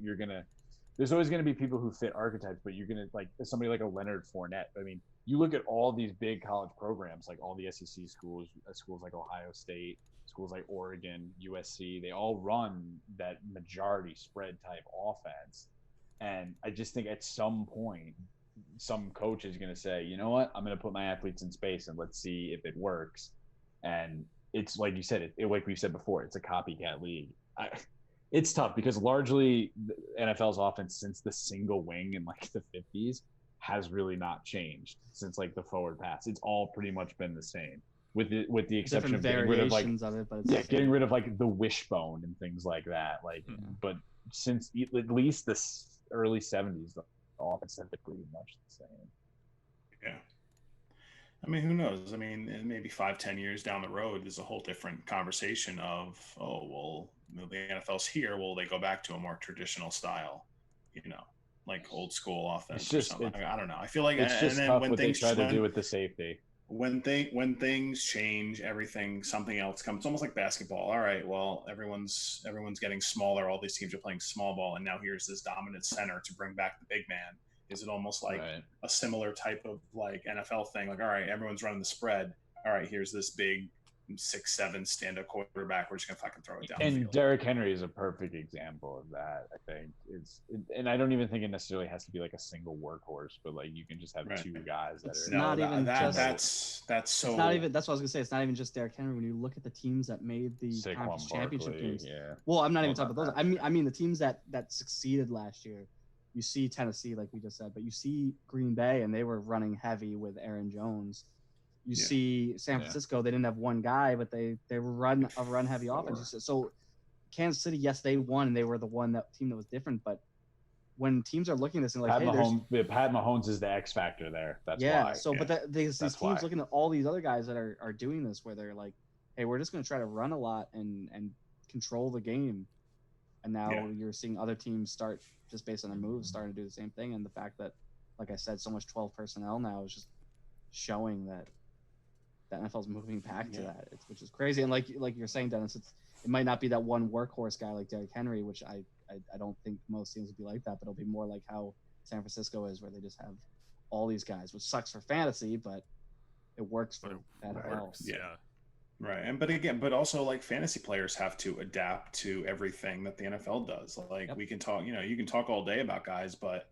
there's always going to be people who fit archetypes, but you're going to like somebody like a Leonard Fournette. I mean, you look at all these big college programs, like all the SEC schools, schools like Ohio State, schools like Oregon, USC, they all run that majority spread type offense. And I just think at some point, some coach is going to say, you know what, I'm going to put my athletes in space and let's see if it works. And it's like you said, like we've said before, it's a copycat league. It's tough because largely the NFL's offense since the single wing in like the 50s has really not changed since like the forward pass. It's all pretty much been the same with the exception of getting rid of like getting rid of like the wishbone and things like that. Like, but since at least the early 70s, the offense has been pretty much the same. Yeah. I mean, who knows? I mean, maybe 5-10 years down the road, there's a whole different conversation of, oh, well, the NFL's here. Will they go back to a more traditional style, like old school offense or something? I don't know. I feel like it's just tough what they try to do with the safety. When things change, something else comes. It's almost like basketball. All right, well, everyone's getting smaller. All these teams are playing small ball, and now here's this dominant center to bring back the big man. Is it almost like a similar type of like NFL thing? Like, all right, everyone's running the spread. All right, here's this big 6'7" stand-up quarterback. We're just gonna fucking throw it down. And Derrick Henry is a perfect example of that. I think and I don't even think it necessarily has to be like a single workhorse, but like you can just have 2 guys that it's are not even that's so. It's not even. That's what I was gonna say. It's not even just Derrick Henry. When you look at the teams that made the conference championship games, well, I'm not even talking about those. I mean the teams that succeeded last year. You see Tennessee, like we just said, but you see Green Bay, and they were running heavy with Aaron Jones. You see San Francisco, they didn't have one guy, but they run a run heavy offense. So Kansas City, yes, they won, and they were the team that was different. But when teams are looking at this and like, Pat Mahomes is the X factor there. That's why. So, but these teams looking at all these other guys that are doing this, where they're like, hey, we're just going to try to run a lot and control the game. And now you're seeing other teams start just based on their moves, starting to do the same thing. And the fact that, like I said, so much 12 personnel now is just showing that the NFL's moving back to that, which is crazy. And like you're saying, Dennis, it might not be that one workhorse guy like Derrick Henry, which I don't think most teams would be like that, but it'll be more like how San Francisco is, where they just have all these guys, which sucks for fantasy, but it works for NFL. Yeah. Right. But also like fantasy players have to adapt to everything that the NFL does. Like we can talk, you can talk all day about guys, but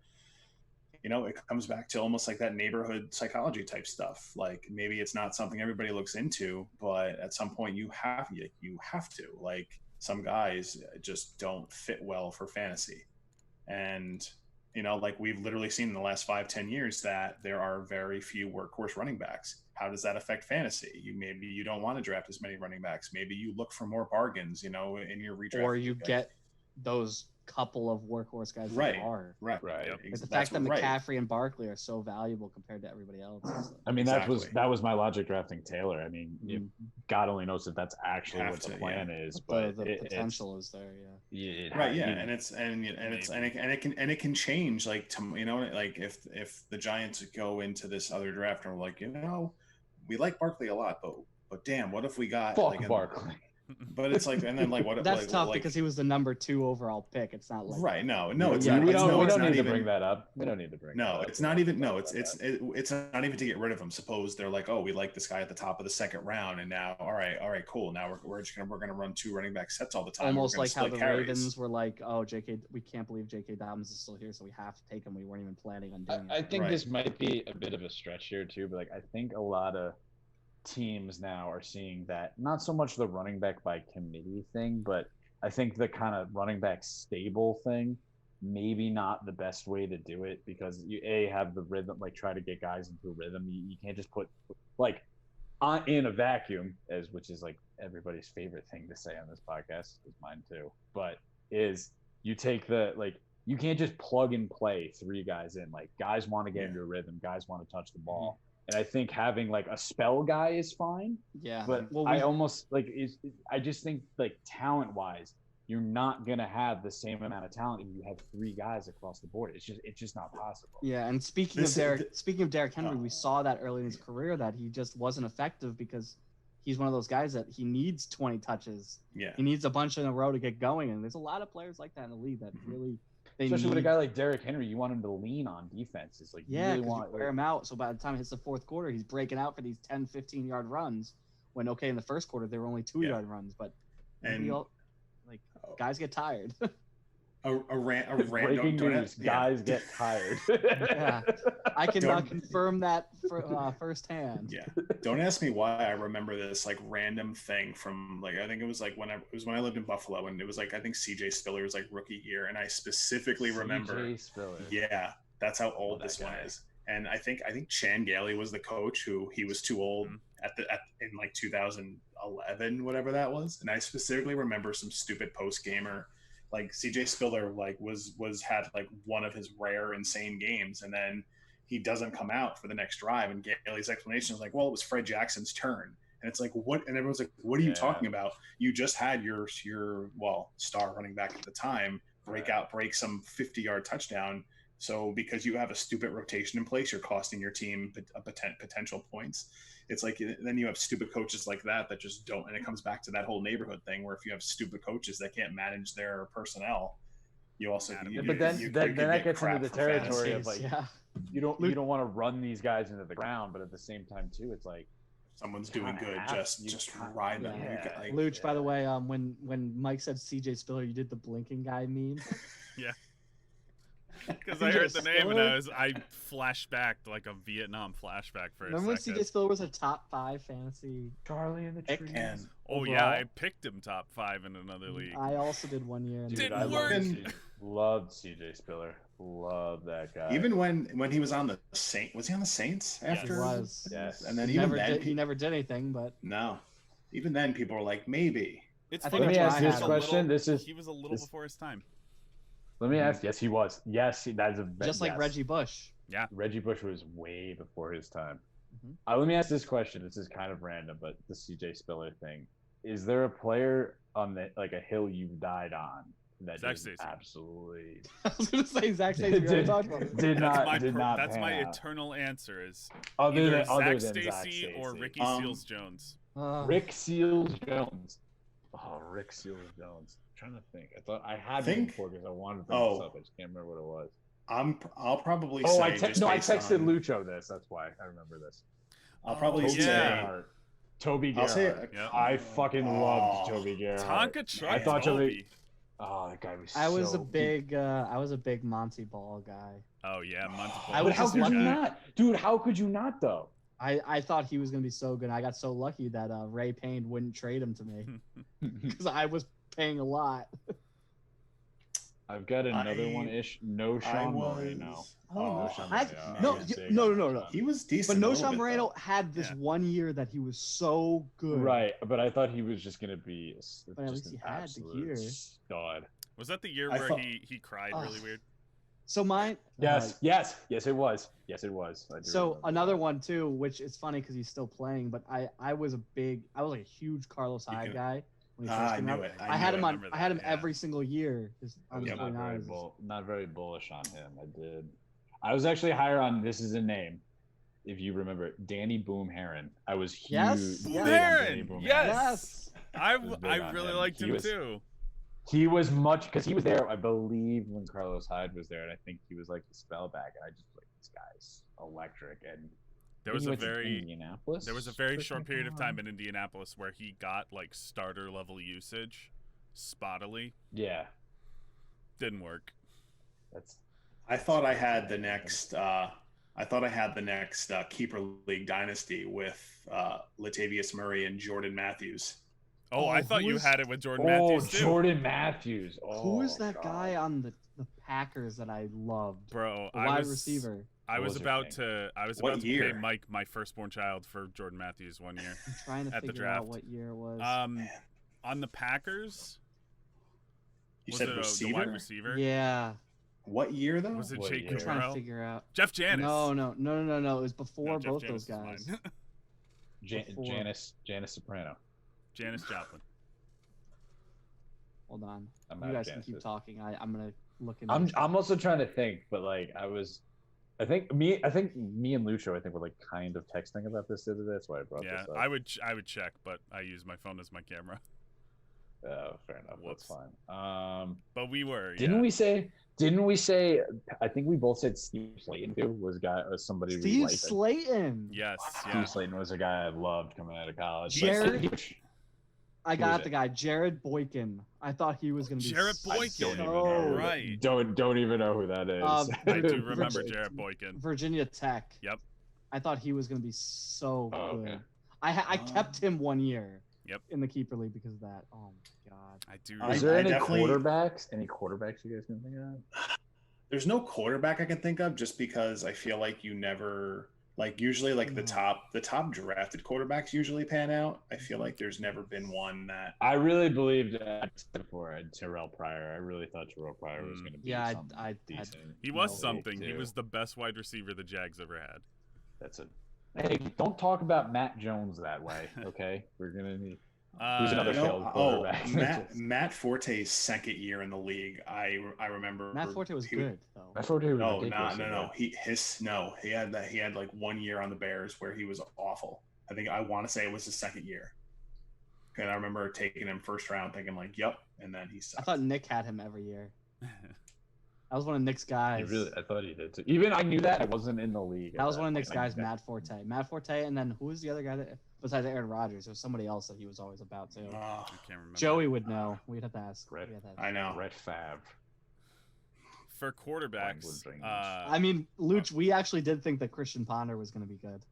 it comes back to almost like that neighborhood psychology type stuff. Like maybe it's not something everybody looks into, but at some point you have to. Like some guys just don't fit well for fantasy. And like we've literally seen in the last 5-10 years that there are very few workhorse running backs. How does that affect fantasy? Maybe you don't want to draft as many running backs. Maybe you look for more bargains, in your redraft. Or you get those couple of workhorse guys right. that are. Right. Like the fact that McCaffrey and Barkley are so valuable compared to everybody else. I mean, that was my logic drafting Taylor. I mean, God only knows that that's actually what the plan is, but the potential is there. Right. Yeah. And it can change. Like, like if the Giants go into this other draft and we're like, we like Barkley a lot, but damn, what if we got Barkley? But it's like, and then like what? That's tough because he was the number 2 overall pick. It's not like right. No, it's not. We don't need to bring that up. We don't need to bring. No, it's not even. No, it's not even to get rid of him. Suppose they're like, oh, we like this guy at the top of the second round, and now, all right, cool. Now we're gonna run 2 running back sets all the time. Almost like how the Ravens were like, oh, we can't believe J.K. Dobbins is still here, so we have to take him. We weren't even planning on doing it. I think this might be a bit of a stretch here too, but like I think a lot of teams now are seeing that, not so much the running back by committee thing, but I think the kind of running back stable thing, maybe not the best way to do it, because you have the rhythm, like try to get guys into a rhythm. You can't just put like in a vacuum, which is like everybody's favorite thing to say on this podcast, is mine too, but is you take you can't just plug and play 3 guys in. Like guys want to get into a rhythm, guys want to touch the ball. And I think having like a spell guy is fine. Yeah. But I just think like talent wise, you're not gonna have the same amount of talent if you have 3 guys across the board. It's just not possible. Yeah, and speaking of Derrick Henry, we saw that early in his career that he just wasn't effective because he's one of those guys that he needs 20 touches. Yeah, he needs a bunch in a row to get going, and there's a lot of players like that in the league that really. Especially with a guy like Derrick Henry, you want him to lean on defense. It's like you really want to wear him out. So by the time it hits the fourth quarter, he's breaking out for these 10, 15-yard runs. When in the first quarter they were only 2-yard runs, but guys get tired. Breaking news: guys get tired. Yeah, I can confirm that firsthand. Yeah, don't ask me why I remember this like random thing from like I think it was like when I lived in Buffalo, and it was like I think CJ Spiller was like rookie year, and I specifically remember. CJ Spiller. Yeah, that's how old this one is. And I think Chan Gailey was the coach who he was too old in like 2011, whatever that was. And I specifically remember some stupid post gamer, like CJ Spiller like was had like one of his rare insane games, and then he doesn't come out for the next drive. And Gailey's explanation is like, well, it was Fred Jackson's turn. And it's like, what? And everyone's like, what are you talking about? You just had your star running back at the time break some 50-yard touchdown. So because you have a stupid rotation in place, you're costing your team potential points. It's like then you have stupid coaches like that just don't. And it comes back to that whole neighborhood thing where if you have stupid coaches that can't manage their personnel, you also. But then that gets into the territory of like you don't want to run these guys into the ground, but at the same time too, it's like someone's doing good, just ride them. Yeah. Luch, by the way, when Mike said CJ Spiller, you did the blinking guy meme. Yeah. Because I heard the name and I flashed back like a Vietnam flashback for a second. Remember when CJ Spiller was a top 5 fantasy Charlie in the Trees? Yeah, I picked him top 5 in another league. I also did one year. Didn't work. Loved CJ Spiller. Loved that guy. Even when he was on the Saints, was he on the Saints after? He was. Yes. And then he never did anything, but no. Even then, people were like, maybe. It's funny. Let me ask this question. He was a little before his time. Let me ask. Yes, he was. Yes, that's just like Reggie Bush. Yeah, Reggie Bush was way before his time. Let me ask this question. This is kind of random, but the CJ Spiller thing: is there a player on a hill you died on that absolutely? I was going to say Zach Stacy. Did not. That's my eternal answer. Is other than Zach Stacy or Ricky Seals Jones. Rick Seals Jones. Oh, Rick Seals Jones. Trying to think. I thought I had one before because I wanted to bring this up. I just can't remember what it was. I'll probably say. I texted Lucho this. That's why I remember this. I'll probably say Toby Garrett. I fucking loved Toby Garrett. Tonka Truck. I thought Toby. Oh, that guy was. I was a big Monty Ball guy. Oh yeah, Monty Ball. How could you not, dude? How could you not though? I thought he was gonna be so good. I got so lucky that Ray Payne wouldn't trade him to me because I was paying a lot. I've got another one-ish. No Sean Moreno. No. He was decent. But No Sean Moreno had this 1 year that he was so good. Right, but I thought he was just going to be but at least he had the year. Stud. Was that the year where he cried really weird? So mine. Yes, it was. Yes, it was. So another one too, which is funny because he's still playing, but I was a huge Carlos Hyde guy. I knew it. I had him every single year. Not very bullish on him. I was actually higher on. This is a name, if you remember it, Danny Boom Heron. I was huge. Yes, Boom Heron. Yes. I really liked him too. He was much because he was there, I believe, when Carlos Hyde was there, and I think he was like the spellback. And I just like this guy's electric. And there was a very short period of time in Indianapolis where he got like starter level usage, spottily. Yeah, didn't work. I thought I had the next. Keeper League dynasty with Latavius Murray and Jordan Matthews. Oh, I thought you had it with Jordan Matthews too. Jordan Matthews. Who is that guy on the Packers that I loved? Bro, wide receiver. I was about to pay Mike my firstborn child for Jordan Matthews 1 year. I'm trying to figure out what year it was. On the Packers. You said receiver? The wide receiver? Yeah. What year though? Was it Jake I'm trying to figure out. Jeff Janis. No. It was before both those guys. Janis Soprano. Janis Joplin. Hold on. I'm You out of guys can keep Kansas. talking. I'm gonna look into. I'm also trying to think, but like I think me and Lucho were like kind of texting about this the other day. That's why I brought this up. I would check, but I use my phone as my camera. Oh, fair enough. Whoops. That's fine. But we were. Didn't we say? I think we both said Steve Slayton too was somebody we Steve liked. Slayton. Yes. Yeah. Steve Slayton was a guy I loved coming out of college. Jared. I got the guy, Jared Boykin. I thought he was going to be Jared Boykin. Right. Don't even know who that is. I do remember Jared Boykin. Virginia Tech. Yep. I thought he was going to be so good. Okay. I kept him 1 year. Yep. In the keeper league because of that. Oh my god. I do. Is there any quarterbacks? Any quarterbacks you guys can think of? There's no quarterback I can think of, just because I feel like you never usually the top drafted quarterbacks usually pan out. I feel like there's never been one that I really believed before Terrell Pryor. I really thought Terrell Pryor was going to be something decent. He was something. He was the best wide receiver the Jags ever had. That's it. Hey, don't talk about Matt Jones that way, okay? We're gonna need. Who's another failed quarterback? Matt Forte's second year in the league. I remember. Matt Forte was good though. Matt Forte was no. He had like 1 year on the Bears where he was awful. I want to say it was his second year. And I remember taking him first round, thinking like, "Yep," and then he sucked. I thought Nick had him every year. I was one of Nick's guys. I thought he did too. Even I knew that I wasn't in the league. That was one of Nick's guys, Matt Forte. Matt Forte, and then who was the other guy that besides Aaron Rodgers? There was somebody else that he was always about too. I can't remember. Joey would know. We'd have to ask. I know. Brett Favre. For quarterbacks, I mean, Luch, we actually did think that Christian Ponder was going to be good.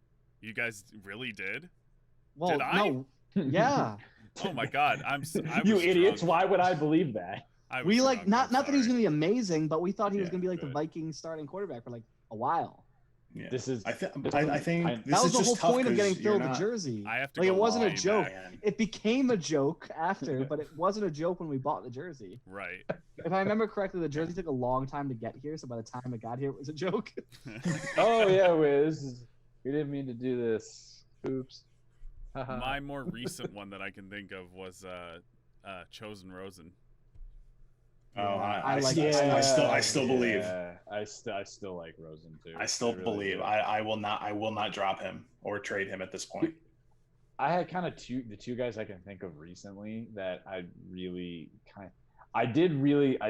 You guys really did? Well, did I? No. Yeah. Oh my God! You idiots! Why would I believe that? We like not that he was going to be amazing, but we thought he was going to be like the Vikings starting quarterback for like a while. Yeah. This is. I think that was the whole point of getting Phil the jersey. I have to. Like it wasn't a joke. Man. It became a joke after, but it wasn't a joke when we bought the jersey. Right. If I remember correctly, the jersey took a long time to get here, so by the time it got here, it was a joke. Oh yeah, we didn't mean to do this. Oops. My more recent one that I can think of was Chosen Rosen. Oh, I still believe. I still like Rosen too. I still believe. I will not drop him or trade him at this point. I had kind of the two guys I can think of recently that I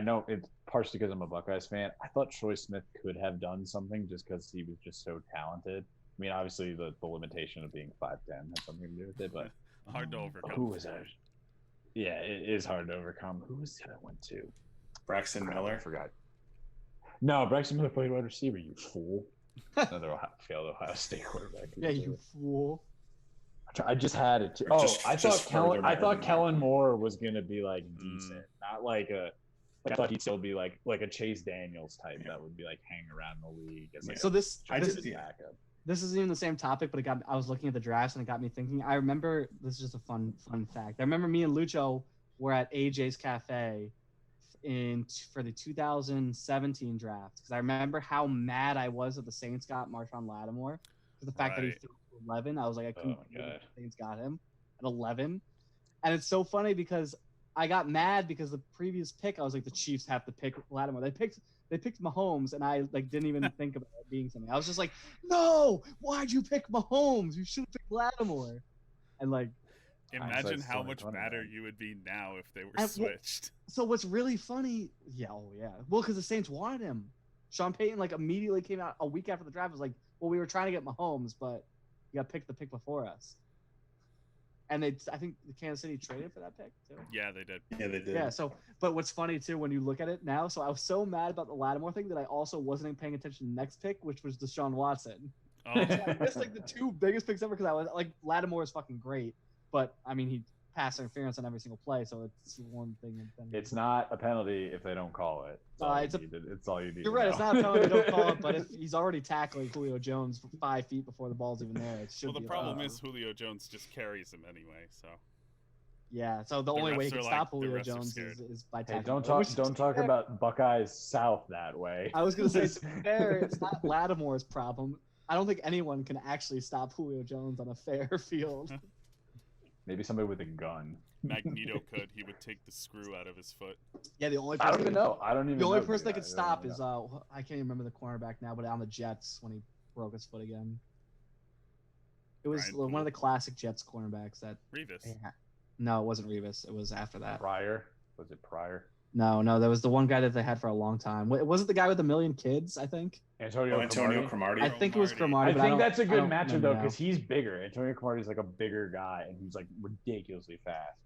know it's partially because I'm a Buckeyes fan. I thought Troy Smith could have done something just because he was just so talented. I mean, obviously the limitation of being 5'10" had something to do with it, but hard to overcome. Who was that? Yeah, it is hard to overcome. Who was it I went to? Braxton Miller. I forgot. No, Braxton Miller played wide receiver. You fool! Another failed Ohio State quarterback. Yeah, you fool. I just had it too. I thought Kellen Moore was gonna be like decent, not like a. I thought he'd still be like a Chase Daniels type that would be like hang around the league. As like so this backup. This isn't even the same topic, but I was looking at the drafts and it got me thinking. I remember this is just a fun fact. I remember me and Lucho were at AJ's Cafe for the 2017 draft because I remember how mad I was that the Saints got Marshawn Lattimore. The fact that he fell to 11, I was like, I couldn't believe the Saints got him at 11. And it's so funny because I got mad because the previous pick, I was like, the Chiefs have to pick Lattimore. They picked Mahomes, and I like didn't even think about it being something. I was just like, no, why'd you pick Mahomes? You should have picked Lattimore. And like, imagine how much madder you would be now if they were switched. So what's really funny? Well, because the Saints wanted him. Sean Payton like immediately came out a week after the draft was like, well, we were trying to get Mahomes, but you got picked the pick before us. And I think the Kansas City traded for that pick too. Yeah, they did. Yeah, they did. Yeah. So, but what's funny too when you look at it now, so I was so mad about the Lattimore thing that I also wasn't paying attention to the next pick, which was Deshaun Watson. Oh, I missed like the two biggest picks ever because I was like, Lattimore is fucking great, but I mean he passed interference on every single play, so it's one thing. It's not a penalty if they don't call it. It's all you need. You're right. It's not a penalty if they don't call it, but if he's already tackling Julio Jones 5 feet before the ball's even there, it should. Well, the problem is Julio Jones just carries him anyway, so. Yeah, so the only way he can stop Julio Jones is by tackling. Hey, don't talk about Buckeyes South that way. I was gonna say it's fair. It's not Lattimore's problem. I don't think anyone can actually stop Julio Jones on a fair field. Maybe somebody with a gun. Magneto could. He would take the screw out of his foot. Yeah, the only I don't even know. The only person that could stop is I can't even remember the cornerback now, but on the Jets when he broke his foot again. It was one of the classic Jets cornerbacks that Revis. Yeah. No, it wasn't Revis. It was after that. Pryor. Was it Pryor? No, that was the one guy that they had for a long time. Was it the guy with a million kids? I think. Antonio Cromartie. I think it was Cromartie. I think that's a good matchup though, because he's bigger. Antonio Cromartie's like a bigger guy, and he's like ridiculously fast.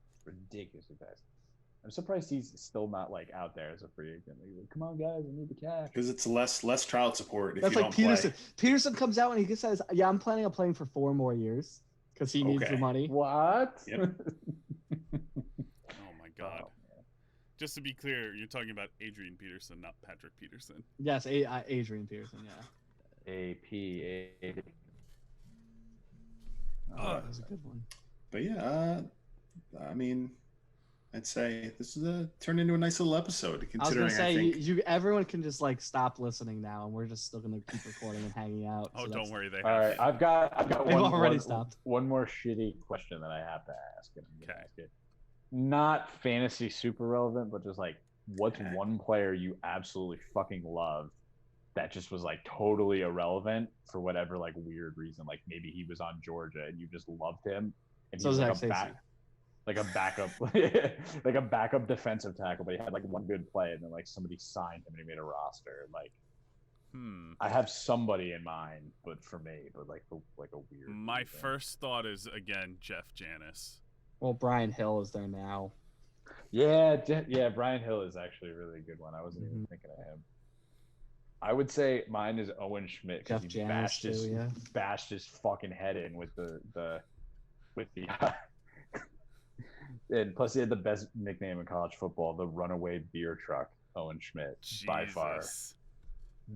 I'm surprised he's still not like out there as a free agent. Like, come on, guys, I need the cash. Because it's less child support. If that's you like don't Peterson. Play. Peterson comes out and he says, "Yeah, I'm planning on playing for 4 more years because he needs the money." What? Yep. Oh my God. Just to be clear, you're talking about Adrian Peterson, not Patrick Peterson. Yes, Adrian Peterson. Yeah. A-P-A. That was a good one. But yeah, I mean, I'd say this is turned into a nice little episode. Considering I was gonna say everyone can just like stop listening now, and we're just still gonna keep recording and hanging out. Oh, don't worry, they have. All right, I've got stopped. One more shitty question that I have to ask. And I'm gonna Okay. ask it. Not fantasy super relevant, but just like, what's one player you absolutely fucking love that just was like totally irrelevant for whatever like weird reason? Like maybe he was on Georgia and you just loved him, and he was like a backup, like a backup defensive tackle, but he had like one good play, and then like somebody signed him and he made a roster. Like, I have somebody in mind, but for me, but like a weird. My first thought is again Jeff Janis. Well, Brian Hill is there now. Yeah, Brian Hill is actually a really good one. I wasn't even thinking of him. I would say mine is Owen Schmidt because he bashed his fucking head in with the and plus he had the best nickname in college football, the runaway beer truck. Owen Schmidt, by far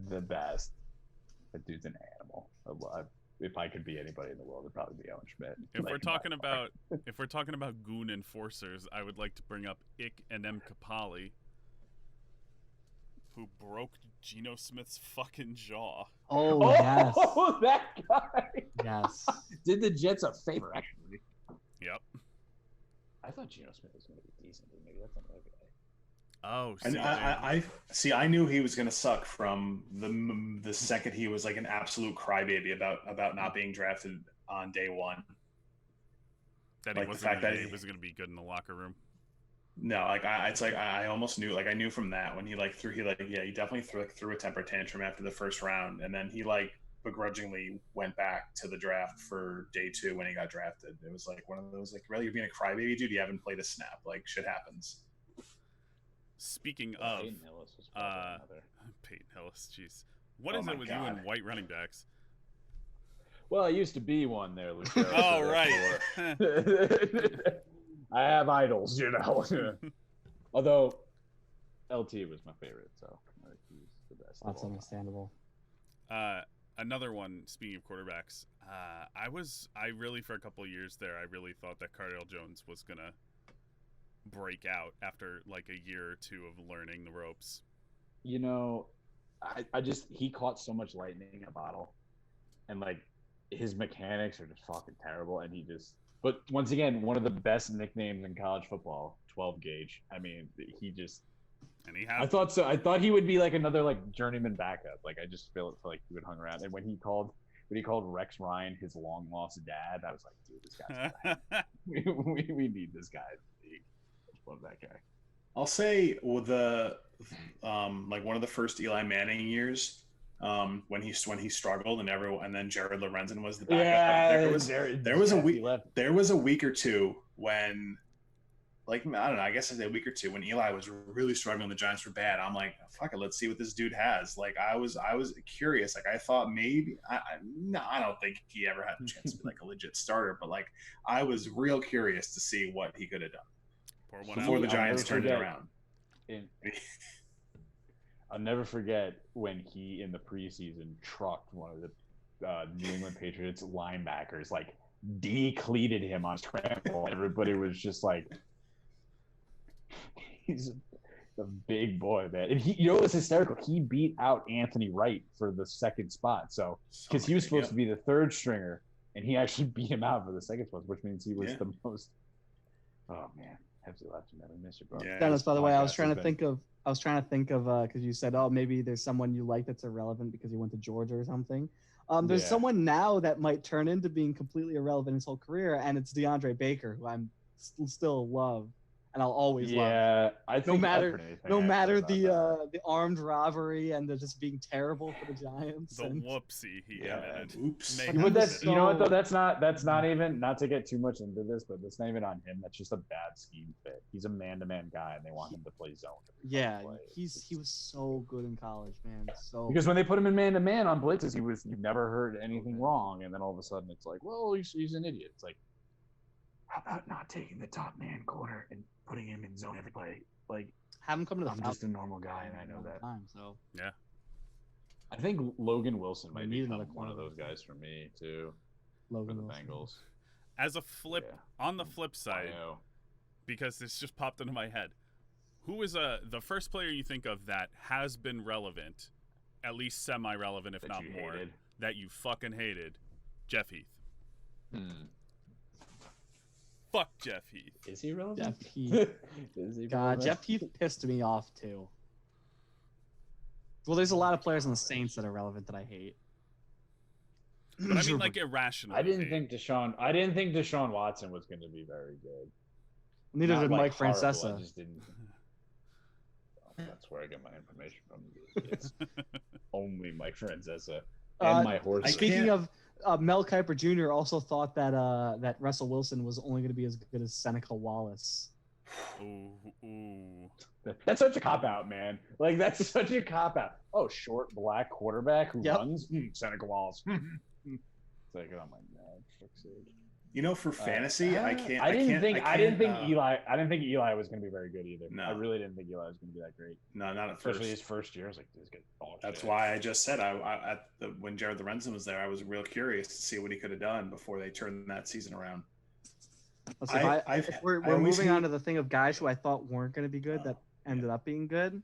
the best. That dude's an animal. If I could be anybody in the world, it'd probably be Owen Schmidt. If we're talking about goon enforcers, I would like to bring up Ick and M. Kapali, who broke Geno Smith's fucking jaw. Oh yes. Oh, that guy. Yes. Did the Jets a favor, actually. Yep. I thought Geno Smith was going to be decent, but maybe that's not okay. Oh, see, I knew he was going to suck from the second he was like an absolute crybaby about not being drafted on day one. That like he wasn't going to be good in the locker room. No, I almost knew. Like I knew from that when he definitely threw a temper tantrum after the first round, and then he like begrudgingly went back to the draft for day 2 when he got drafted. It was like one of those like, really, you're being a crybaby, dude. You haven't played a snap. Like shit happens. Speaking of Peyton Hillis was Peyton Hillis, jeez, what is it with you and white running backs? Well, I used to be one there, Lucio. Oh, right. I have idols, you know. Although LT was my favorite, so he's the best. That's understandable. Another one. Speaking of quarterbacks, I really for a couple of years there, I really thought that Cardale Jones was gonna break out after like a year or two of learning the ropes. You know, he caught so much lightning in a bottle, and like his mechanics are just fucking terrible, and but once again, one of the best nicknames in college football, 12 gauge. I mean, I thought so. I thought he would be like another like journeyman backup. Like I just feel like he would hung around. And when he called Rex Ryan his long lost dad, I was like, dude, this guy's we need this guy in the league. Love that guy. I'll say with like one of the first Eli Manning years, when he struggled and then Jared Lorenzen was the backup. Yeah, there was a week or two when, like, I don't know, I guess I'd say a week or two when Eli was really struggling. The Giants were bad. I'm like, fuck it, let's see what this dude has. Like, I was curious. Like, I thought maybe I don't think he ever had a chance to be like a legit starter, but like, I was real curious to see what he could have done before the Giants turned it around. I'll never forget when he in the preseason trucked one of the New England Patriots linebackers, like decleated him on scramble. Everybody was just like, he's a big boy, man. And he, what's hysterical? He beat out Anthony Wright for the second spot. So because he was supposed to be the third stringer, and he actually beat him out for the second spot, which means he was the most. Oh man, Hefty left him. I miss you, bro. Yeah. Dennis, by the way, I was trying to think of because you said, oh, maybe there's someone you like that's irrelevant because you went to Georgia or something. There's someone now that might turn into being completely irrelevant his whole career, and it's DeAndre Baker, who I'm still love. And I'll always love. Yeah, I think no matter the armed robbery and the just being terrible for the Giants. The whoopsie he committed. Oops. But that's you know what though, that's not even, not to get too much into this, but that's not even on him. That's just a bad scheme fit. He's a man-to-man guy, and they want him to play zone. Yeah, he was so good in college, man. So because when they put him in man-to-man on blitzes, you never heard anything wrong, and then all of a sudden it's like, well, he's an idiot. It's like, how about not taking the top man corner and putting him in zone every play? Like, have him come to the. I'm just a normal guy, and I know that. So yeah, I think Logan Wilson might be one of those guys for me too. Logan for the Wilson. Bengals. As a flip on the flip side, because this just popped into my head, who is the first player you think of that has been relevant, at least semi-relevant, if not more, that you fucking hated? Jeff Heath. Fuck Jeff Heath. Is he relevant? Jeff Heath. God, Jeff Heath pissed me off too. Well, there's a lot of players on the Saints that are relevant that I hate. But I mean, like, irrational. I didn't think Deshaun Watson was going to be very good. Neither did Mike Francesa. I just didn't. That's where I get my information from. It's only Mike Francesa and my horse. Speaking of. Mel Kiper Jr. also thought that that Russell Wilson was only going to be as good as Seneca Wallace. Ooh. That's such a cop-out, man. Like, that's such a cop-out. Oh, short black quarterback who runs? Seneca Wallace. It's like, oh my God, fuck's sake. You know, for fantasy, I didn't think Eli was going to be very good either. No. I really didn't think Eli was going to be that great. No, not at first. Especially his first year. I was like, this guy's dog That's shit. why I just said when Jared Lorenzen was there, I was real curious to see what he could have done before they turned that season around. We're moving on to the thing of guys who I thought weren't going to be good that ended up being good.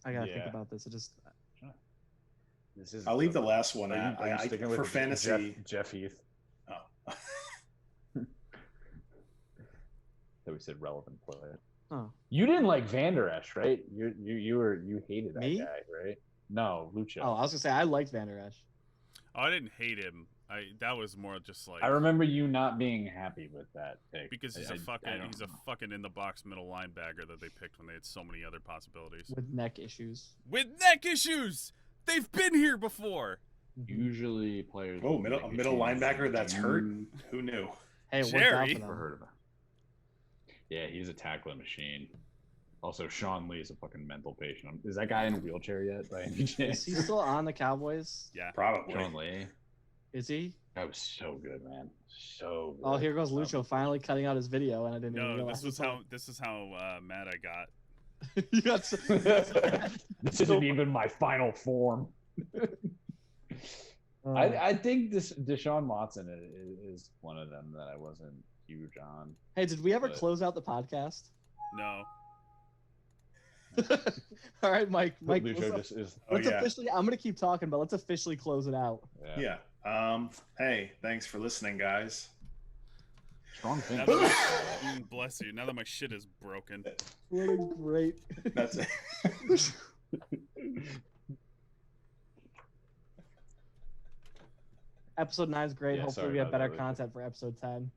I gotta think about this. I'll leave the last one. For fantasy, Jeff Heath. Oh. That we said relevant player. Oh. You didn't like Van Der Esch, right? You hated that guy, right? No, Lucho. Oh, I was gonna say I liked Van Der Esch. Oh, I didn't hate him. That was more just like, I remember you not being happy with that pick because he's a fucking in the box middle linebacker that they picked when they had so many other possibilities with neck issues. They've been here before. Usually players. Oh, middle linebacker that's hurt. Who knew? Hey, Jerry. Never heard of him. Yeah, he's a tackling machine. Also, Sean Lee is a fucking mental patient. Is that guy in a wheelchair yet? By any chance? Is he still on the Cowboys? Yeah, probably. Sean Lee. Is he? That was so good, man. So good. Oh, here goes Lucho finally cutting out his video, and I didn't even realize. This is how mad I got. You got so, this isn't even my final form. I think Deshaun Watson is one of them that I wasn't huge on. Hey, did we ever close out the podcast? No. All right, Mike. Officially. I'm gonna keep talking, but let's officially close it out. Yeah. Hey, thanks for listening, guys. Strong thing. Bless you. Now that my shit is broken. What a great. That's it. Episode 9 is great. Hopefully we have better content for episode 10.